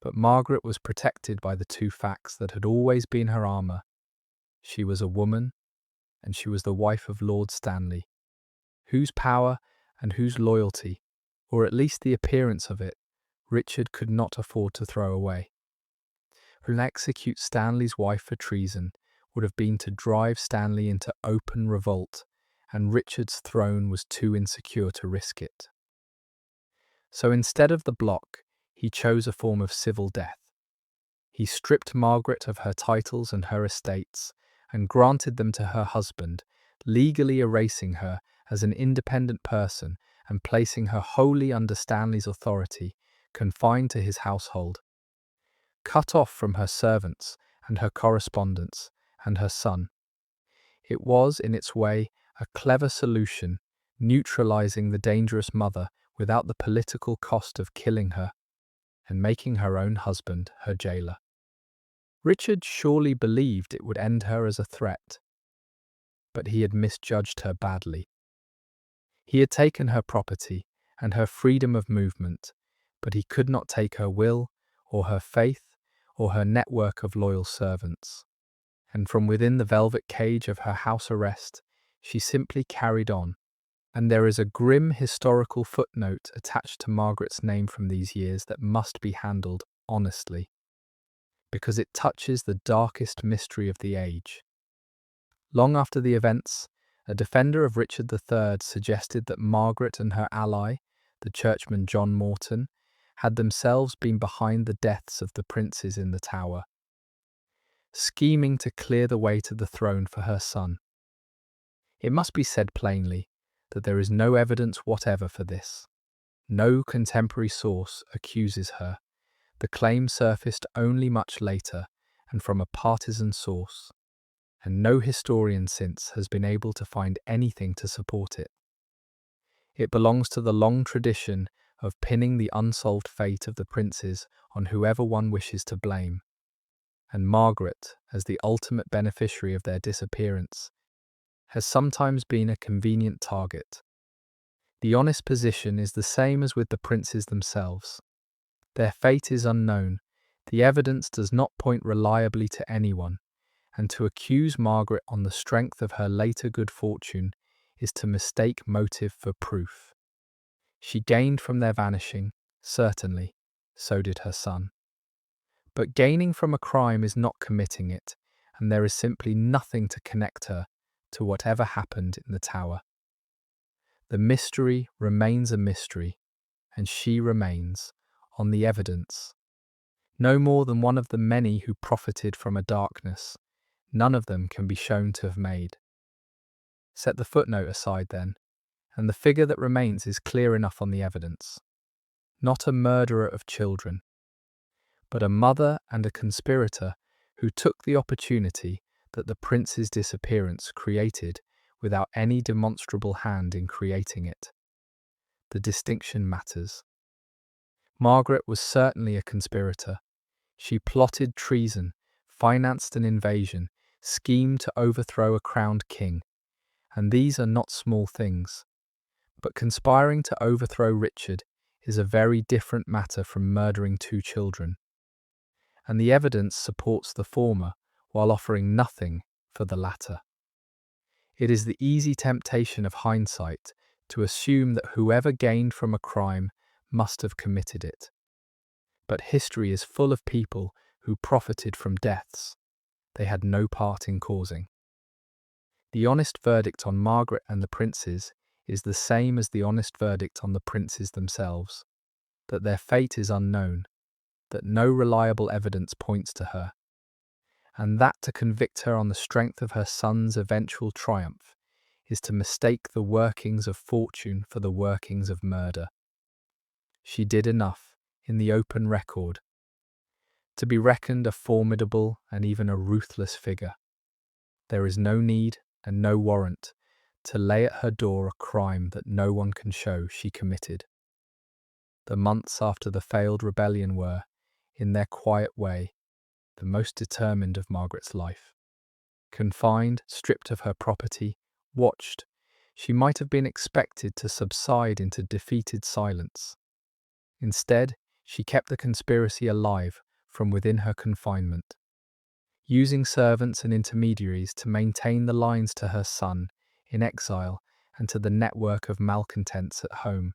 But Margaret was protected by the two facts that had always been her armour. She was a woman, and she was the wife of Lord Stanley, whose power and whose loyalty, or at least the appearance of it, Richard could not afford to throw away. To execute Stanley's wife for treason would have been to drive Stanley into open revolt, and Richard's throne was too insecure to risk it. So instead of the block, he chose a form of civil death. He stripped Margaret of her titles and her estates, and granted them to her husband, legally erasing her as an independent person and placing her wholly under Stanley's authority, confined to his household. Cut off from her servants and her correspondence and her son. It was, in its way, a clever solution, neutralizing the dangerous mother without the political cost of killing her and making her own husband her jailer. Richard surely believed it would end her as a threat, but he had misjudged her badly. He had taken her property and her freedom of movement, but he could not take her will, or her faith, or her network of loyal servants. And from within the velvet cage of her house arrest, she simply carried on. And there is a grim historical footnote attached to Margaret's name from these years that must be handled honestly, because it touches the darkest mystery of the age. Long after the events, a defender of Richard III suggested that Margaret and her ally, the churchman John Morton, had themselves been behind the deaths of the princes in the Tower, scheming to clear the way to the throne for her son. It must be said plainly that there is no evidence whatever for this. No contemporary source accuses her. The claim surfaced only much later and from a partisan source, and no historian since has been able to find anything to support it. It belongs to the long tradition of pinning the unsolved fate of the princes on whoever one wishes to blame, and Margaret, as the ultimate beneficiary of their disappearance, has sometimes been a convenient target. The honest position is the same as with the princes themselves. Their fate is unknown, the evidence does not point reliably to anyone, and to accuse Margaret on the strength of her later good fortune is to mistake motive for proof. She gained from their vanishing, certainly, so did her son. But gaining from a crime is not committing it, and there is simply nothing to connect her to whatever happened in the Tower. The mystery remains a mystery, and she remains, on the evidence, no more than one of the many who profited from a darkness none of them can be shown to have made. Set the footnote aside then, and the figure that remains is clear enough on the evidence. Not a murderer of children, but a mother and a conspirator who took the opportunity that the prince's disappearance created without any demonstrable hand in creating it. The distinction matters. Margaret was certainly a conspirator. She plotted treason, financed an invasion, schemed to overthrow a crowned king, and these are not small things. But conspiring to overthrow Richard is a very different matter from murdering 2 children, and the evidence supports the former while offering nothing for the latter. It is the easy temptation of hindsight to assume that whoever gained from a crime must have committed it. But history is full of people who profited from deaths they had no part in causing. The honest verdict on Margaret and the princes is the same as the honest verdict on the princes themselves, that their fate is unknown, that no reliable evidence points to her, and that to convict her on the strength of her son's eventual triumph is to mistake the workings of fortune for the workings of murder. She did enough, in the open record, to be reckoned a formidable and even a ruthless figure. There is no need and no warrant to lay at her door a crime that no one can show she committed. The months after the failed rebellion were, in their quiet way, the most determined of Margaret's life. Confined, stripped of her property, watched, she might have been expected to subside into defeated silence. Instead, she kept the conspiracy alive from within her confinement, using servants and intermediaries to maintain the lines to her son in exile and to the network of malcontents at home.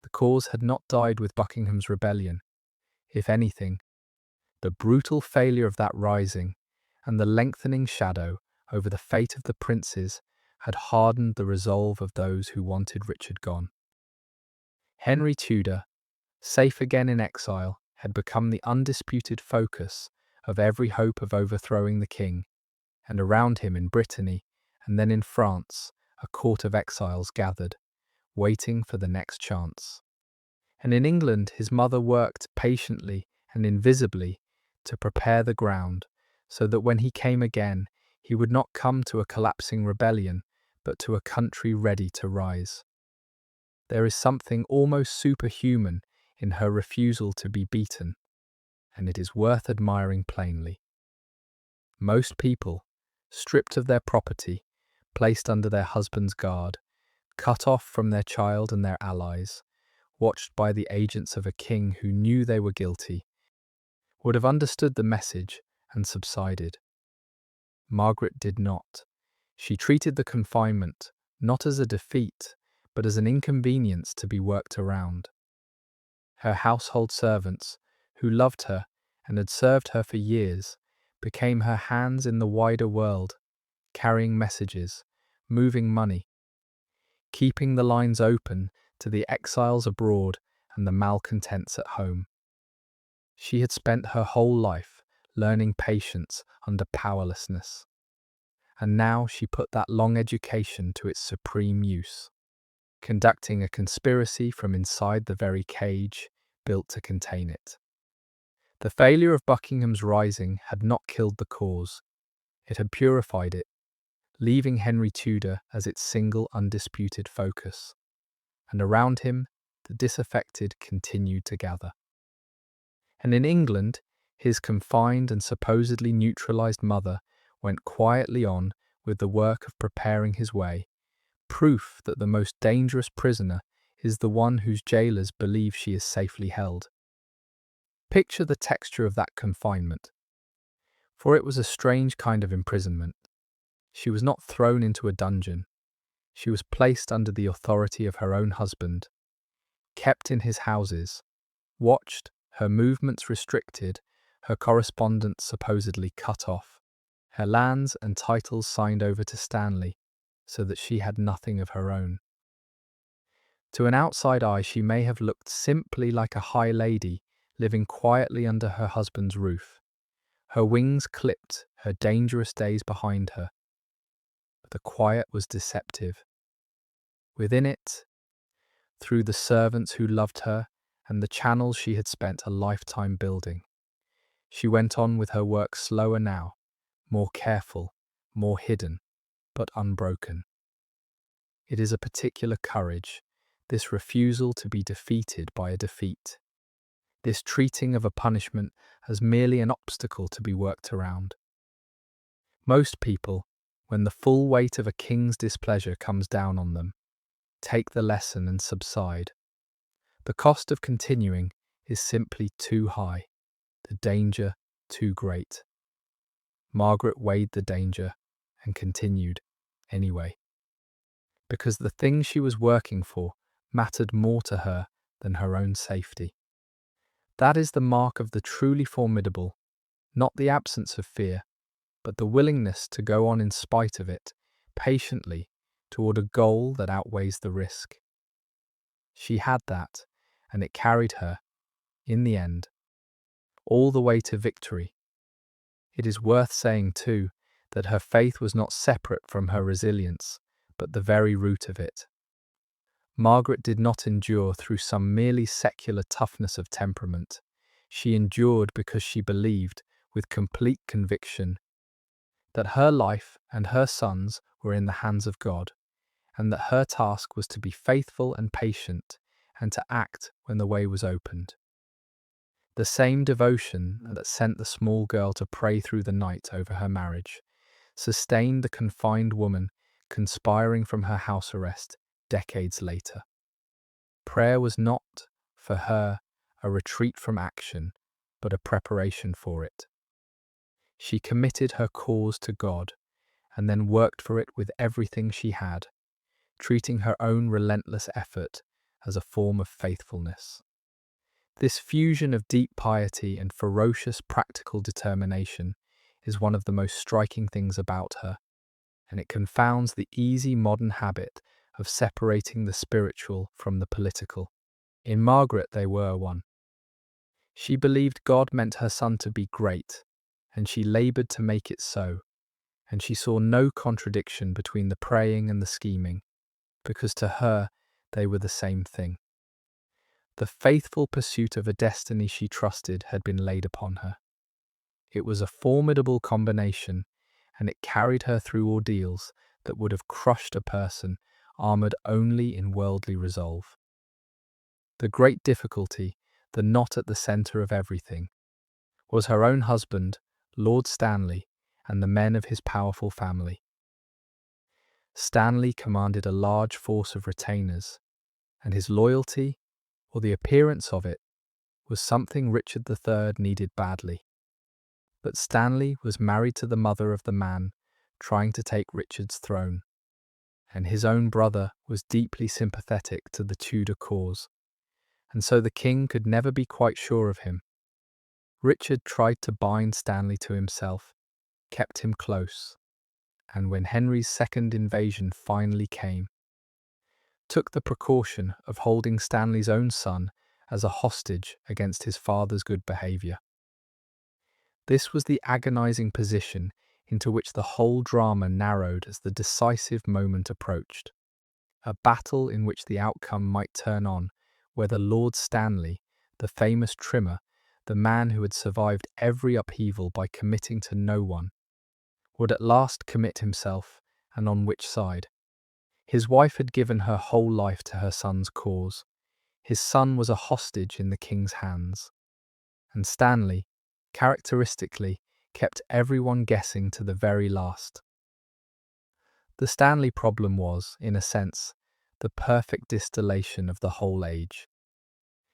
The cause had not died with Buckingham's rebellion. If anything, the brutal failure of that rising and the lengthening shadow over the fate of the princes had hardened the resolve of those who wanted Richard gone. Henry Tudor, safe again in exile, had become the undisputed focus of every hope of overthrowing the king, and around him in Brittany and then in France a court of exiles gathered, waiting for the next chance. And in England his mother worked patiently and invisibly to prepare the ground, so that when he came again, he would not come to a collapsing rebellion, but to a country ready to rise. There is something almost superhuman in her refusal to be beaten, and it is worth admiring plainly. Most people, stripped of their property, placed under their husband's guard, cut off from their child and their allies, watched by the agents of a king who knew they were guilty, would have understood the message and subsided. Margaret did not. She treated the confinement not as a defeat, but as an inconvenience to be worked around. Her household servants, who loved her and had served her for years, became her hands in the wider world, carrying messages, moving money, keeping the lines open to the exiles abroad and the malcontents at home. She had spent her whole life learning patience under powerlessness, and now she put that long education to its supreme use, conducting a conspiracy from inside the very cage built to contain it. The failure of Buckingham's rising had not killed the cause, it had purified it, leaving Henry Tudor as its single undisputed focus, and around him the disaffected continued to gather. And in England, his confined and supposedly neutralized mother went quietly on with the work of preparing his way, proof that the most dangerous prisoner is the one whose jailers believe she is safely held. Picture the texture of that confinement, for it was a strange kind of imprisonment. She was not thrown into a dungeon. She was placed under the authority of her own husband, kept in his houses, watched, her movements restricted, her correspondence supposedly cut off, her lands and titles signed over to Stanley, so that she had nothing of her own. To an outside eye, she may have looked simply like a high lady living quietly under her husband's roof, her wings clipped, her dangerous days behind her. But the quiet was deceptive. Within it, through the servants who loved her and the channels she had spent a lifetime building, she went on with her work slower now, more careful, more hidden, but unbroken. It is a particular courage, this refusal to be defeated by a defeat, this treating of a punishment as merely an obstacle to be worked around. Most people, when the full weight of a king's displeasure comes down on them, take the lesson and subside. The cost of continuing is simply too high, the danger too great. Margaret weighed the danger and continued anyway, because the thing she was working for mattered more to her than her own safety. That is the mark of the truly formidable, not the absence of fear, but the willingness to go on in spite of it, patiently, toward a goal that outweighs the risk. She had that, and it carried her, in the end, all the way to victory. It is worth saying, too, that her faith was not separate from her resilience, but the very root of it. Margaret did not endure through some merely secular toughness of temperament. She endured because she believed, with complete conviction, that her life and her sons were in the hands of God, and that her task was to be faithful and patient, and to act when the way was opened. The same devotion that sent the small girl to pray through the night over her marriage sustained the confined woman conspiring from her house arrest decades later. Prayer was not, for her, a retreat from action, but a preparation for it. She committed her cause to God, and then worked for it with everything she had, treating her own relentless effort as a form of faithfulness. This fusion of deep piety and ferocious practical determination is one of the most striking things about her, and it confounds the easy modern habit of separating the spiritual from the political. In Margaret they were one. She believed God meant her son to be great, and she laboured to make it so, and she saw no contradiction between the praying and the scheming, because to her they were the same thing. The faithful pursuit of a destiny she trusted had been laid upon her. It was a formidable combination, and it carried her through ordeals that would have crushed a person armoured only in worldly resolve. The great difficulty, the knot at the centre of everything, was her own husband, Lord Stanley, and the men of his powerful family. Stanley commanded a large force of retainers, and his loyalty, or the appearance of it, was something Richard III needed badly. But Stanley was married to the mother of the man trying to take Richard's throne, and his own brother was deeply sympathetic to the Tudor cause, and so the king could never be quite sure of him. Richard tried to bind Stanley to himself, kept him close, and when Henry's second invasion finally came, took the precaution of holding Stanley's own son as a hostage against his father's good behaviour. This was the agonizing position into which the whole drama narrowed as the decisive moment approached, a battle in which the outcome might turn on whether Lord Stanley, the famous trimmer, the man who had survived every upheaval by committing to no one, would at last commit himself, and on which side. His wife had given her whole life to her son's cause. His son was a hostage in the king's hands. And Stanley, characteristically, kept everyone guessing to the very last. The Stanley problem was, in a sense, the perfect distillation of the whole age,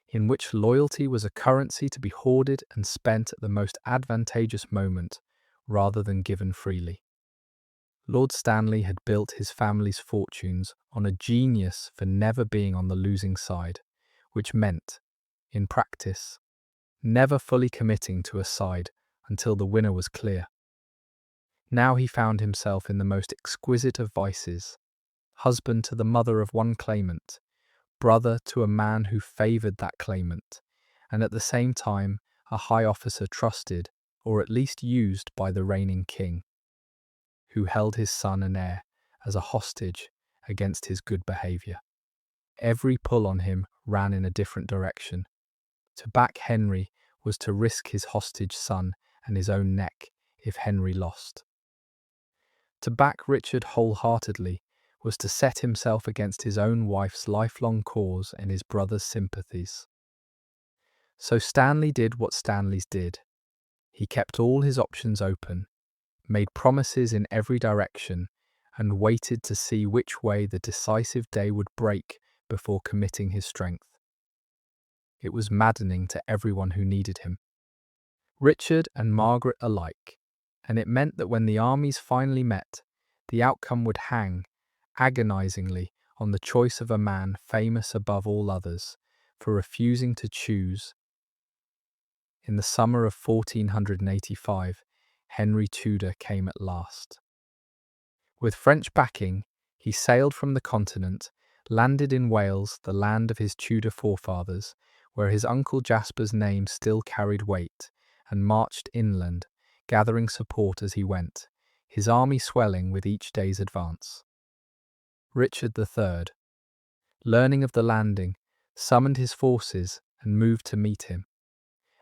in which loyalty was a currency to be hoarded and spent at the most advantageous moment, rather than given freely. Lord Stanley had built his family's fortunes on a genius for never being on the losing side, which meant, in practice, never fully committing to a side until the winner was clear. Now he found himself in the most exquisite of vices, husband to the mother of one claimant, brother to a man who favoured that claimant, and at the same time a high officer trusted, or at least used by the reigning king, who held his son and heir as a hostage against his good behaviour. Every pull on him ran in a different direction. To back Henry was to risk his hostage son and his own neck if Henry lost. To back Richard wholeheartedly was to set himself against his own wife's lifelong cause and his brother's sympathies. So Stanley did what Stanleys did. He kept all his options open, made promises in every direction, and waited to see which way the decisive day would break before committing his strength. It was maddening to everyone who needed him, Richard and Margaret alike, and it meant that when the armies finally met, the outcome would hang, agonizingly, on the choice of a man famous above all others for refusing to choose. In the summer of 1485, Henry Tudor came at last. With French backing, he sailed from the continent, landed in Wales, the land of his Tudor forefathers, where his uncle Jasper's name still carried weight, and marched inland, gathering support as he went, his army swelling with each day's advance. Richard III, learning of the landing, summoned his forces and moved to meet him,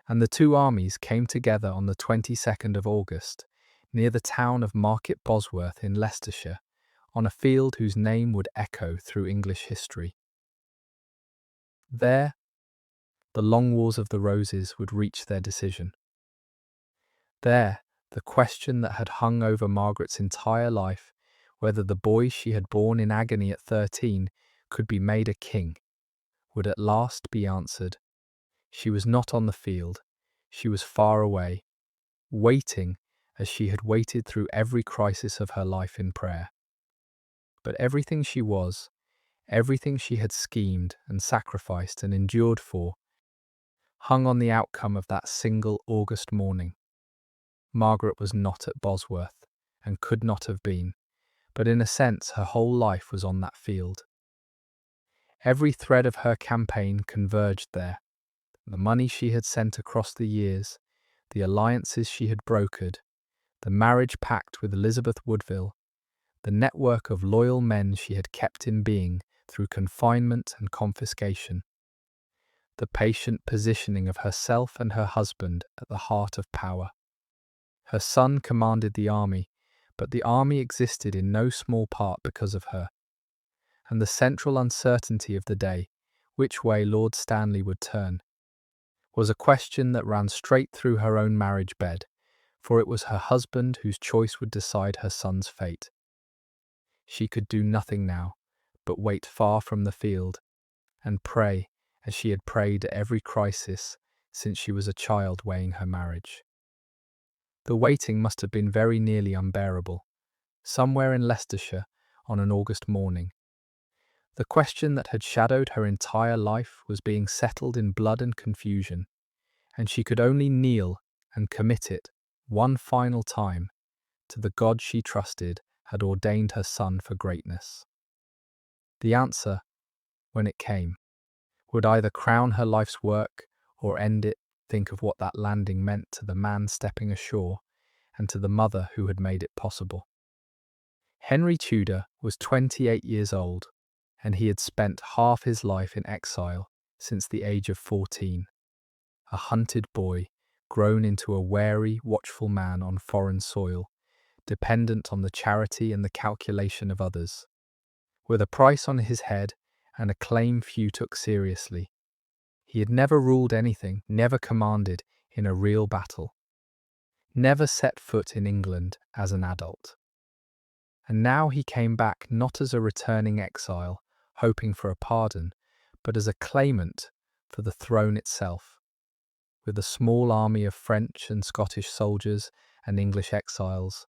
and the two armies came together on the 22nd of August, near the town of Market Bosworth in Leicestershire, on a field whose name would echo through English history. There, the long wars of the Roses would reach their decision. There, the question that had hung over Margaret's entire life, whether the boy she had borne in agony at 13 could be made a king, would at last be answered. She was not on the field, she was far away, waiting as she had waited through every crisis of her life in prayer. But everything she was, everything she had schemed and sacrificed and endured for, hung on the outcome of that single August morning. Margaret was not at Bosworth, and could not have been, but in a sense her whole life was on that field. Every thread of her campaign converged there. The money she had sent across the years, the alliances she had brokered, the marriage pact with Elizabeth Woodville, the network of loyal men she had kept in being through confinement and confiscation, the patient positioning of herself and her husband at the heart of power. Her son commanded the army, but the army existed in no small part because of her. And the central uncertainty of the day, which way Lord Stanley would turn, was a question that ran straight through her own marriage bed, for it was her husband whose choice would decide her son's fate. She could do nothing now but wait far from the field and pray as she had prayed at every crisis since she was a child weighing her marriage. The waiting must have been very nearly unbearable, somewhere in Leicestershire on an August morning. The question that had shadowed her entire life was being settled in blood and confusion, and she could only kneel and commit it, one final time, to the God she trusted had ordained her son for greatness. The answer, when it came, would either crown her life's work or end it. Think of what that landing meant to the man stepping ashore and to the mother who had made it possible. Henry Tudor was 28 years old, and he had spent half his life in exile since the age of 14. A hunted boy, grown into a wary, watchful man on foreign soil, dependent on the charity and the calculation of others. With a price on his head and a claim few took seriously, he had never ruled anything, never commanded in a real battle, never set foot in England as an adult. And now he came back not as a returning exile, hoping for a pardon, but as a claimant for the throne itself. With a small army of French and Scottish soldiers and English exiles,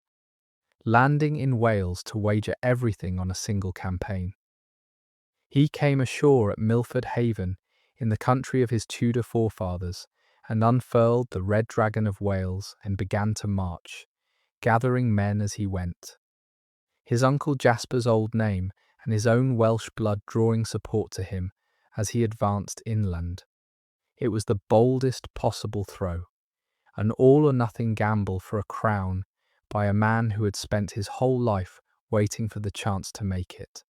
landing in Wales to wager everything on a single campaign. He came ashore at Milford Haven in the country of his Tudor forefathers and unfurled the Red Dragon of Wales and began to march, gathering men as he went. His uncle Jasper's old name and his own Welsh blood drawing support to him as he advanced inland. It was the boldest possible throw, an all-or-nothing gamble for a crown by a man who had spent his whole life waiting for the chance to make it.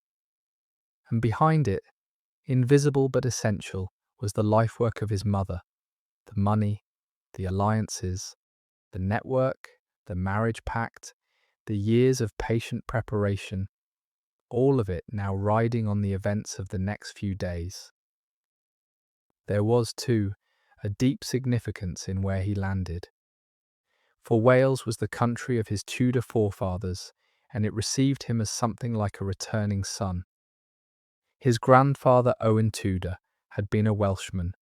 And behind it, invisible but essential, was the lifework of his mother, the money, the alliances, the network, the marriage pact, the years of patient preparation, all of it now riding on the events of the next few days. There was, too, a deep significance in where he landed. For Wales was the country of his Tudor forefathers, and it received him as something like a returning son. His grandfather Owen Tudor had been a Welshman,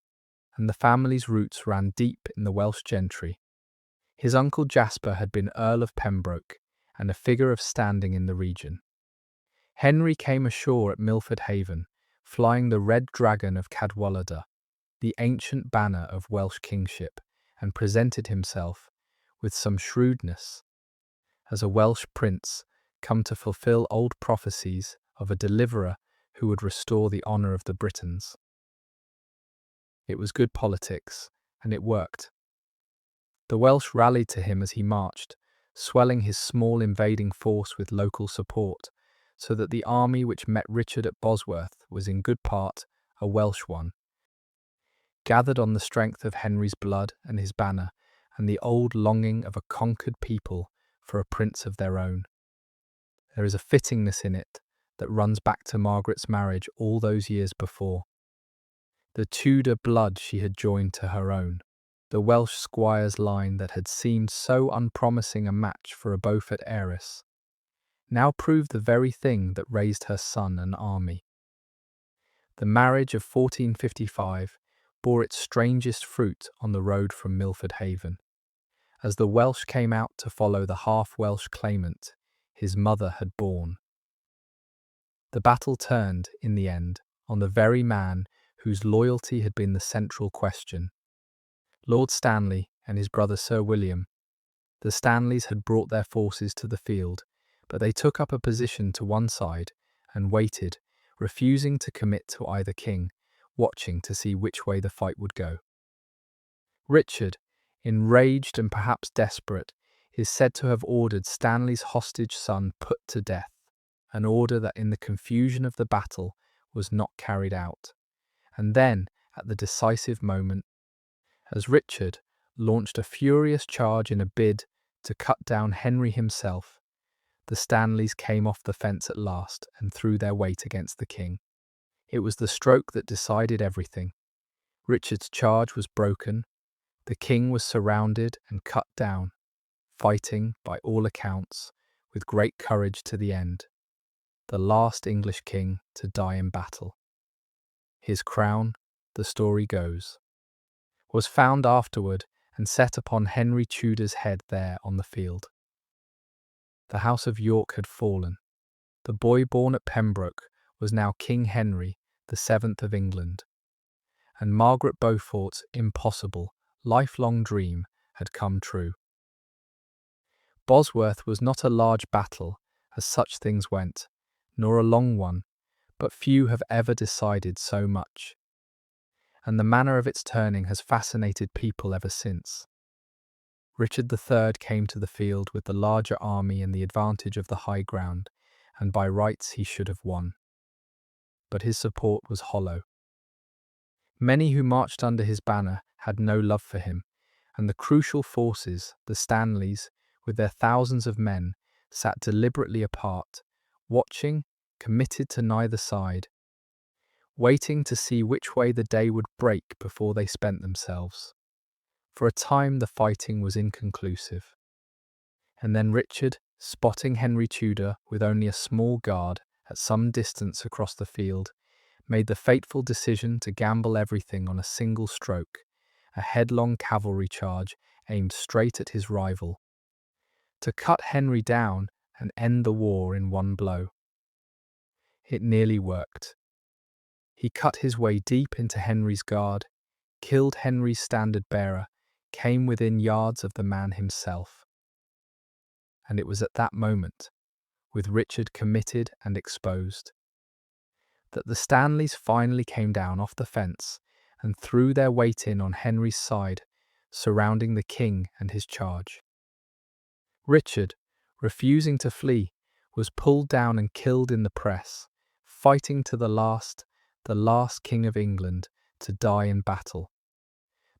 and the family's roots ran deep in the Welsh gentry. His uncle Jasper had been Earl of Pembroke, and a figure of standing in the region. Henry came ashore at Milford Haven, flying the Red Dragon of Cadwallader, the ancient banner of Welsh kingship, and presented himself, with some shrewdness, as a Welsh prince come to fulfill old prophecies of a deliverer who would restore the honour of the Britons. It was good politics, and it worked. The Welsh rallied to him as he marched, swelling his small invading force with local support, so that the army which met Richard at Bosworth was in good part a Welsh one, gathered on the strength of Henry's blood and his banner, and the old longing of a conquered people for a prince of their own. There is a fittingness in it that runs back to Margaret's marriage all those years before. The Tudor blood she had joined to her own, the Welsh squire's line that had seemed so unpromising a match for a Beaufort heiress, now proved the very thing that raised her son and army. The marriage of 1455 bore its strangest fruit on the road from Milford Haven. As the Welsh came out to follow the half-Welsh claimant his mother had borne. The battle turned, in the end, on the very man whose loyalty had been the central question. Lord Stanley and his brother Sir William. The Stanleys had brought their forces to the field, but they took up a position to one side and waited, refusing to commit to either king, watching to see which way the fight would go. Richard, enraged and perhaps desperate, is said to have ordered Stanley's hostage son put to death, an order that in the confusion of the battle was not carried out. And then, at the decisive moment, as Richard launched a furious charge in a bid to cut down Henry himself, the Stanleys came off the fence at last and threw their weight against the king. It was the stroke that decided everything. Richard's charge was broken, the king was surrounded and cut down, fighting, by all accounts, with great courage to the end, the last English king to die in battle. His crown, the story goes, was found afterward and set upon Henry Tudor's head there on the field. The House of York had fallen. The boy born at Pembroke was now King Henry, the seventh of England, and Margaret Beaufort's impossible, lifelong dream had come true. Bosworth was not a large battle, as such things went, nor a long one, but few have ever decided so much, and the manner of its turning has fascinated people ever since. Richard III came to the field with the larger army and the advantage of the high ground, and by rights he should have won. But his support was hollow. Many who marched under his banner had no love for him, and the crucial forces, the Stanleys, with their thousands of men, sat deliberately apart, watching, committed to neither side, waiting to see which way the day would break before they spent themselves. For a time the fighting was inconclusive. And then Richard, spotting Henry Tudor with only a small guard at some distance across the field, made the fateful decision to gamble everything on a single stroke, a headlong cavalry charge aimed straight at his rival, to cut Henry down and end the war in one blow. It nearly worked. He cut his way deep into Henry's guard, killed Henry's standard-bearer, came within yards of the man himself. And it was at that moment, with Richard committed and exposed, that the Stanleys finally came down off the fence and threw their weight in on Henry's side, surrounding the king and his charge. Richard, refusing to flee, was pulled down and killed in the press, fighting to the last king of England to die in battle.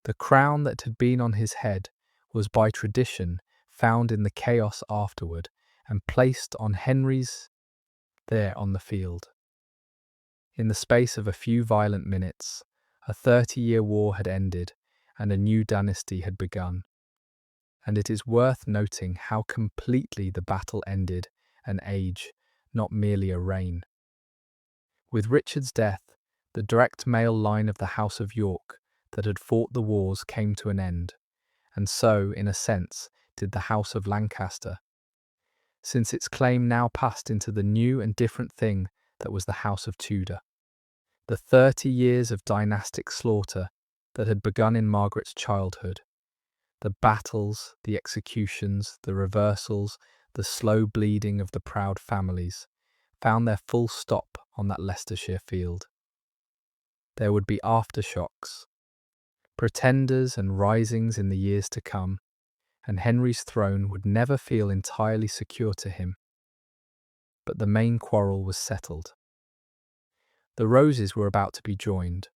The crown that had been on his head was by tradition found in the chaos afterward and placed on Henry's there on the field. In the space of a few violent minutes, a 30-year war had ended and a new dynasty had begun. And it is worth noting how completely the battle ended an age, not merely a reign. With Richard's death, the direct male line of the House of York that had fought the wars came to an end, and so, in a sense, did the House of Lancaster, since its claim now passed into the new and different thing that was the House of Tudor. The 30 years of dynastic slaughter that had begun in Margaret's childhood, the battles, the executions, the reversals, the slow bleeding of the proud families, found their full stop on that Leicestershire field. There would be aftershocks, pretenders and risings in the years to come, and Henry's throne would never feel entirely secure to him. But the main quarrel was settled. The roses were about to be joined.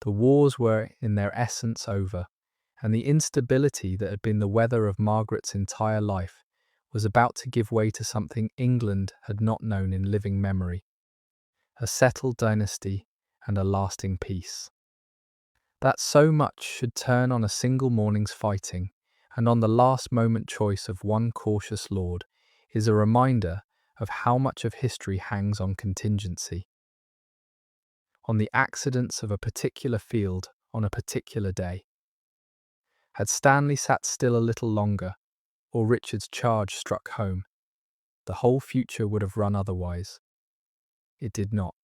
The wars were in their essence over, and the instability that had been the weather of Margaret's entire life was about to give way to something England had not known in living memory: a settled dynasty and a lasting peace. That so much should turn on a single morning's fighting, and on the last moment choice of one cautious lord, is a reminder of how much of history hangs on contingency, on the accidents of a particular field on a particular day. Had Stanley sat still a little longer, or Richard's charge struck home, the whole future would have run otherwise. It did not.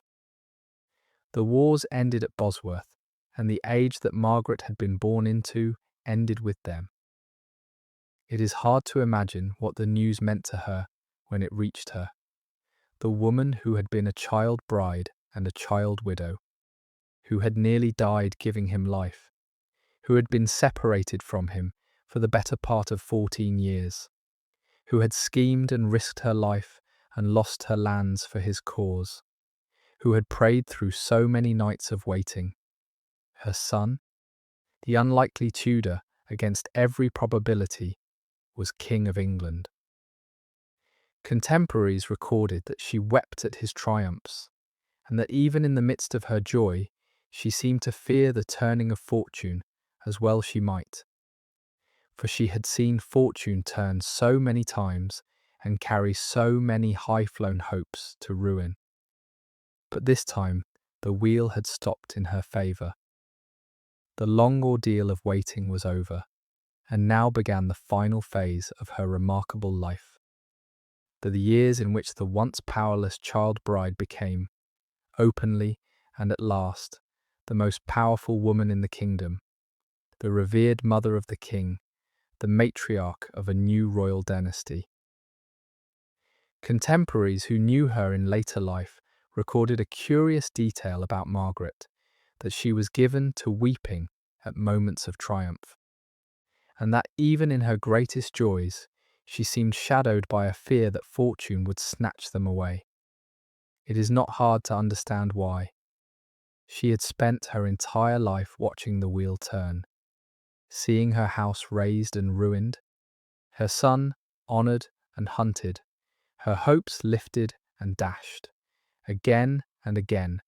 The wars ended at Bosworth, and the age that Margaret had been born into ended with them. It is hard to imagine what the news meant to her when it reached her. The woman who had been a child bride and a child widow, who had nearly died giving him life, who had been separated from him for the better part of 14 years, who had schemed and risked her life and lost her lands for his cause, who had prayed through so many nights of waiting. Her son, the unlikely Tudor, against every probability, was King of England. Contemporaries recorded that she wept at his triumphs, and that even in the midst of her joy, she seemed to fear the turning of fortune, as well she might. For she had seen fortune turn so many times and carry so many high-flown hopes to ruin. But this time, the wheel had stopped in her favour. The long ordeal of waiting was over, and now began the final phase of her remarkable life. The years in which the once powerless child bride became, openly and at last, the most powerful woman in the kingdom, the revered mother of the king, the matriarch of a new royal dynasty. Contemporaries who knew her in later life recorded a curious detail about Margaret, that she was given to weeping at moments of triumph, and that even in her greatest joys, she seemed shadowed by a fear that fortune would snatch them away. It is not hard to understand why. She had spent her entire life watching the wheel turn, seeing her house razed and ruined, her son honoured and hunted, her hopes lifted and dashed, again and again,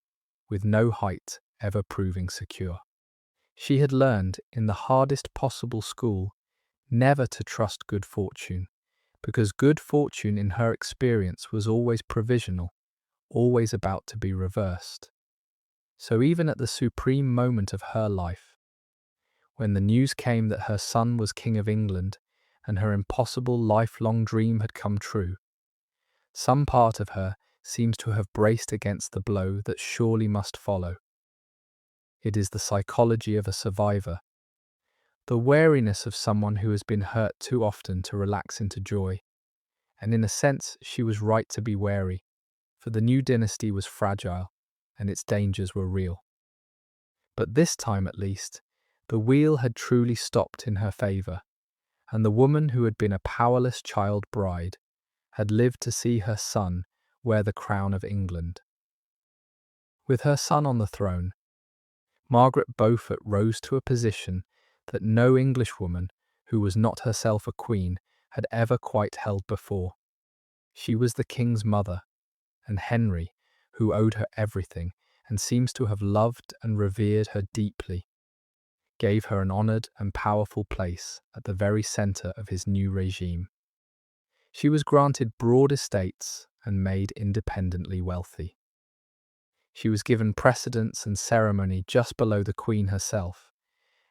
with no height ever proving secure. She had learned, in the hardest possible school, never to trust good fortune, because good fortune in her experience was always provisional, always about to be reversed. So even at the supreme moment of her life, when the news came that her son was King of England and her impossible lifelong dream had come true, some part of her seems to have braced against the blow that surely must follow. It is the psychology of a survivor, the wariness of someone who has been hurt too often to relax into joy. And in a sense, she was right to be wary, for the new dynasty was fragile, and its dangers were real. But this time at least, the wheel had truly stopped in her favour, and the woman who had been a powerless child bride had lived to see her son wear the crown of England. With her son on the throne, Margaret Beaufort rose to a position that no Englishwoman who was not herself a queen had ever quite held before. She was the king's mother, and Henry, who owed her everything and seems to have loved and revered her deeply, gave her an honoured and powerful place at the very centre of his new regime. She was granted broad estates and made independently wealthy. She was given precedence and ceremony just below the Queen herself,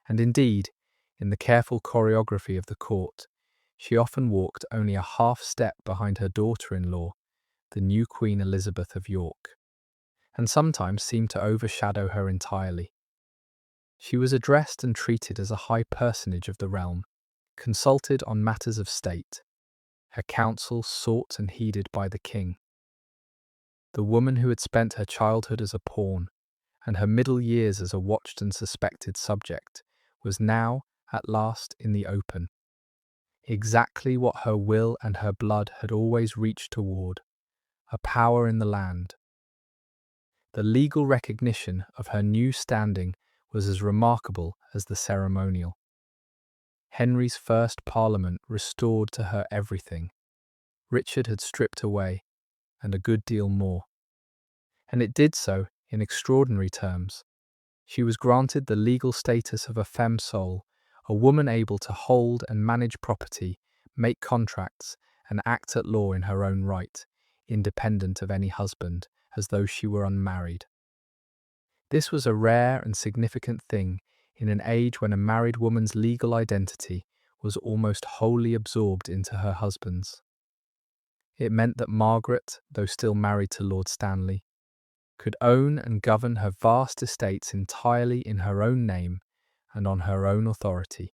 and indeed, in the careful choreography of the court, she often walked only a half step behind her daughter-in-law, the new Queen Elizabeth of York, and sometimes seemed to overshadow her entirely. She was addressed and treated as a high personage of the realm, consulted on matters of state, her counsel sought and heeded by the king. The woman who had spent her childhood as a pawn and her middle years as a watched and suspected subject was now, at last, in the open. Exactly what her will and her blood had always reached toward, a power in the land. The legal recognition of her new standing was as remarkable as the ceremonial. Henry's first parliament restored to her everything Richard had stripped away, and a good deal more. And it did so in extraordinary terms. She was granted the legal status of a femme sole, a woman able to hold and manage property, make contracts, and act at law in her own right, independent of any husband, as though she were unmarried. This was a rare and significant thing in an age when a married woman's legal identity was almost wholly absorbed into her husband's. It meant that Margaret, though still married to Lord Stanley, could own and govern her vast estates entirely in her own name and on her own authority.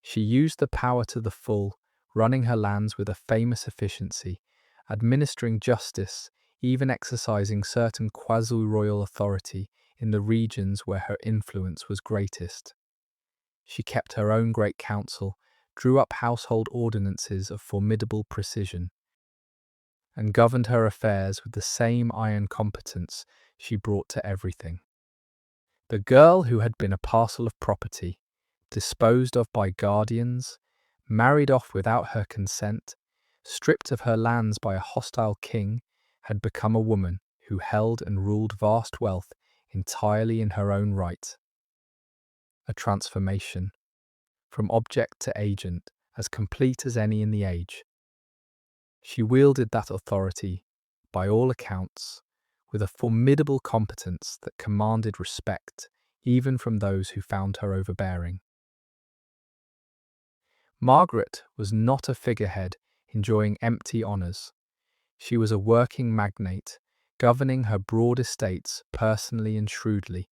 She used the power to the full, running her lands with a famous efficiency, administering justice, even exercising certain quasi-royal authority in the regions where her influence was greatest. She kept her own great council, drew up household ordinances of formidable precision, and governed her affairs with the same iron competence she brought to everything. The girl who had been a parcel of property, disposed of by guardians, married off without her consent, stripped of her lands by a hostile king, had become a woman who held and ruled vast wealth entirely in her own right. A transformation, from object to agent, as complete as any in the age. She wielded that authority, by all accounts, with a formidable competence that commanded respect even from those who found her overbearing. Margaret was not a figurehead enjoying empty honours. She was a working magnate, governing her broad estates personally and shrewdly,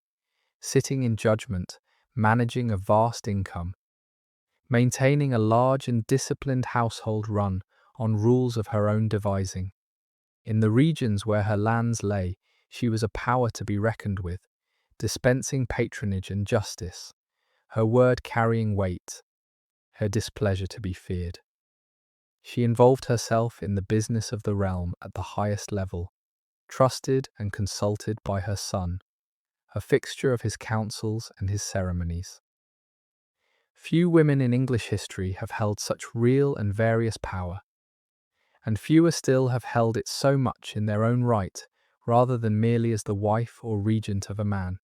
sitting in judgment, managing a vast income, maintaining a large and disciplined household run on rules of her own devising. In the regions where her lands lay, she was a power to be reckoned with, dispensing patronage and justice, her word carrying weight, her displeasure to be feared. She involved herself in the business of the realm at the highest level, trusted and consulted by her son, a fixture of his councils and his ceremonies. Few women in English history have held such real and various power, and fewer still have held it so much in their own right, rather than merely as the wife or regent of a man.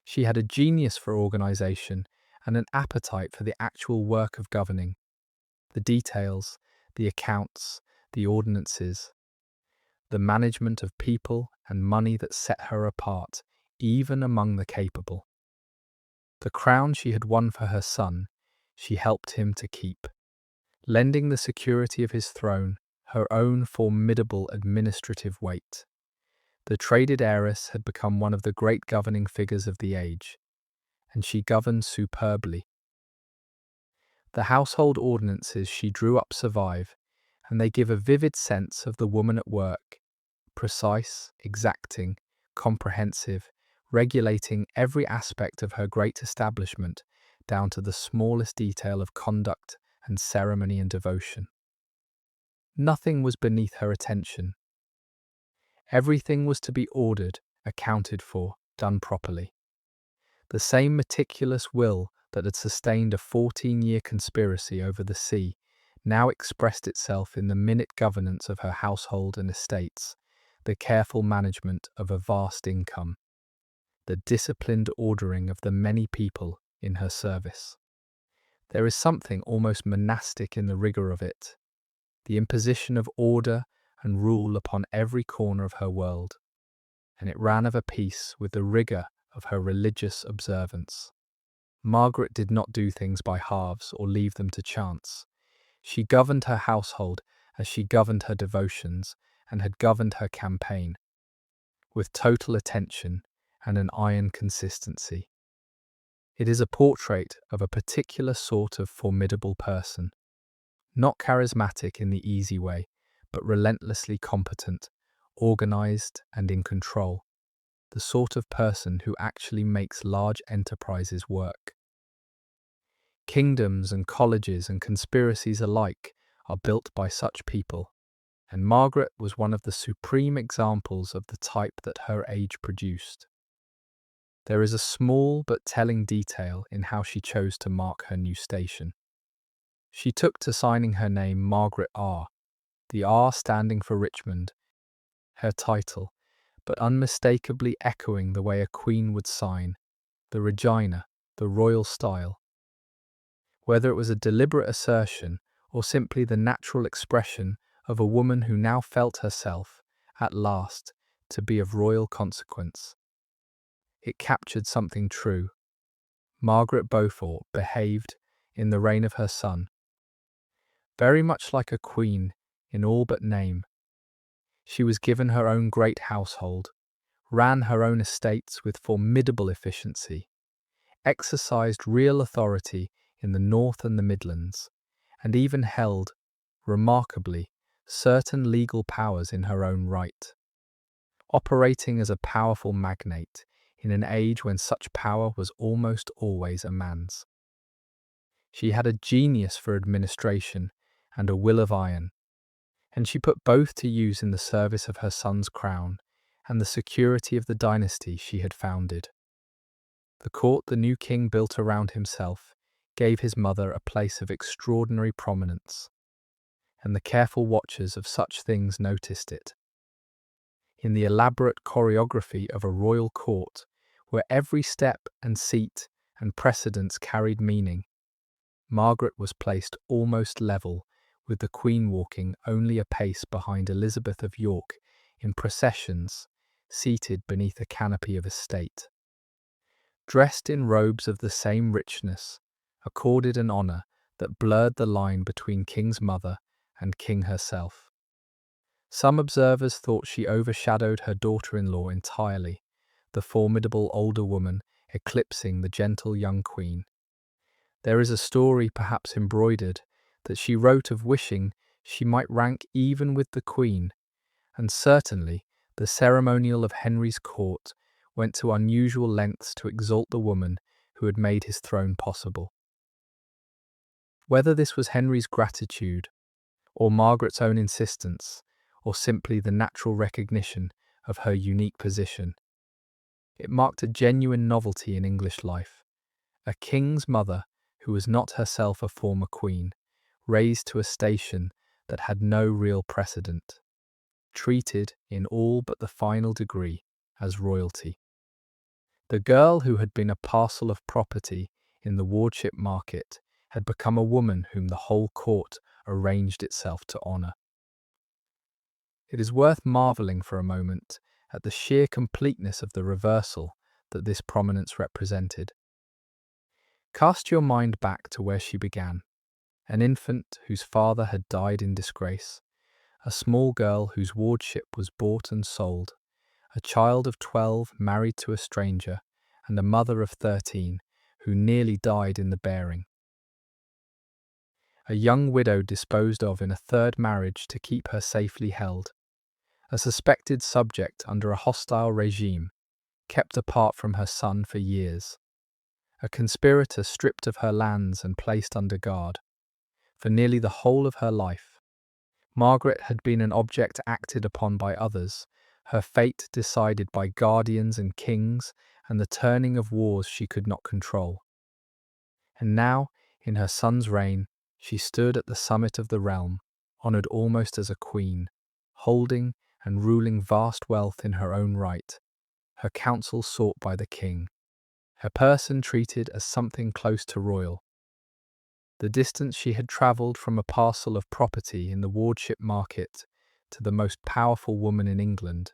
She had a genius for organisation and an appetite for the actual work of governing, the details, the accounts, the ordinances, the management of people and money that set her apart, even among the capable. The crown she had won for her son, she helped him to keep, lending the security of his throne her own formidable administrative weight. The traded heiress had become one of the great governing figures of the age, and she governed superbly. The household ordinances she drew up survive, and they give a vivid sense of the woman at work, precise, exacting, comprehensive, regulating every aspect of her great establishment down to the smallest detail of conduct and ceremony and devotion. Nothing was beneath her attention. Everything was to be ordered, accounted for, done properly. The same meticulous will that had sustained a 14-year conspiracy over the sea now expressed itself in the minute governance of her household and estates, the careful management of a vast income, the disciplined ordering of the many people in her service. There is something almost monastic in the rigour of it, the imposition of order and rule upon every corner of her world, and it ran of a piece with the rigour of her religious observance. Margaret did not do things by halves or leave them to chance. She governed her household as she governed her devotions and had governed her campaign, with total attention and an iron consistency. It is a portrait of a particular sort of formidable person, not charismatic in the easy way, but relentlessly competent, organized and in control, the sort of person who actually makes large enterprises work. Kingdoms and colleges and conspiracies alike are built by such people, and Margaret was one of the supreme examples of the type that her age produced. There is a small but telling detail in how she chose to mark her new station. She took to signing her name Margaret R, the R standing for Richmond, her title, but unmistakably echoing the way a queen would sign, the Regina, the royal style. Whether it was a deliberate assertion or simply the natural expression of a woman who now felt herself, at last, to be of royal consequence, it captured something true. Margaret Beaufort behaved, in the reign of her son, very much like a queen in all but name. She was given her own great household, ran her own estates with formidable efficiency, exercised real authority in the North and the Midlands, and even held, remarkably, certain legal powers in her own right, operating as a powerful magnate in an age when such power was almost always a man's. She had a genius for administration and a will of iron, and she put both to use in the service of her son's crown and the security of the dynasty she had founded. The court the new king built around himself gave his mother a place of extraordinary prominence, and the careful watchers of such things noticed it. In the elaborate choreography of a royal court, where every step and seat and precedence carried meaning, Margaret was placed almost level with the Queen, walking only a pace behind Elizabeth of York in processions, seated beneath a canopy of estate. Dressed in robes of the same richness, accorded an honour that blurred the line between King's mother and King herself. Some observers thought she overshadowed her daughter-in-law entirely, the formidable older woman eclipsing the gentle young queen. There is a story, perhaps embroidered, that she wrote of wishing she might rank even with the queen, and certainly the ceremonial of Henry's court went to unusual lengths to exalt the woman who had made his throne possible. Whether this was Henry's gratitude, or Margaret's own insistence, or simply the natural recognition of her unique position, it marked a genuine novelty in English life. A king's mother, who was not herself a former queen, raised to a station that had no real precedent, treated, in all but the final degree, as royalty. The girl who had been a parcel of property in the wardship market had become a woman whom the whole court arranged itself to honour. It is worth marvelling for a moment at the sheer completeness of the reversal that this prominence represented. Cast your mind back to where she began, an infant whose father had died in disgrace, a small girl whose wardship was bought and sold, a child of 12 married to a stranger, and a mother of 13 who nearly died in the bearing. A young widow disposed of in a third marriage to keep her safely held, a suspected subject under a hostile regime, kept apart from her son for years, a conspirator stripped of her lands and placed under guard. For nearly the whole of her life, Margaret had been an object acted upon by others, her fate decided by guardians and kings, and the turning of wars she could not control. And now, in her son's reign, she stood at the summit of the realm, honoured almost as a queen, holding and ruling vast wealth in her own right, her counsel sought by the king, her person treated as something close to royal. The distance she had travelled from a parcel of property in the wardship market to the most powerful woman in England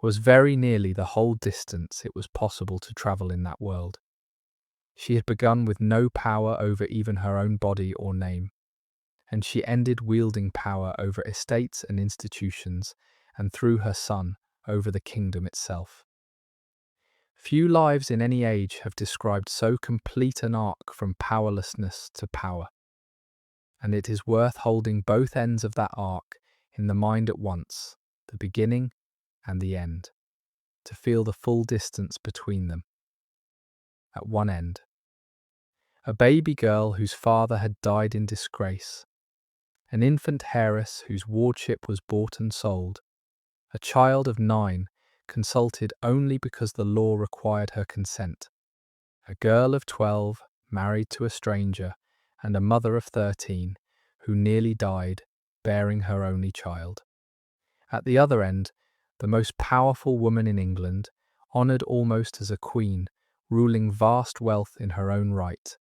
was very nearly the whole distance it was possible to travel in that world. She had begun with no power over even her own body or name, and she ended wielding power over estates and institutions, and through her son, over the kingdom itself. Few lives in any age have described so complete an arc from powerlessness to power, and it is worth holding both ends of that arc in the mind at once, the beginning and the end, to feel the full distance between them. At one end, a baby girl whose father had died in disgrace, an infant heiress whose wardship was bought and sold, a child of 9 consulted only because the law required her consent, a girl of 12 married to a stranger, and a mother of 13 who nearly died bearing her only child. At the other end, the most powerful woman in England, honoured almost as a queen, ruling vast wealth in her own right,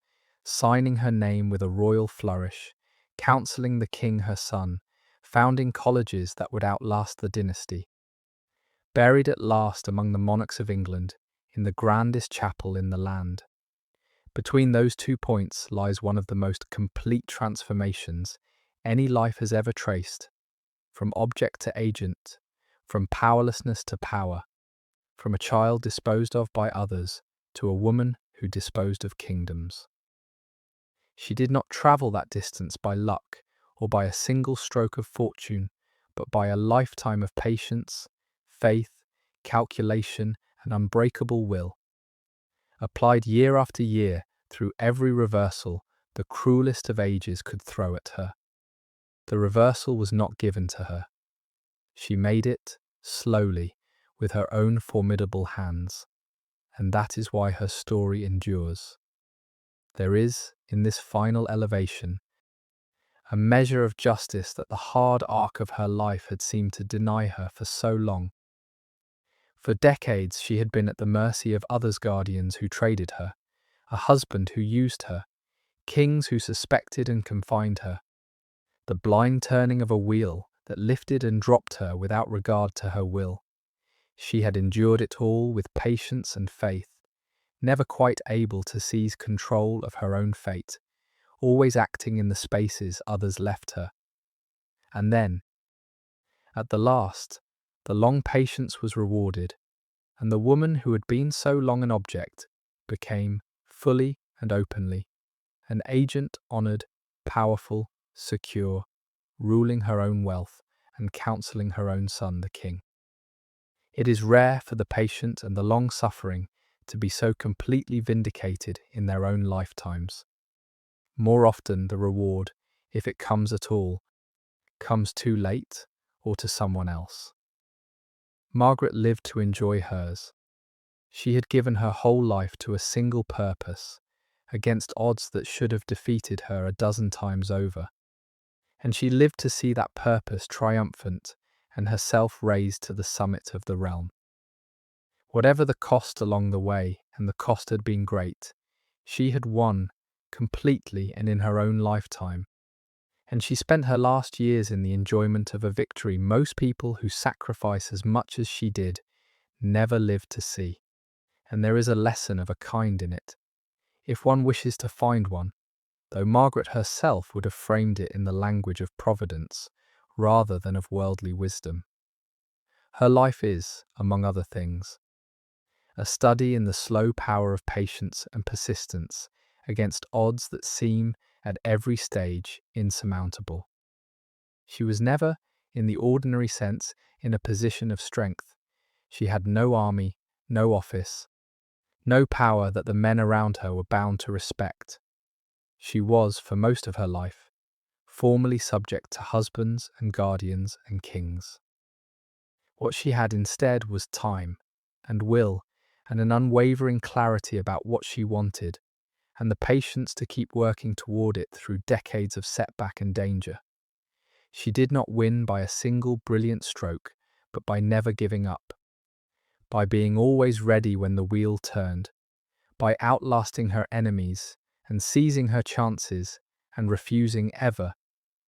signing her name with a royal flourish, counselling the king her son, founding colleges that would outlast the dynasty. Buried at last among the monarchs of England, in the grandest chapel in the land. Between those 2 points lies one of the most complete transformations any life has ever traced, from object to agent, from powerlessness to power, from a child disposed of by others to a woman who disposed of kingdoms. She did not travel that distance by luck or by a single stroke of fortune, but by a lifetime of patience, faith, calculation, and unbreakable will. Applied year after year through every reversal the cruelest of ages could throw at her. The reversal was not given to her. She made it, slowly, with her own formidable hands, and that is why her story endures. There is, in this final elevation, a measure of justice that the hard arc of her life had seemed to deny her for so long. For decades she had been at the mercy of others' guardians who traded her, a husband who used her, kings who suspected and confined her, the blind turning of a wheel that lifted and dropped her without regard to her will. She had endured it all with patience and faith, never quite able to seize control of her own fate, always acting in the spaces others left her. And then, at the last, the long patience was rewarded, and the woman who had been so long an object became, fully and openly, an agent honoured, powerful, secure, ruling her own wealth and counselling her own son, the king. It is rare for the patient and the long-suffering to be so completely vindicated in their own lifetimes. More often the reward, if it comes at all, comes too late or to someone else. Margaret lived to enjoy hers. She had given her whole life to a single purpose, against odds that should have defeated her a dozen times over. And she lived to see that purpose triumphant and herself raised to the summit of the realm. Whatever the cost along the way, and the cost had been great, she had won completely and in her own lifetime. And she spent her last years in the enjoyment of a victory most people who sacrifice as much as she did never live to see. And there is a lesson of a kind in it, if one wishes to find one, though Margaret herself would have framed it in the language of providence rather than of worldly wisdom. Her life is, among other things, a study in the slow power of patience and persistence against odds that seem, at every stage, insurmountable. She was never, in the ordinary sense, in a position of strength. She had no army, no office, no power that the men around her were bound to respect. She was, for most of her life, formally subject to husbands and guardians and kings. What she had instead was time and will and an unwavering clarity about what she wanted, and the patience to keep working toward it through decades of setback and danger. She did not win by a single brilliant stroke, but by never giving up, by being always ready when the wheel turned, by outlasting her enemies and seizing her chances and refusing ever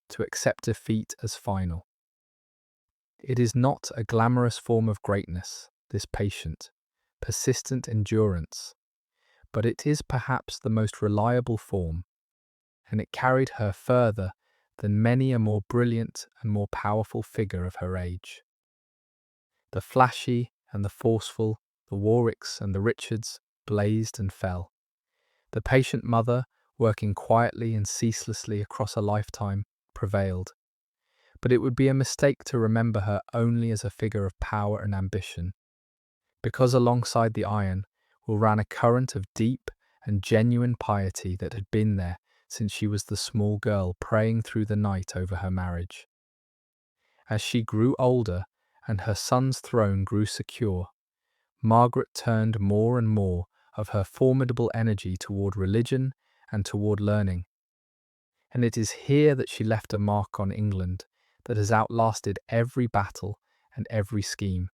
to accept defeat as final. It is not a glamorous form of greatness, this patient, persistent endurance, but it is perhaps the most reliable form, and it carried her further than many a more brilliant and more powerful figure of her age. The flashy and the forceful, the Warwicks and the Richards, blazed and fell. The patient mother, working quietly and ceaselessly across a lifetime, prevailed. But it would be a mistake to remember her only as a figure of power and ambition, because alongside the iron ran a current of deep and genuine piety that had been there since she was the small girl praying through the night over her marriage. As she grew older and her son's throne grew secure, Margaret turned more and more of her formidable energy toward religion and toward learning. And it is here that she left a mark on England that has outlasted every battle and every scheme.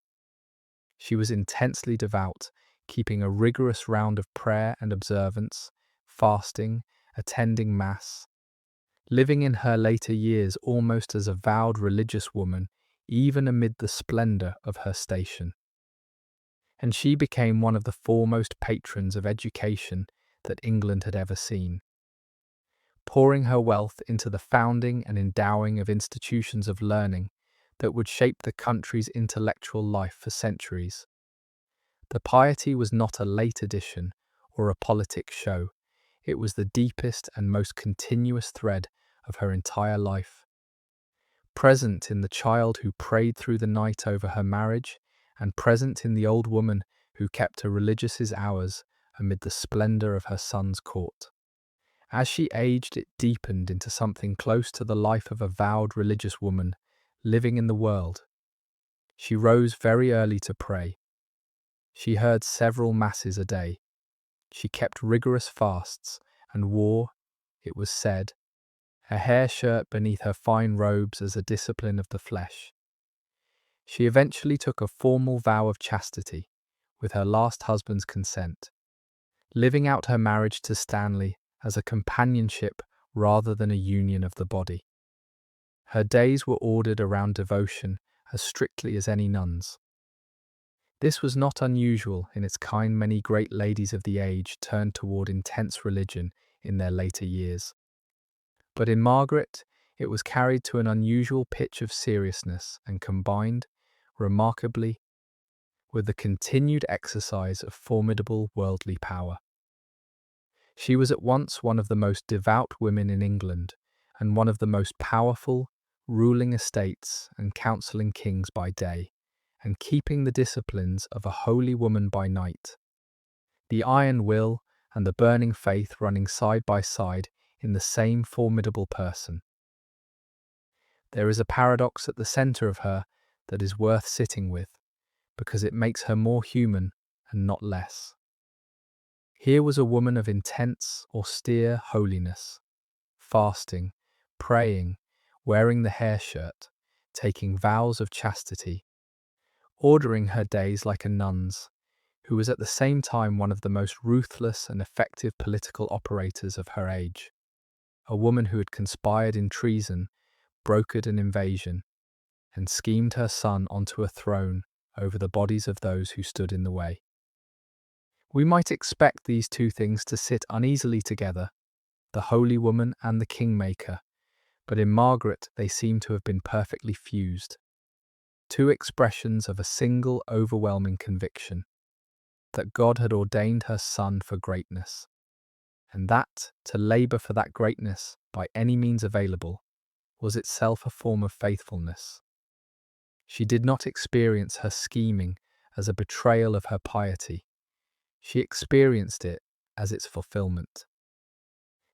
She was intensely devout, keeping a rigorous round of prayer and observance, fasting, attending Mass, living in her later years almost as a vowed religious woman, even amid the splendour of her station. And she became one of the foremost patrons of education that England had ever seen, pouring her wealth into the founding and endowing of institutions of learning that would shape the country's intellectual life for centuries. The piety was not a late addition or a politic show. It was the deepest and most continuous thread of her entire life, present in the child who prayed through the night over her marriage, and present in the old woman who kept her religious hours amid the splendour of her son's court. As she aged, it deepened into something close to the life of a vowed religious woman living in the world. She rose very early to pray. She heard several masses a day. She kept rigorous fasts and wore, it was said, a hair shirt beneath her fine robes as a discipline of the flesh. She eventually took a formal vow of chastity, with her last husband's consent, living out her marriage to Stanley as a companionship rather than a union of the body. Her days were ordered around devotion as strictly as any nun's. This was not unusual in its kind. Many great ladies of the age turned toward intense religion in their later years. But in Margaret, it was carried to an unusual pitch of seriousness and combined, remarkably, with the continued exercise of formidable worldly power. She was at once one of the most devout women in England and one of the most powerful, ruling estates and counselling kings by day, and keeping the disciplines of a holy woman by night. The iron will and the burning faith running side by side in the same formidable person. There is a paradox at the centre of her that is worth sitting with, because it makes her more human and not less. Here was a woman of intense, austere holiness, fasting, praying, wearing the hair shirt, taking vows of chastity, ordering her days like a nun's, who was at the same time one of the most ruthless and effective political operators of her age, a woman who had conspired in treason, brokered an invasion, and schemed her son onto a throne over the bodies of those who stood in the way. We might expect these two things to sit uneasily together, the holy woman and the kingmaker, but in Margaret they seem to have been perfectly fused. Two expressions of a single overwhelming conviction that God had ordained her son for greatness, and that to labour for that greatness by any means available was itself a form of faithfulness. She did not experience her scheming as a betrayal of her piety. She experienced it as its fulfillment.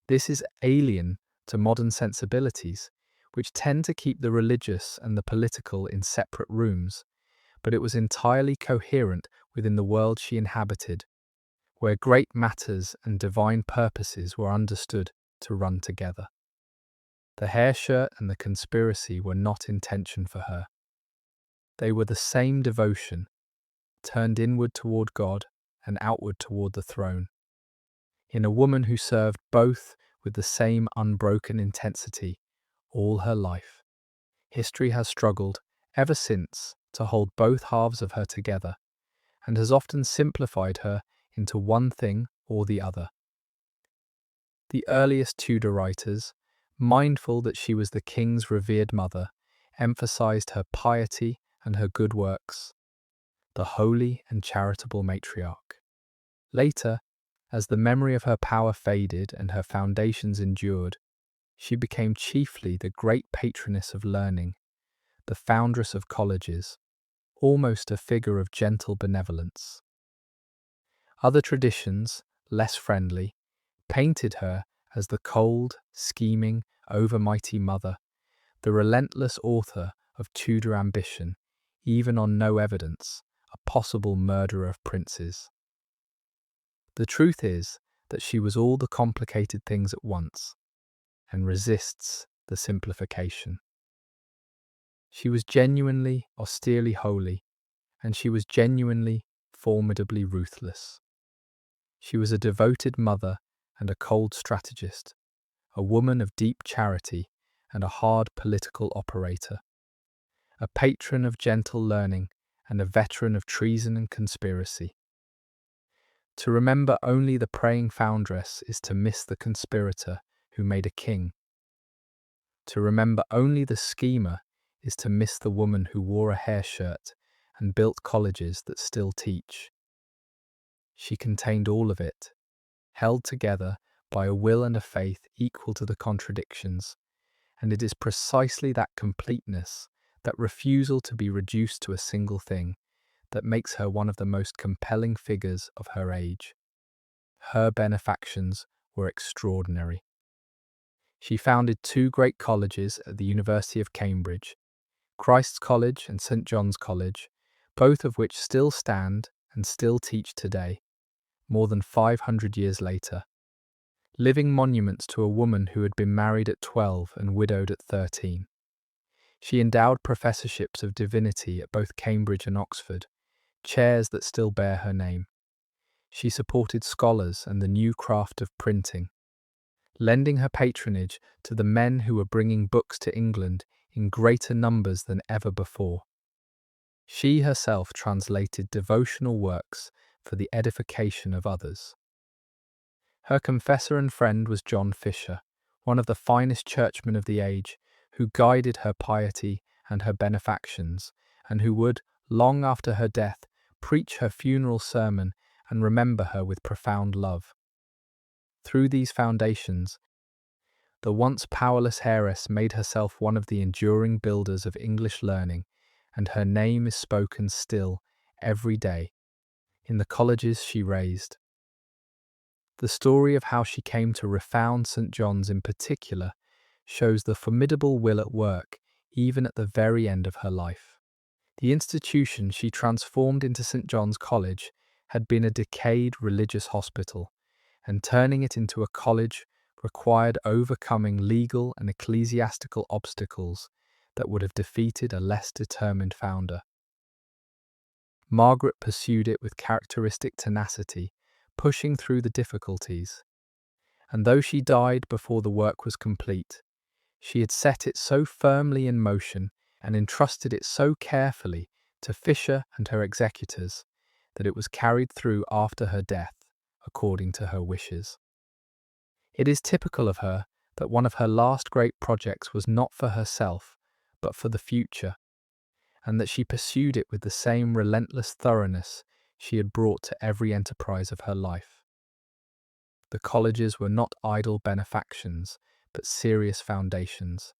This is alien to modern sensibilities, which tend to keep the religious and the political in separate rooms, but it was entirely coherent within the world she inhabited, where great matters and divine purposes were understood to run together. The hair shirt and the conspiracy were not in tension for her. They were the same devotion, turned inward toward God and outward toward the throne, in a woman who served both with the same unbroken intensity all her life. History has struggled ever since to hold both halves of her together, and has often simplified her into one thing or the other. The earliest Tudor writers, mindful that she was the king's revered mother, emphasized her piety and her good works, the holy and charitable matriarch. Later, as the memory of her power faded and her foundations endured, she became chiefly the great patroness of learning, the foundress of colleges, almost a figure of gentle benevolence. Other traditions, less friendly, painted her as the cold, scheming, overmighty mother, the relentless author of Tudor ambition, even on no evidence, a possible murderer of princes. The truth is that she was all the complicated things at once, and resists the simplification. She was genuinely, austerely holy, and she was genuinely, formidably ruthless. She was a devoted mother and a cold strategist, a woman of deep charity and a hard political operator, a patron of gentle learning and a veteran of treason and conspiracy. To remember only the praying foundress is to miss the conspirator who made a king. To remember only the schemer is to miss the woman who wore a hair shirt and built colleges that still teach. She contained all of it, held together by a will and a faith equal to the contradictions, and it is precisely that completeness, that refusal to be reduced to a single thing, that makes her one of the most compelling figures of her age. Her benefactions were extraordinary. She founded two great colleges at the University of Cambridge, Christ's College and St. John's College, both of which still stand and still teach today, more than 500 years later. Living monuments to a woman who had been married at 12 and widowed at 13. She endowed professorships of divinity at both Cambridge and Oxford, chairs that still bear her name. She supported scholars and the new craft of printing, lending her patronage to the men who were bringing books to England in greater numbers than ever before. She herself translated devotional works for the edification of others. Her confessor and friend was John Fisher, one of the finest churchmen of the age, who guided her piety and her benefactions, and who would, long after her death, preach her funeral sermon and remember her with profound love. Through these foundations, the once powerless heiress made herself one of the enduring builders of English learning, and her name is spoken still, every day, in the colleges she raised. The story of how she came to refound St. John's in particular shows the formidable will at work even at the very end of her life. The institution she transformed into St. John's College had been a decayed religious hospital, and turning it into a college required overcoming legal and ecclesiastical obstacles that would have defeated a less determined founder. Margaret pursued it with characteristic tenacity, pushing through the difficulties. And though she died before the work was complete, she had set it so firmly in motion and entrusted it so carefully to Fisher and her executors that it was carried through after her death, according to her wishes. It is typical of her that one of her last great projects was not for herself, but for the future, and that she pursued it with the same relentless thoroughness she had brought to every enterprise of her life. The colleges were not idle benefactions, but serious foundations,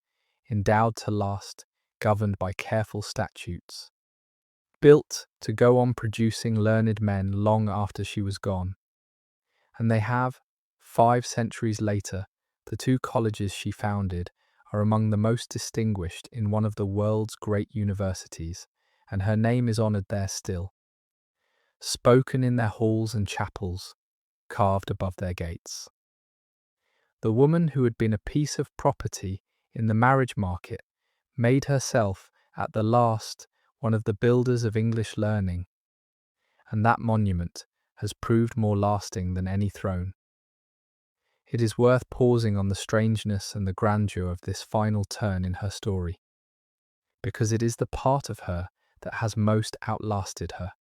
endowed to last, governed by careful statutes, built to go on producing learned men long after she was gone. And they have, 5 centuries later, the 2 colleges she founded are among the most distinguished in one of the world's great universities, and her name is honoured there still, spoken in their halls and chapels, carved above their gates. The woman who had been a piece of property in the marriage market made herself, at the last, one of the builders of English learning, and that monument has proved more lasting than any throne. It is worth pausing on the strangeness and the grandeur of this final turn in her story, because it is the part of her that has most outlasted her.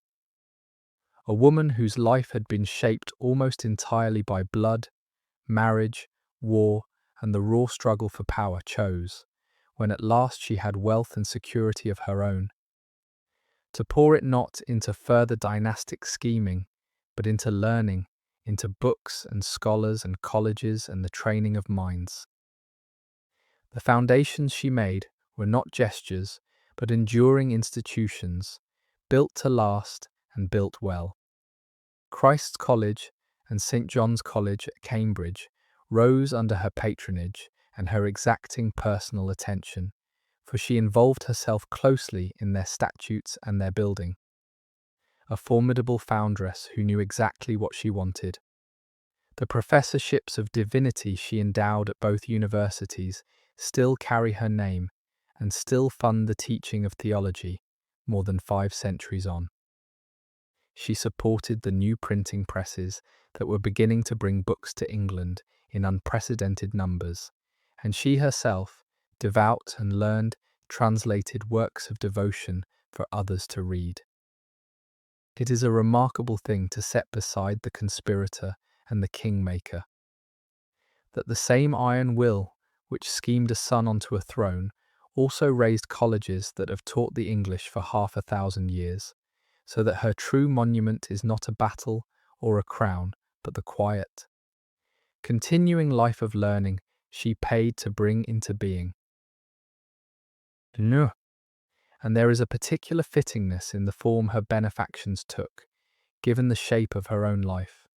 A woman whose life had been shaped almost entirely by blood, marriage, war, and the raw struggle for power chose, when at last she had wealth and security of her own, to pour it not into further dynastic scheming, but into learning, into books and scholars and colleges and the training of minds. The foundations she made were not gestures, but enduring institutions, built to last and built well. Christ's College and St. John's College at Cambridge rose under her patronage and her exacting personal attention, for she involved herself closely in their statutes and their building. A formidable foundress who knew exactly what she wanted. The professorships of divinity she endowed at both universities still carry her name and still fund the teaching of theology more than 5 centuries on. She supported the new printing presses that were beginning to bring books to England in unprecedented numbers, and she herself, devout and learned, translated works of devotion for others to read. It is a remarkable thing to set beside the conspirator and the kingmaker, that the same iron will which schemed a son onto a throne also raised colleges that have taught the English for 500 years, so that her true monument is not a battle or a crown, but the quiet, continuing life of learning she paid to bring into being. No. And there is a particular fittingness in the form her benefactions took, given the shape of her own life.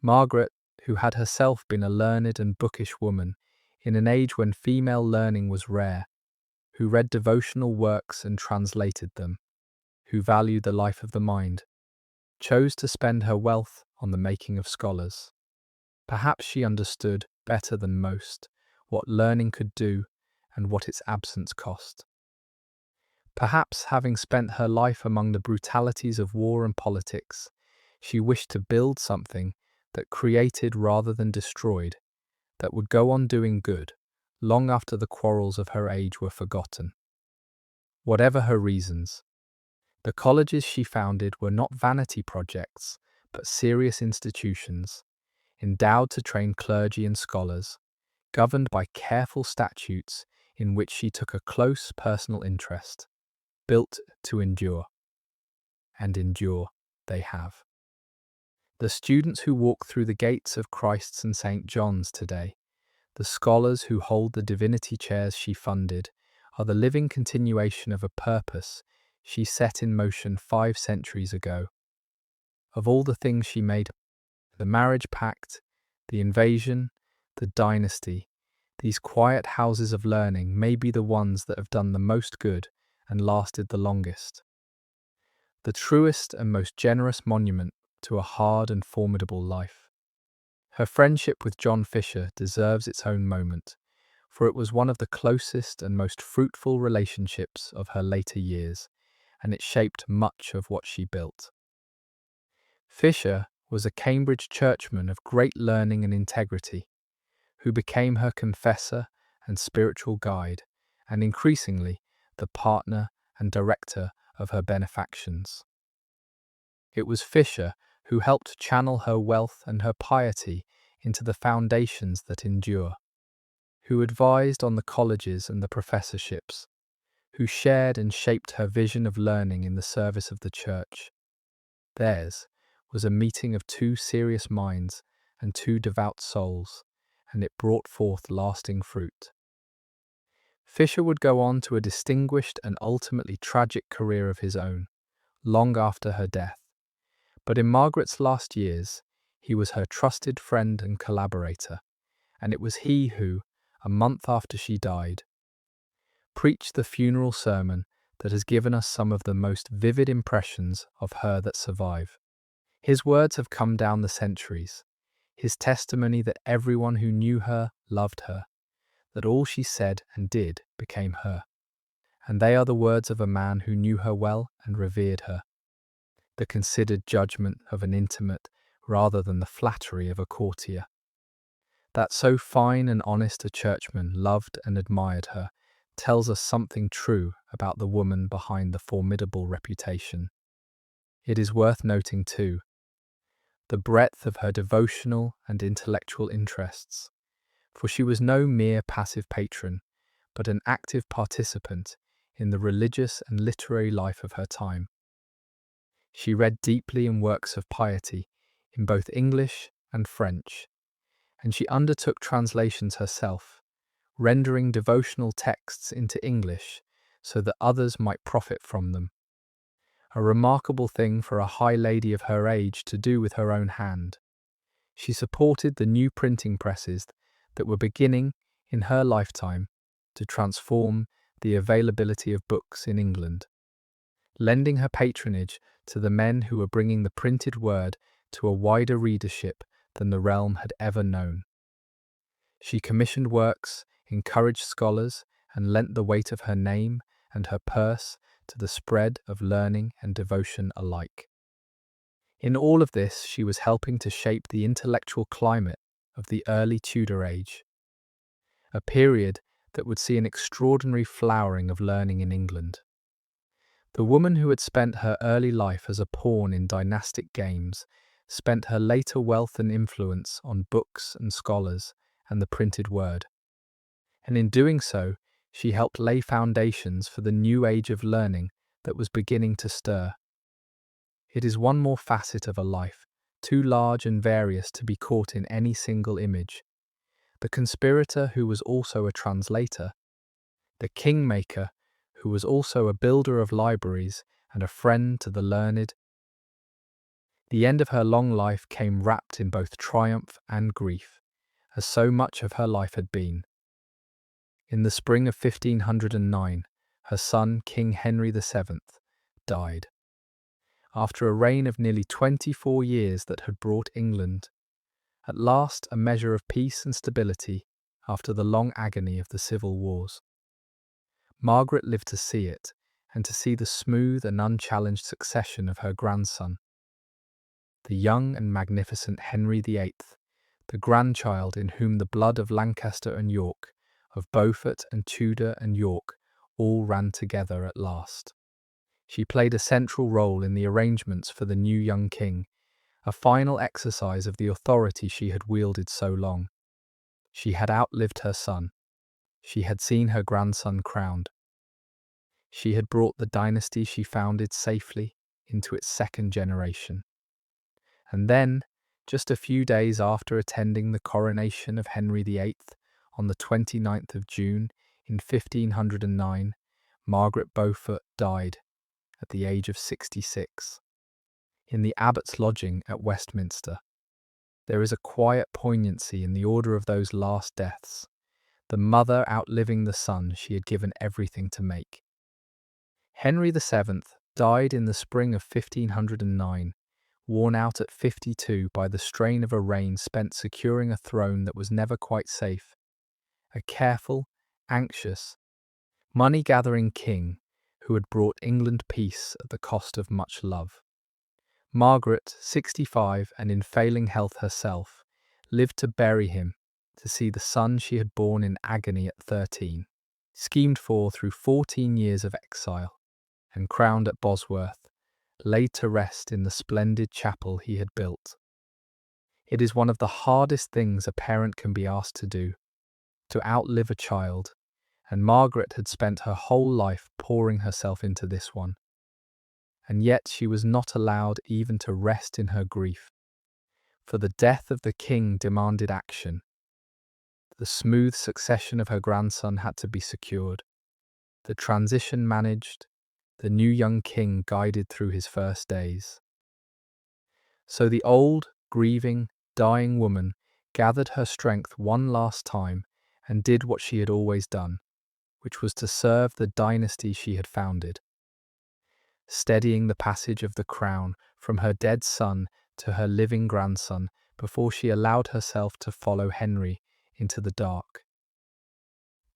Margaret, who had herself been a learned and bookish woman, in an age when female learning was rare, who read devotional works and translated them, who valued the life of the mind, chose to spend her wealth on the making of scholars. Perhaps she understood, better than most, what learning could do and what its absence cost. Perhaps, having spent her life among the brutalities of war and politics, she wished to build something that created rather than destroyed, that would go on doing good, long after the quarrels of her age were forgotten. Whatever her reasons, the colleges she founded were not vanity projects, but serious institutions, endowed to train clergy and scholars, governed by careful statutes in which she took a close personal interest, built to endure. And endure they have. The students who walk through the gates of Christ's and St. John's today, the scholars who hold the divinity chairs she funded, are the living continuation of a purpose she set in motion 5 centuries ago. Of all the things she made, the marriage pact, the invasion, the dynasty, these quiet houses of learning may be the ones that have done the most good and lasted the longest. The truest and most generous monument to a hard and formidable life. Her friendship with John Fisher deserves its own moment, for it was one of the closest and most fruitful relationships of her later years, and it shaped much of what she built. Fisher was a Cambridge churchman of great learning and integrity, who became her confessor and spiritual guide, and increasingly the partner and director of her benefactions. It was Fisher who helped channel her wealth and her piety into the foundations that endure, who advised on the colleges and the professorships, who shared and shaped her vision of learning in the service of the church. Theirs was a meeting of 2 serious minds and 2 devout souls, and it brought forth lasting fruit. Fisher would go on to a distinguished and ultimately tragic career of his own, long after her death. But in Margaret's last years, he was her trusted friend and collaborator, and it was he who, a month after she died, preached the funeral sermon that has given us some of the most vivid impressions of her that survive. His words have come down the centuries, his testimony that everyone who knew her loved her, that all she said and did became her. And they are the words of a man who knew her well and revered her, the considered judgment of an intimate rather than the flattery of a courtier. That so fine and honest a churchman loved and admired her tells us something true about the woman behind the formidable reputation. It is worth noting, too, the breadth of her devotional and intellectual interests, for she was no mere passive patron, but an active participant in the religious and literary life of her time. She read deeply in works of piety in both English and French, and she undertook translations herself, rendering devotional texts into English so that others might profit from them. A remarkable thing for a high lady of her age to do with her own hand. She supported the new printing presses that were beginning, in her lifetime, to transform the availability of books in England, lending her patronage to the men who were bringing the printed word to a wider readership than the realm had ever known. She commissioned works, encouraged scholars, and lent the weight of her name and her purse to the spread of learning and devotion alike. In all of this, she was helping to shape the intellectual climate of the early Tudor age, a period that would see an extraordinary flowering of learning in England. The woman who had spent her early life as a pawn in dynastic games spent her later wealth and influence on books and scholars and the printed word. And in doing so, she helped lay foundations for the new age of learning that was beginning to stir. It is one more facet of a life, too large and various to be caught in any single image. The conspirator who was also a translator, the kingmaker who was also a builder of libraries and a friend to the learned. The end of her long life came wrapped in both triumph and grief, as so much of her life had been. In the spring of 1509, her son, King Henry VII, died. After a reign of nearly 24 years that had brought England, at last, a measure of peace and stability after the long agony of the civil wars. Margaret lived to see it, and to see the smooth and unchallenged succession of her grandson, the young and magnificent Henry VIII, the grandchild in whom the blood of Lancaster and York, of Beaufort and Tudor and York, all ran together at last. She played a central role in the arrangements for the new young king, a final exercise of the authority she had wielded so long. She had outlived her son. She had seen her grandson crowned. She had brought the dynasty she founded safely into its second generation. And then, just a few days after attending the coronation of Henry VIII on the 29th of June in 1509, Margaret Beaufort died at the age of 66. In the abbot's lodging at Westminster, there is a quiet poignancy in the order of those last deaths, the mother outliving the son she had given everything to make. Henry VII died in the spring of 1509, worn out at 52 by the strain of a reign spent securing a throne that was never quite safe. A careful, anxious, money-gathering king who had brought England peace at the cost of much love. Margaret, 65 and in failing health herself, lived to bury him, to see the son she had borne in agony at 13, schemed for through 14 years of exile, and crowned at Bosworth, laid to rest in the splendid chapel he had built. It is one of the hardest things a parent can be asked to do, to outlive a child, and Margaret had spent her whole life pouring herself into this one. And yet she was not allowed even to rest in her grief, for the death of the king demanded action. The smooth succession of her grandson had to be secured, the transition managed, the new young king guided through his first days. So the old, grieving, dying woman gathered her strength one last time and did what she had always done, which was to serve the dynasty she had founded, steadying the passage of the crown from her dead son to her living grandson before she allowed herself to follow Henry into the dark.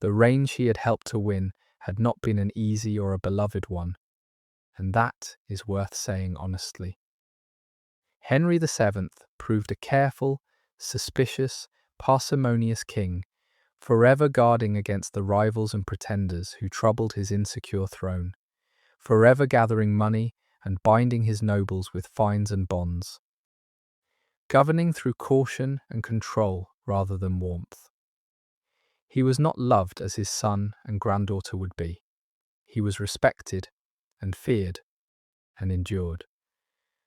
The reign she had helped to win had not been an easy or a beloved one, and that is worth saying honestly. Henry VII proved a careful, suspicious, parsimonious king, forever guarding against the rivals and pretenders who troubled his insecure throne, forever gathering money and binding his nobles with fines and bonds, governing through caution and control rather than warmth. He was not loved as his son and granddaughter would be. He was respected and feared and endured.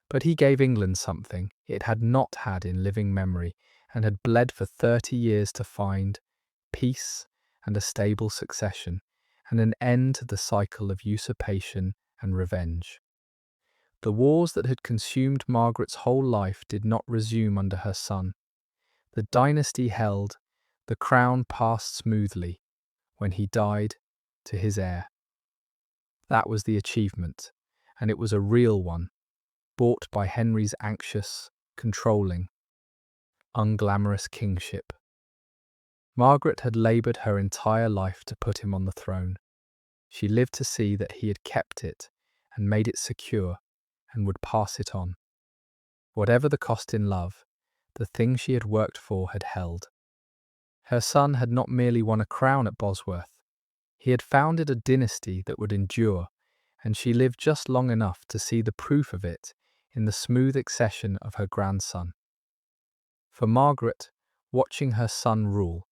But he gave England something it had not had in living memory and had bled for 30 years to find: peace and a stable succession, and an end to the cycle of usurpation and revenge. The wars that had consumed Margaret's whole life did not resume under her son. The dynasty held, the crown passed smoothly, when he died, to his heir. That was the achievement, and it was a real one, bought by Henry's anxious, controlling, unglamorous kingship. Margaret had laboured her entire life to put him on the throne. She lived to see that he had kept it and made it secure and would pass it on. Whatever the cost in love, the thing she had worked for had held. Her son had not merely won a crown at Bosworth. He had founded a dynasty that would endure, and she lived just long enough to see the proof of it in the smooth accession of her grandson. For Margaret, watching her son rule,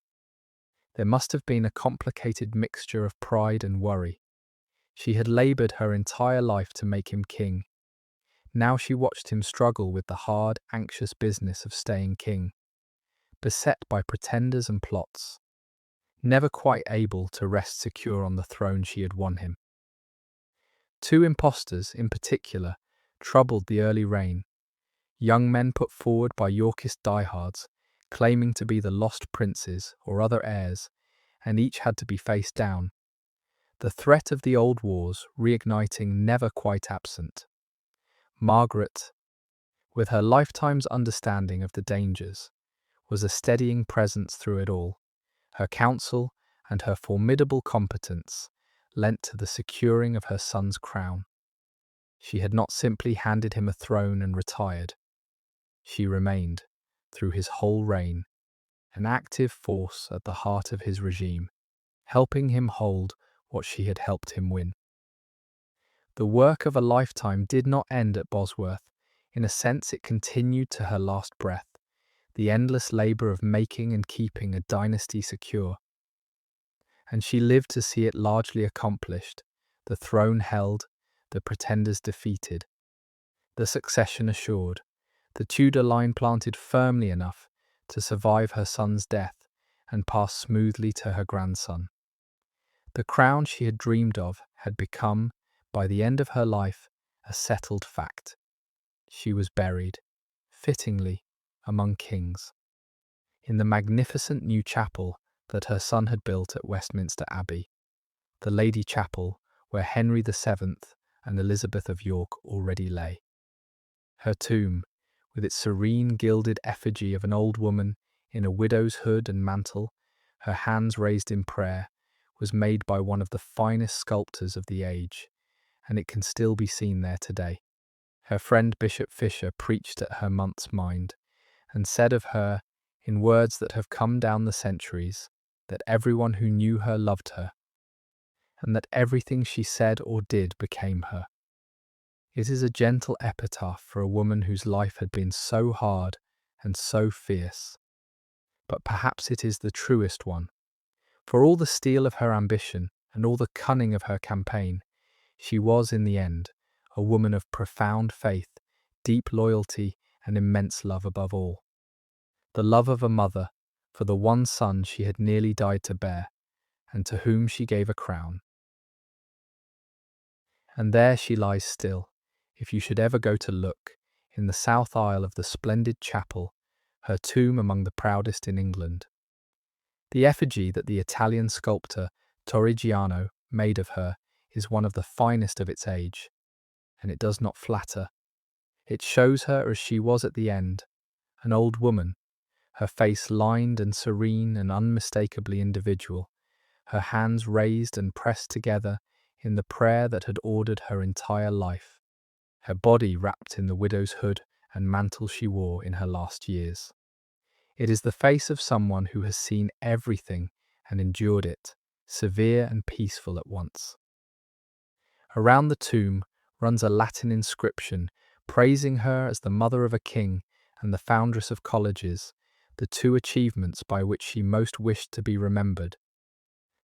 there must have been a complicated mixture of pride and worry. She had laboured her entire life to make him king. Now she watched him struggle with the hard, anxious business of staying king, beset by pretenders and plots, never quite able to rest secure on the throne she had won him. Two impostors, in particular, troubled the early reign. Young men put forward by Yorkist diehards, claiming to be the lost princes or other heirs, and each had to be faced down. The threat of the old wars reigniting never quite absent. Margaret, with her lifetime's understanding of the dangers, was a steadying presence through it all. Her counsel and her formidable competence lent to the securing of her son's crown. She had not simply handed him a throne and retired. She remained, through his whole reign, an active force at the heart of his regime, helping him hold what she had helped him win. The work of a lifetime did not end at Bosworth. In a sense, it continued to her last breath, the endless labour of making and keeping a dynasty secure. And she lived to see it largely accomplished, the throne held, the pretenders defeated, the succession assured, the Tudor line planted firmly enough to survive her son's death and pass smoothly to her grandson. The crown she had dreamed of had become, by the end of her life, a settled fact. She was buried, fittingly, among kings, in the magnificent new chapel that her son had built at Westminster Abbey, the Lady Chapel where Henry VII and Elizabeth of York already lay. Her tomb, with its serene gilded effigy of an old woman in a widow's hood and mantle, her hands raised in prayer, was made by one of the finest sculptors of the age, and it can still be seen there today. Her friend Bishop Fisher preached at her month's mind, and said of her, in words that have come down the centuries, that everyone who knew her loved her, and that everything she said or did became her. It is a gentle epitaph for a woman whose life had been so hard and so fierce. But perhaps it is the truest one. For all the steel of her ambition and all the cunning of her campaign, she was, in the end, a woman of profound faith, deep loyalty, and immense love above all. The love of a mother, for the one son she had nearly died to bear, and to whom she gave a crown. And there she lies still, if you should ever go to look, in the south aisle of the splendid chapel, her tomb among the proudest in England. The effigy that the Italian sculptor Torrigiano made of her is one of the finest of its age, and it does not flatter. It shows her as she was at the end, an old woman, her face lined and serene and unmistakably individual, her hands raised and pressed together in the prayer that had ordered her entire life, her body wrapped in the widow's hood and mantle she wore in her last years. It is the face of someone who has seen everything and endured it, severe and peaceful at once. Around the tomb runs a Latin inscription praising her as the mother of a king and the foundress of colleges, the two achievements by which she most wished to be remembered,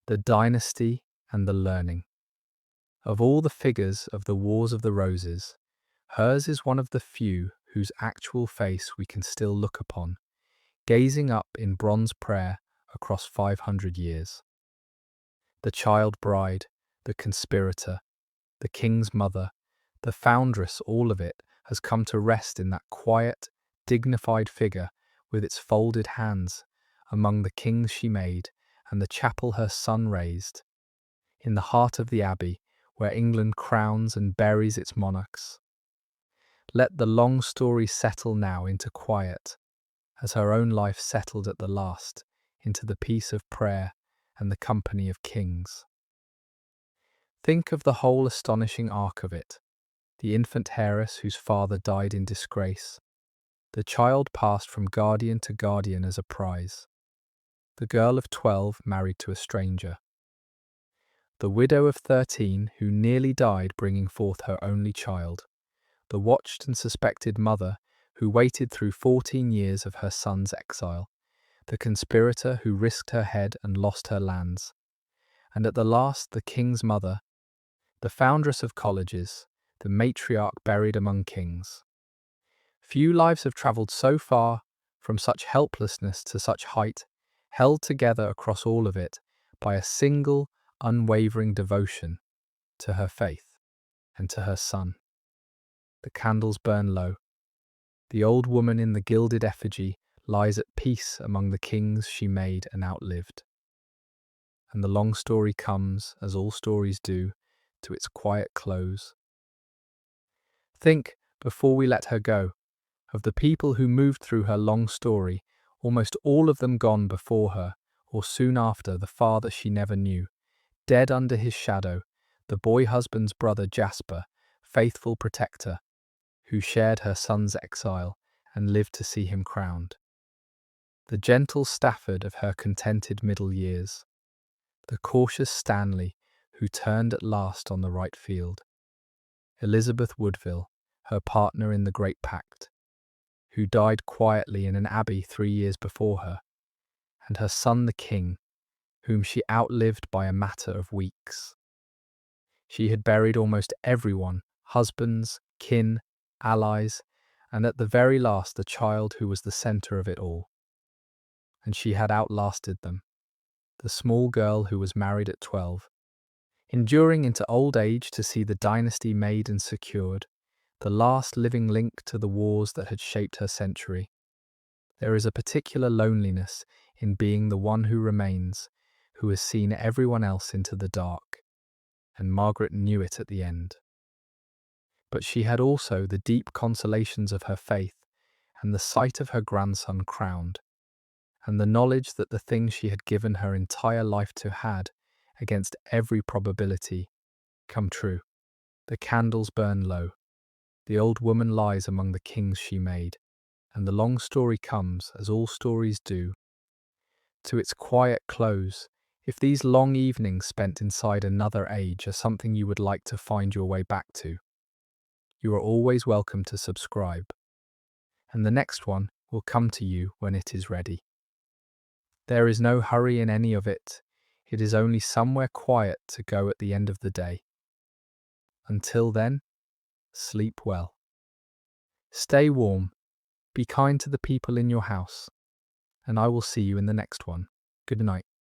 the dynasty and the learning. Of all the figures of the Wars of the Roses, hers is one of the few whose actual face we can still look upon, gazing up in bronze prayer across 500 years. The child bride, the conspirator, the king's mother, the foundress, all of it has come to rest in that quiet, dignified figure with its folded hands among the kings she made and the chapel her son raised, in the heart of the abbey where England crowns and buries its monarchs. Let the long story settle now into quiet, as her own life settled at the last into the peace of prayer and the company of kings. Think of the whole astonishing arc of it. The infant heiress whose father died in disgrace. The child passed from guardian to guardian as a prize. The girl of 12 married to a stranger. The widow of 13 who nearly died bringing forth her only child. The watched and suspected mother who waited through 14 years of her son's exile. The conspirator who risked her head and lost her lands. And at the last, the king's mother, the foundress of colleges, the matriarch buried among kings. Few lives have travelled so far, from such helplessness to such height, held together across all of it by a single, unwavering devotion to her faith and to her son. The candles burn low. The old woman in the gilded effigy lies at peace among the kings she made and outlived. And the long story comes, as all stories do, to its quiet close. Think, before we let her go, of the people who moved through her long story, almost all of them gone before her, or soon after, the father she never knew, dead under his shadow, the boy husband's brother Jasper, faithful protector, who shared her son's exile and lived to see him crowned. The gentle Stafford of her contented middle years, the cautious Stanley, who turned at last on the right field, Elizabeth Woodville, her partner in the Great Pact, who died quietly in an abbey 3 years before her, and her son the king, whom she outlived by a matter of weeks. She had buried almost everyone, husbands, kin, allies, and at the very last the child who was the centre of it all. And she had outlasted them, the small girl who was married at 12, enduring into old age to see the dynasty made and secured, the last living link to the wars that had shaped her century. There is a particular loneliness in being the one who remains, who has seen everyone else into the dark, and Margaret knew it at the end. But she had also the deep consolations of her faith and the sight of her grandson crowned, and the knowledge that the thing she had given her entire life to had, against every probability, come true. The candles burn low. The old woman lies among the kings she made, and the long story comes, as all stories do, to its quiet close. If these long evenings spent inside another age are something you would like to find your way back to, you are always welcome to subscribe, and the next one will come to you when it is ready. There is no hurry in any of it. It is only somewhere quiet to go at the end of the day. Until then, sleep well. Stay warm. Be kind to the people in your house. and I will see you in the next one. Good night.